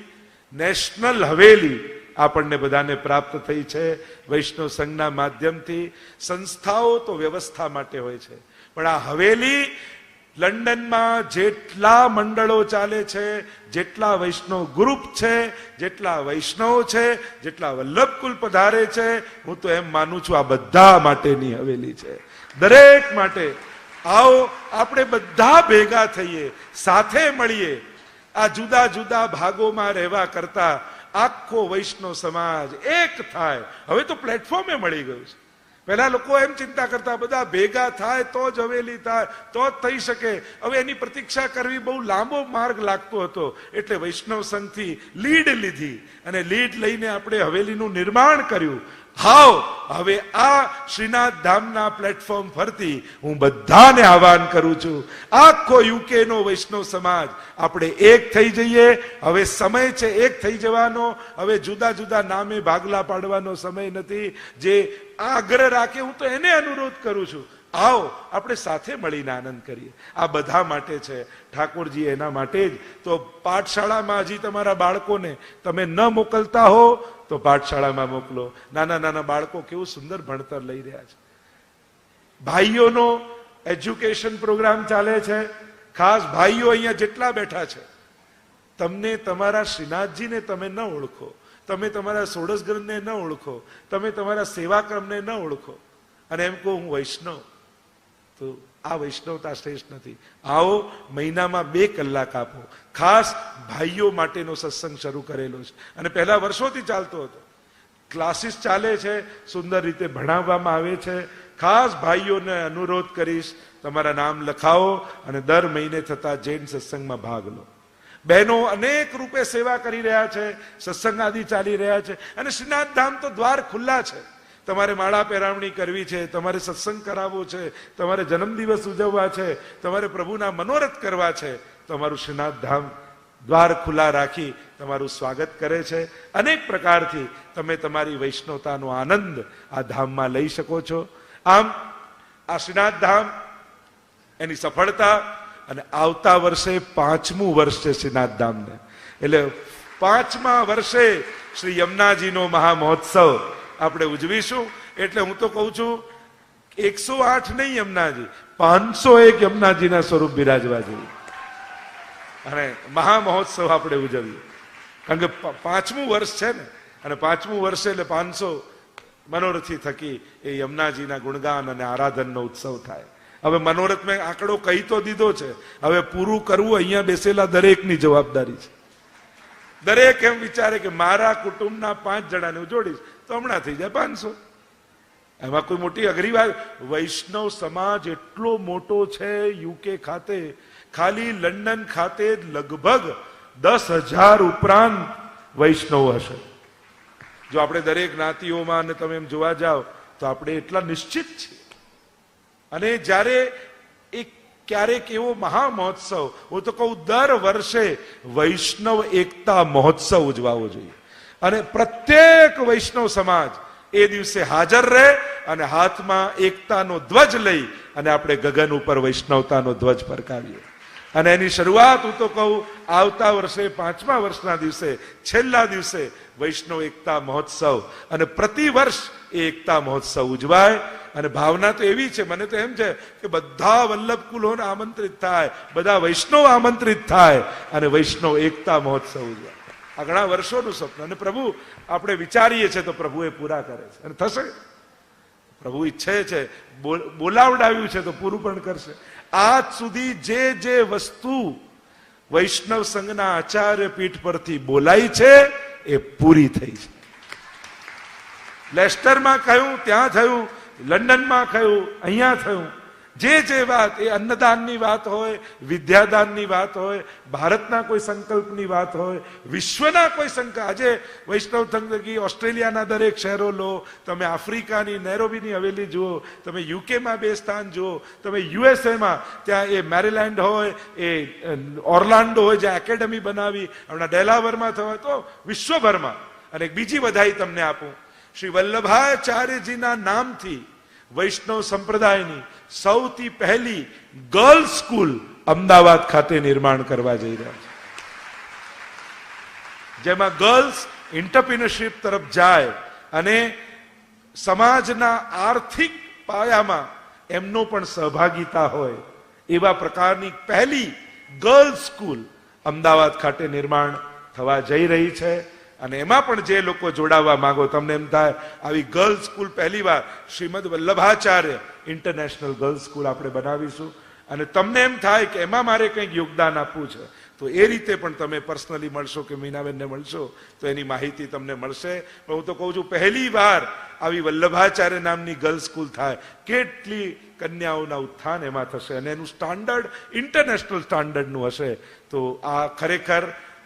નેશનલ હવેલી આપણને બધાને પ્રાપ્ત થઈ છે વૈષ્ણવ સંઘના માધ્યમથી. સંસ્થાઓ તો વ્યવસ્થા માટે હોય છે, પણ આ હવેલી, લંડનમાં જેટલા મંડળો ચાલે છે, જેટલા વૈષ્ણવ ગ્રુપ છે, જેટલા વૈષ્ણવ છે, જેટલા વલ્લભકુલ પધારે છે, હું તો એમ માનું છું આ બધા માટેની હવેલી છે, દરેક માટે. આવો આપણે બધા ભેગા થઈએ, સાથે મળીએ. આ જુદા જુદા ભાગોમાં રહેવા કરતા આખો વૈષ્ણવ સમાજ એક થાય. હવે તો પ્લેટફોર્મે મળી ગયું છે. પહેલા લોકો એમ ચિંતા કરતા બધા ભેગા થાય તો જ હવેલી થાય, તો જ થઈ શકે. હવે એની પ્રતીક્ષા કરવી બહુ લાંબો માર્ગ લાગતો હતો, એટલે વૈષ્ણવ સંઘથી લીડ લીધી અને લીડ લઈને આપણે હવેલીનું નિર્માણ કર્યું. હાવ હવે આ શ્રીનાથ ધામના પ્લેટફોર્મ ફરતી હું બધાને આહવાન કરું છું, આખો યુકે નો વૈષ્ણવ સમાજ આપણે એક થઈ જઈએ. હવે સમય છે એક થઈ જવાનો. હવે જુદા જુદા નામે ભાગલા પાડવાનો સમય નથી. જે આગ્રહ રાખે, હું તો એને અનુરોધ કરું છું, આવો આપણે સાથે મળીને આનંદ કરીએ. આ બધા માટે છે. ઠાકોરજી એના માટે જ તો પાઠશાળામાં હજી તમારા બાળકોને તમે ન મોકલતા હો તો પાઠશાળામાં મોકલો. નાના નાના બાળકો કેવું સુંદર ભણતર લઈ રહ્યા છે. ભાઈઓનો એજ્યુકેશન પ્રોગ્રામ ચાલે છે. ખાસ ભાઈઓ અહીંયા જેટલા બેઠા છે, તમને તમારા શ્રીનાથજીને તમે ન ઓળખો, તમે તમારા 16 ગ્રંથને ન ઓળખો, તમે તમારા સેવાક્રમને ન ઓળખો, અને એમ કહો હું વૈષ્ણવ, તો આ વૈષ્ણવતા શ્રેષ્ઠ નથી. આવો મહિનામાં 2 કલાક આપો. ખાસ ભાઈઓ માટેનો સત્સંગ શરૂ કરેલો છે અને પહેલા વર્ષોથી ચાલતો હતો. ક્લાસીસ ચાલે છે, સુંદર રીતે ભણાવવામાં આવે છે. ખાસ ભાઈઓને અનુરોધ કરીશ, તમારા નામ લખાવો અને દર મહિને થતા જૈન સત્સંગમાં ભાગ લો. બહેનો અનેક રૂપે સેવા કરી રહ્યા છે, સત્સંગ આદિ ચાલી રહ્યા છે, અને શ્રીનાથ ધામ તો દ્વાર ખુલ્લા છે. તમારે માળા પહેરાવણી કરવી છે, તમારે સત્સંગ કરાવવો છે, તમારે જન્મદિવસ ઉજવવા છે, તમારે પ્રભુના મનોરથ કરવા છે, તમારું શ્રીનાથ ધામ દ્વાર ખુલ્લા રાખી તમારું સ્વાગત કરે છે. અનેક પ્રકારથી તમે તમારી વૈષ્ણવતાનો આનંદ આ ધામમાં લઈ શકો છો. આમ આ શ્રીનાથ ધામ, એની સફળતા, અને આવતા વર્ષે 5મું વર્ષ છે શ્રીનાથ ધામને, એટલે 5મા વર્ષે શ્રી યમુનાજીનો મહામહોત્સવ આપણે ઉજવીશું. એટલે હું તો કહું છું 108 નહીં યમુનાજી, 501 યમુનાજીના સ્વરૂપ બિરાજવા જોઈએ અને મહામહોત્સવ આપણે ઉજવીએ. કારણ કે 5મું વર્ષ છે ને, અને 5મું વર્ષ એટલે 500 મનોરથી થકી એ યમુનાજીના ગુણગાન અને આરાધનનો ઉત્સવ થાય. હવે મનોરથ મેં આંકડો કહી તો દીધો છે, હવે પૂરું કરવું અહીંયા બેસેલા દરેકની જવાબદારી છે. દરેક એમ વિચારે કે મારા કુટુંબના 5 જણાને હું જોડીશ તો હમણાં થઈ જાય 500. એમાં કોઈ મોટી અઘરી વાત. વૈષ્ણવ સમાજ એટલો મોટો છે યુકે ખાતે, ખાલી લંડન ખાતે લગભગ 10,000 ઉપરાંત વૈષ્ણવ હશે. જો આપણે દરેક જ્ઞાતિઓમાં અને તમે એમ જોવા જાઓ તો આપણે એટલા નિશ્ચિત છીએ. અને જ્યારે એક ક્યારેક એવો મહામહોત્સવ, હું તો કહું દર વર્ષે વૈષ્ણવ એકતા મહોત્સવ ઉજવાવો જોઈએ, અને પ્રત્યેક વૈષ્ણવ સમાજ એ દિવસે હાજર રહે અને હાથમાં એકતાનો ધ્વજ લઈ અને આપણે ગગન ઉપર વૈષ્ણવતાનો ધ્વજ ફરકાવીએ. અને એની શરૂઆત હું તો કહું, આવતા વર્ષે 5મા વર્ષના દિવસે, છેલ્લા દિવસે વૈષ્ણવ એકતા મહોત્સવ, અને પ્રતિ વર્ષ એ એકતા મહોત્સવ ઉજવાય. અને ભાવના તો એવી છે, મને તો એમ છે કે બધા વલ્લભ કુલોને આમંત્રિત થાય, બધા વૈષ્ણવ આમંત્રિત થાય અને વૈષ્ણવ એકતા મહોત્સવ ઉજવાય. આ ઘણા વર્ષોનું સ્વપ્ન, અને પ્રભુ આપણે વિચારીએ છીએ તો પ્રભુ એ પૂરા કરે છે, અને થશે. પ્રભુ ઈચ્છે છે, બોલાવડાવ્યું છે તો પૂરું પણ કરશે. આજ સુધી જે વસ્તુ વૈષ્ણવ સંઘના આચાર્ય પીઠ પરથી બોલાઈ છે એ પૂરી થઈ છે. લેસ્ટરમાં કહ્યું ત્યાં થયું, લંડનમાં કહ્યું અહીંયા થયું. જે વાત, એ અન્નદાનની વાત હોય, વિદ્યાદાનની વાત હોય, ભારતના કોઈ સંકલ્પની વાત હોય, વિશ્વના કોઈ સંકલ્પ. આજે વૈષ્ણવ સંઘ ઓસ્ટ્રેલિયાના દરેક શહેરો લો, તમે આફ્રિકાની નેરોબીની હવેલી જુઓ, તમે યુકેમાં 2 સ્થાન જુઓ, તમે યુએસએમાં ત્યાં એ મેરીલેન્ડ હોય, એ ઓર્લાન્ડો હોય જ્યાં એકેડમી બનાવી, હમણાં ડેલાવરમાં થવા, તો વિશ્વભરમાં. અને એક બીજી વધાઈ તમને આપું, શ્રી વલ્લભાચાર્યજીના નામથી વૈષ્ણવ સંપ્રદાયની સૌથી પહેલી ગર્લ્સ સ્કૂલ અમદાવાદ ખાતે નિર્માણ કરવા જઈ રહ્યા છે, જેમાં ગર્લ્સ એન્ટરપ્રિન્યોરશિપ તરફ જાય અને સમાજના આર્થિક પાયામાં એમનો પણ સહભાગિતા હોય એવા પ્રકારની પહેલી ગર્લ્સ સ્કૂલ અમદાવાદ ખાતે નિર્માણ થવા જઈ રહી છે. અને એમાં પણ જે લોકો જોડાવા માંગો, તમને એમ થાય આવી ગર્લ્સ સ્કૂલ પહેલીવાર Shrimad Vallabhacharya international girls school આપણે બનાવીશું. અને તમને એમ થાય કે એમાં મારે કંઈક યોગદાન આપવું છે તો એ રીતે પણ તમે પર્સનલી મળશો કે મીનાબેનને મળશો તો એની માહિતી તમને મળશે. પણ હું તો કહું છું, પહેલી વાર આવી વલ્લભાચાર્ય નામની ગર્લ્સ સ્કૂલ થાય, કેટલી કન્યાઓના ઉત્થાન એમાં થશે, અને એનું સ્ટાન્ડર્ડ ઇન્ટરનેશનલ સ્ટાન્ડર્ડનું હશે. તો આ ખરેખર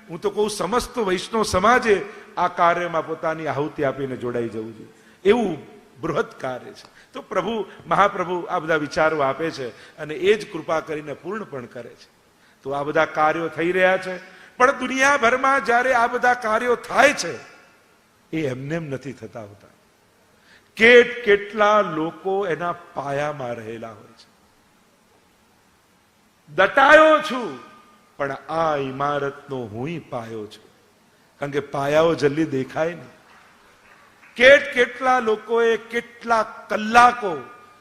હું તો કહું, સમસ્ત વૈષ્ણવ સમાજે આ કાર્યમાં પોતાની આહુતિ આપીને જોડાઈ જવું જોઈએ. એવું બૃહદ કાર્ય છે. તો પ્રભુ, મહાપ્રભુ આ બધા વિચારો આપે છે અને એ જ કૃપા કરીને પૂર્ણ પણ કરે છે. તો આ બધા કાર્યો થઈ રહ્યા છે, પણ દુનિયાભરમાં જ્યારે આ બધા કાર્યો થાય છે એ એમને એમ નથી થતા હોતા. કેટલા લોકો એના પાયામાં રહેલા હોય છે. દટાયો છું પણ આ ઇમારતનો હું પાયો છું, કારણ કે પાયાઓ જલ્દી દેખાય નહીં. કેટલા લોકોએ કેટલા કલાકો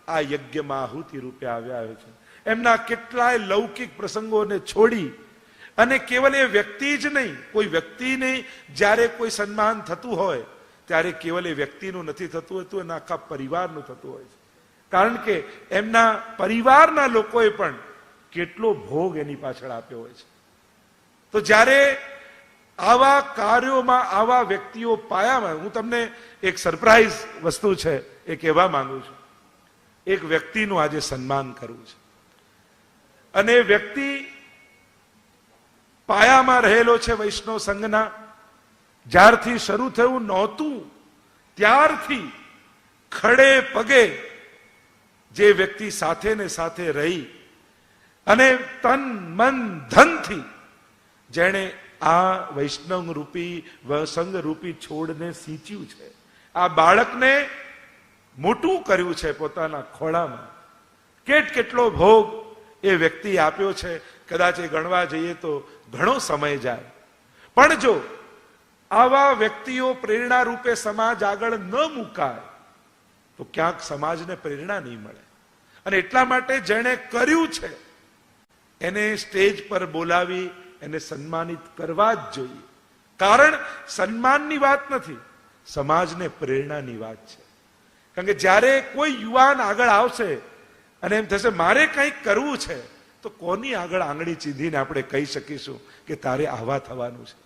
આ યજ્ઞમાં આહુતિ રૂપે આવ્યા છે. એમના કેટલાય લૌકિક પ્રસંગોને છોડી, અને કેવલ એ વ્યક્તિ જ નહીં, કોઈ વ્યક્તિ નહીં, જ્યારે કોઈ સન્માન થતું હોય ત્યારે કેવલ એ વ્યક્તિનું નથી થતું હોતું, એના આખા પરિવારનું થતું હોય છે. કારણ કે એમના પરિવારના લોકોએ પણ કેટલો ભોગ એની પાછળ આપ્યો હોય છે. તો જ્યારે આવા કાર્યોમાં આવા વ્યક્તિઓ પાયામાં, હું તમને એક સરપ્રાઈઝ વસ્તુ છે એ કહેવા માંગુ છું. એક વ્યક્તિનું આજે સન્માન કરવું છે, અને વ્યક્તિ પાયામાં રહેલો છે વૈષ્ણવ સંઘના. જ્યારથી શરૂ થયું નહોતું ત્યારથી ખડે પગે જે વ્યક્તિ સાથે ને સાથે રહી અને તન મન ધનથી જેણે આ વૈષ્ણવ રૂપી સંઘ રૂપી છોડને સિંચ્યું છે, આ બાળકને મોટું કર્યું છે પોતાના ખોળામાં. કેટલો ભોગ એ વ્યક્તિ આપ્યો છે, કદાચ એ ગણવા જઈએ તો ઘણો સમય જાય. પણ જો આવા વ્યક્તિઓ પ્રેરણા રૂપે સમાજ આગળ ન મુકાય તો ક્યાંક સમાજને પ્રેરણા નહીં મળે. અને એટલા માટે જેણે કર્યું છે એને સ્ટેજ પર બોલાવી એને સન્માનિત કરવા જ જોઈએ. કારણ સન્માનની વાત નથી, સમાજને પ્રેરણાની વાત છે. કારણ કે જ્યારે કોઈ યુવાન આગળ આવશે અને એમ થશે મારે કંઈક કરવું છે, તો કોની આગળ આંગળી ચીંધીને આપણે કહી શકીશું કે તારે આવા થવાનું છે?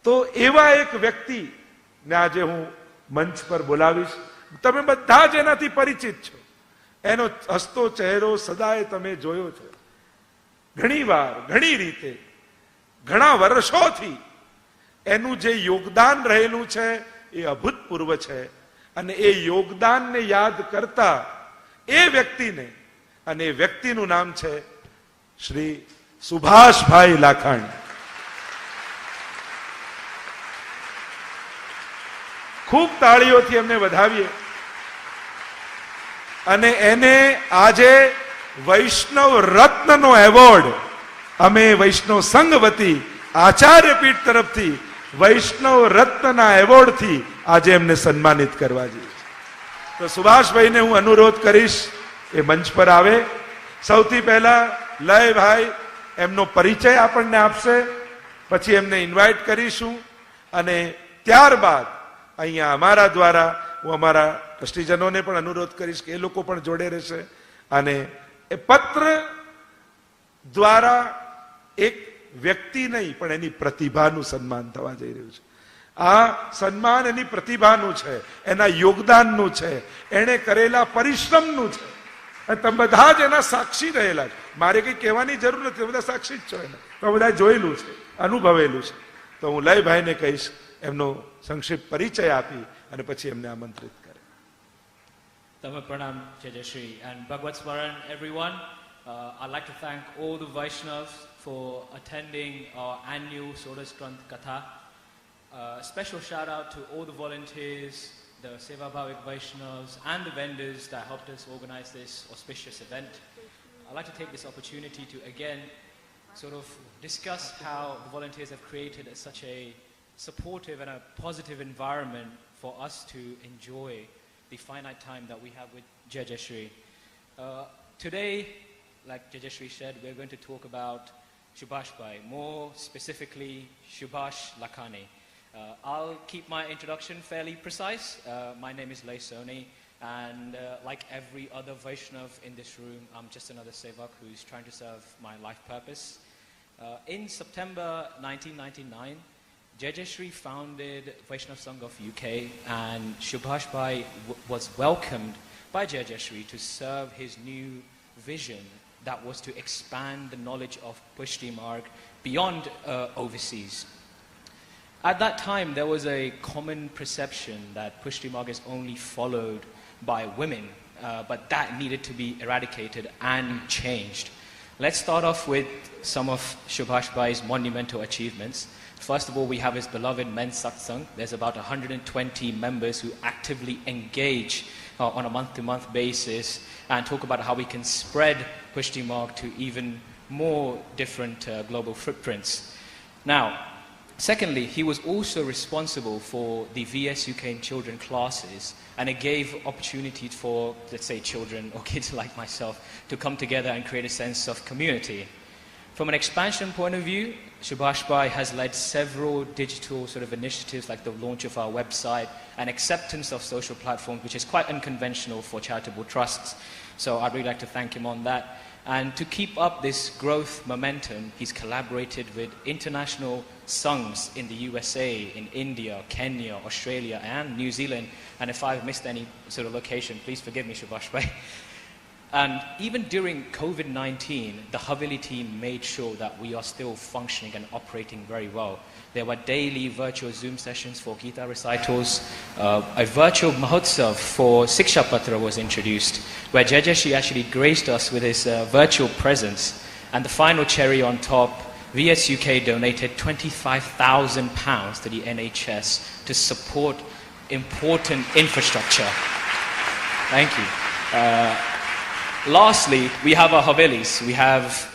તો એવા એક વ્યક્તિને આજે હું મંચ પર બોલાવીશ. તમે બધા જ એનાથી પરિચિત છો, એનો હસતો ચહેરો સદાય તમે જોયો છે. ઘણી વાર, ઘણી રીતે, ઘણા વર્ષોથી એનું જે યોગદાન રહેલું છે એ અભૂતપૂર્વ છે. અને એ યોગદાનને યાદ કરતા એ વ્યક્તિને, અને એ વ્યક્તિનું નામ છે શ્રી સુભાષભાઈ લાખાણી. ખૂબ તાળીઓથી એમને વધાવીએ. અને એને આજે વૈષ્ણવ રત્નનો એવોર્ડ અમે વૈષ્ણવ સંઘ વતી આચાર્ય પીઠ તરફથી વૈષ્ણવ રત્નના એવોર્ડથી આજે એમને સન્માનિત કરવા જઈએ છીએ. તો સુભાષભાઈને હું અનુરોધ કરીશ એ મંચ પર આવે. સૌથી પહેલા લયભાઈ એમનો પરિચય આપણને આપશે, પછી એમને ઇન્વાઇટ કરીશું અને ત્યારબાદ અહીંયા અમારા દ્વારા હું અમારા ટ્રસ્ટીજનોને પણ અનુરોધ કરીશ કે એ લોકો પણ જોડે રહેશે અને એ પત્ર દ્વારા એક વ્યક્તિ નહીં પણ એની પ્રતિભાનું સન્માન થવા જઈ રહ્યું છે. આ સન્માન એની પ્રતિભાનું છે, એના યોગદાનનું છે, એણે કરેલા પરિશ્રમનું છે. અને તમે બધા જ એના સાક્ષી રહેલા છે. મારે કંઈ કહેવાની જરૂર નથી, બધા સાક્ષી જ છો એને. તો બધા જોયેલું છે, અનુભવેલું છે. તો હું લયભાઈને કહીશ એમનો સંક્ષિપ્ત પરિચય આપી અને પછી એમને આમંત્રિત કરે. Tama Pranam Jayashri and Bhagavad Smaran everyone. I'd like to thank all the Vaishnavas for attending our annual Sodas Granth Katha. Special shout out to all the volunteers, the Seva Bhavik Vaishnavas and the vendors that helped us organize this auspicious event. I'd like to take this opportunity to again sort of discuss how the volunteers have created such a supportive and a positive environment for us to enjoy the finite time that we have with Jayashri. Today, like Jayashri said, we're going to talk about Subhash Bhai, more specifically Subhash Lakhani. I'll keep my introduction fairly precise. My name is Lay Soni, and like every other Vaishnav in this room, I'm just another Sevak who's trying to serve my life purpose. In September 1999, Jayashri founded Vaishnav Sangh of UK, and Subhash Bhai was welcomed by Jayashri to serve his new vision that was to expand the knowledge of Pushti Marg beyond overseas. At that time, there was a common perception that Pushti Marg is only followed by women, but that needed to be eradicated and changed. Let's start off with some of Subhash Bhai's monumental achievements. First of all, we have his beloved men's satsang. There's about 120 members who actively engage on a month-to-month basis and talk about how we can spread Pushti Marg to even more different global footprints. Now, secondly, he was also responsible for the VS UK in children classes, and it gave opportunities for, let's say, children or kids like myself to come together and create a sense of community. From an expansion point of view, Subhash Bhai has led several digital sort of initiatives like the launch of our website and acceptance of social platforms, which is quite unconventional for charitable trusts. So I'd really like to thank him on that. And to keep up this growth momentum, he's collaborated with international sanghs in the USA, in India, Kenya, Australia, and New Zealand. And if I've missed any sort of location, please forgive me, Subhash Bhai. And even during COVID-19, the Haveli team made sure that we are still functioning and operating very well. There were daily virtual Zoom sessions for Gita recitals. A virtual Mahotsav for Siksha Patra was introduced, where Jayashri actually graced us with his virtual presence. And the final cherry on top, VS UK donated £25,000 to the NHS to support important infrastructure. Thank you. Lastly, we have our Havelis. We have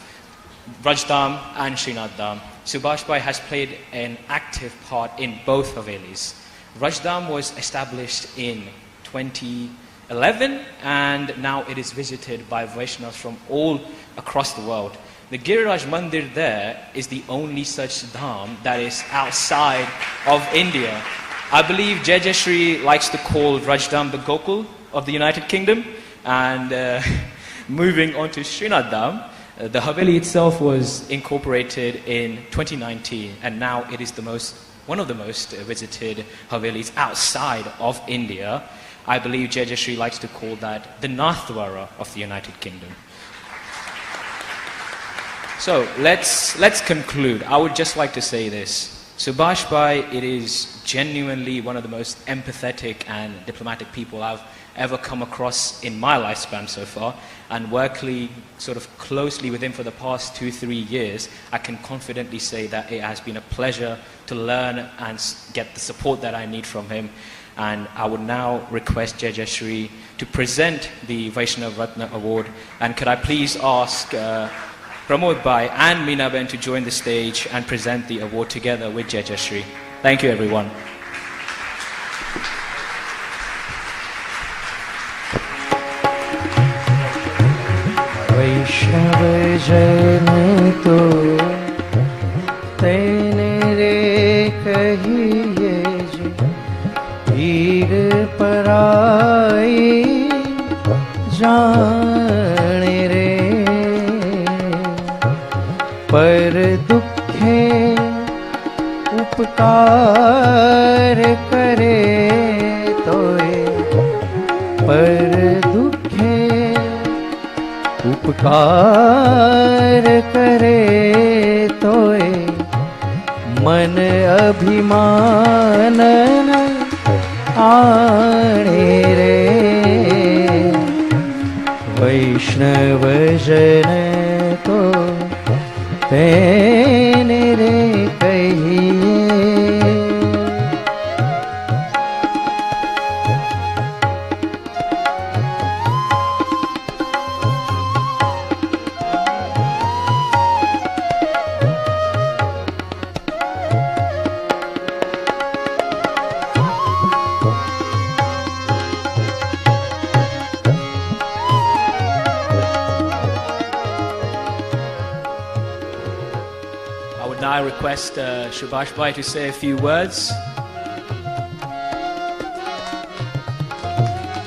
Rajdam and Srinath Dham. Subhash Bhai has played an active part in both Havelis. Rajdam was established in 2011, and now it is visited by Vaishnavas from all across the world. The Giriraj Mandir there is the only such dham that is outside of India. I believe Jayashri likes to call Rajdam the Gokul of the United Kingdom. And moving on to Srinath Dham, the Haveli itself was incorporated in 2019, and now it is one of the most visited Havelis outside of India. I believe Jayashri likes to call that the Nathdwara of the United Kingdom. So let's conclude. I would just like to say this. Subhash Bhai, it is genuinely one of the most empathetic and diplomatic people I've ever come across in my lifespan so far, and working sort of closely with him for the past 2-3 years, I can confidently say that it has been a pleasure to learn and get the support that I need from him. And I would now request Jayashree to present the Vaishnav Ratna Award. And could I please ask Pramod Bhai and Meenaben to join the stage and present the award together with Jayashree. Thank you, everyone. वैष्णव जन तो तेने रे कहिए जी पीर पराई जाने रे पर दुखे उपकार करे तोए पर दुखे उपकार करे तोए मन अभिमान न आणे रे वैष्णव जन तो तेने रे कहिए। I request Subhash Bhai to say a few words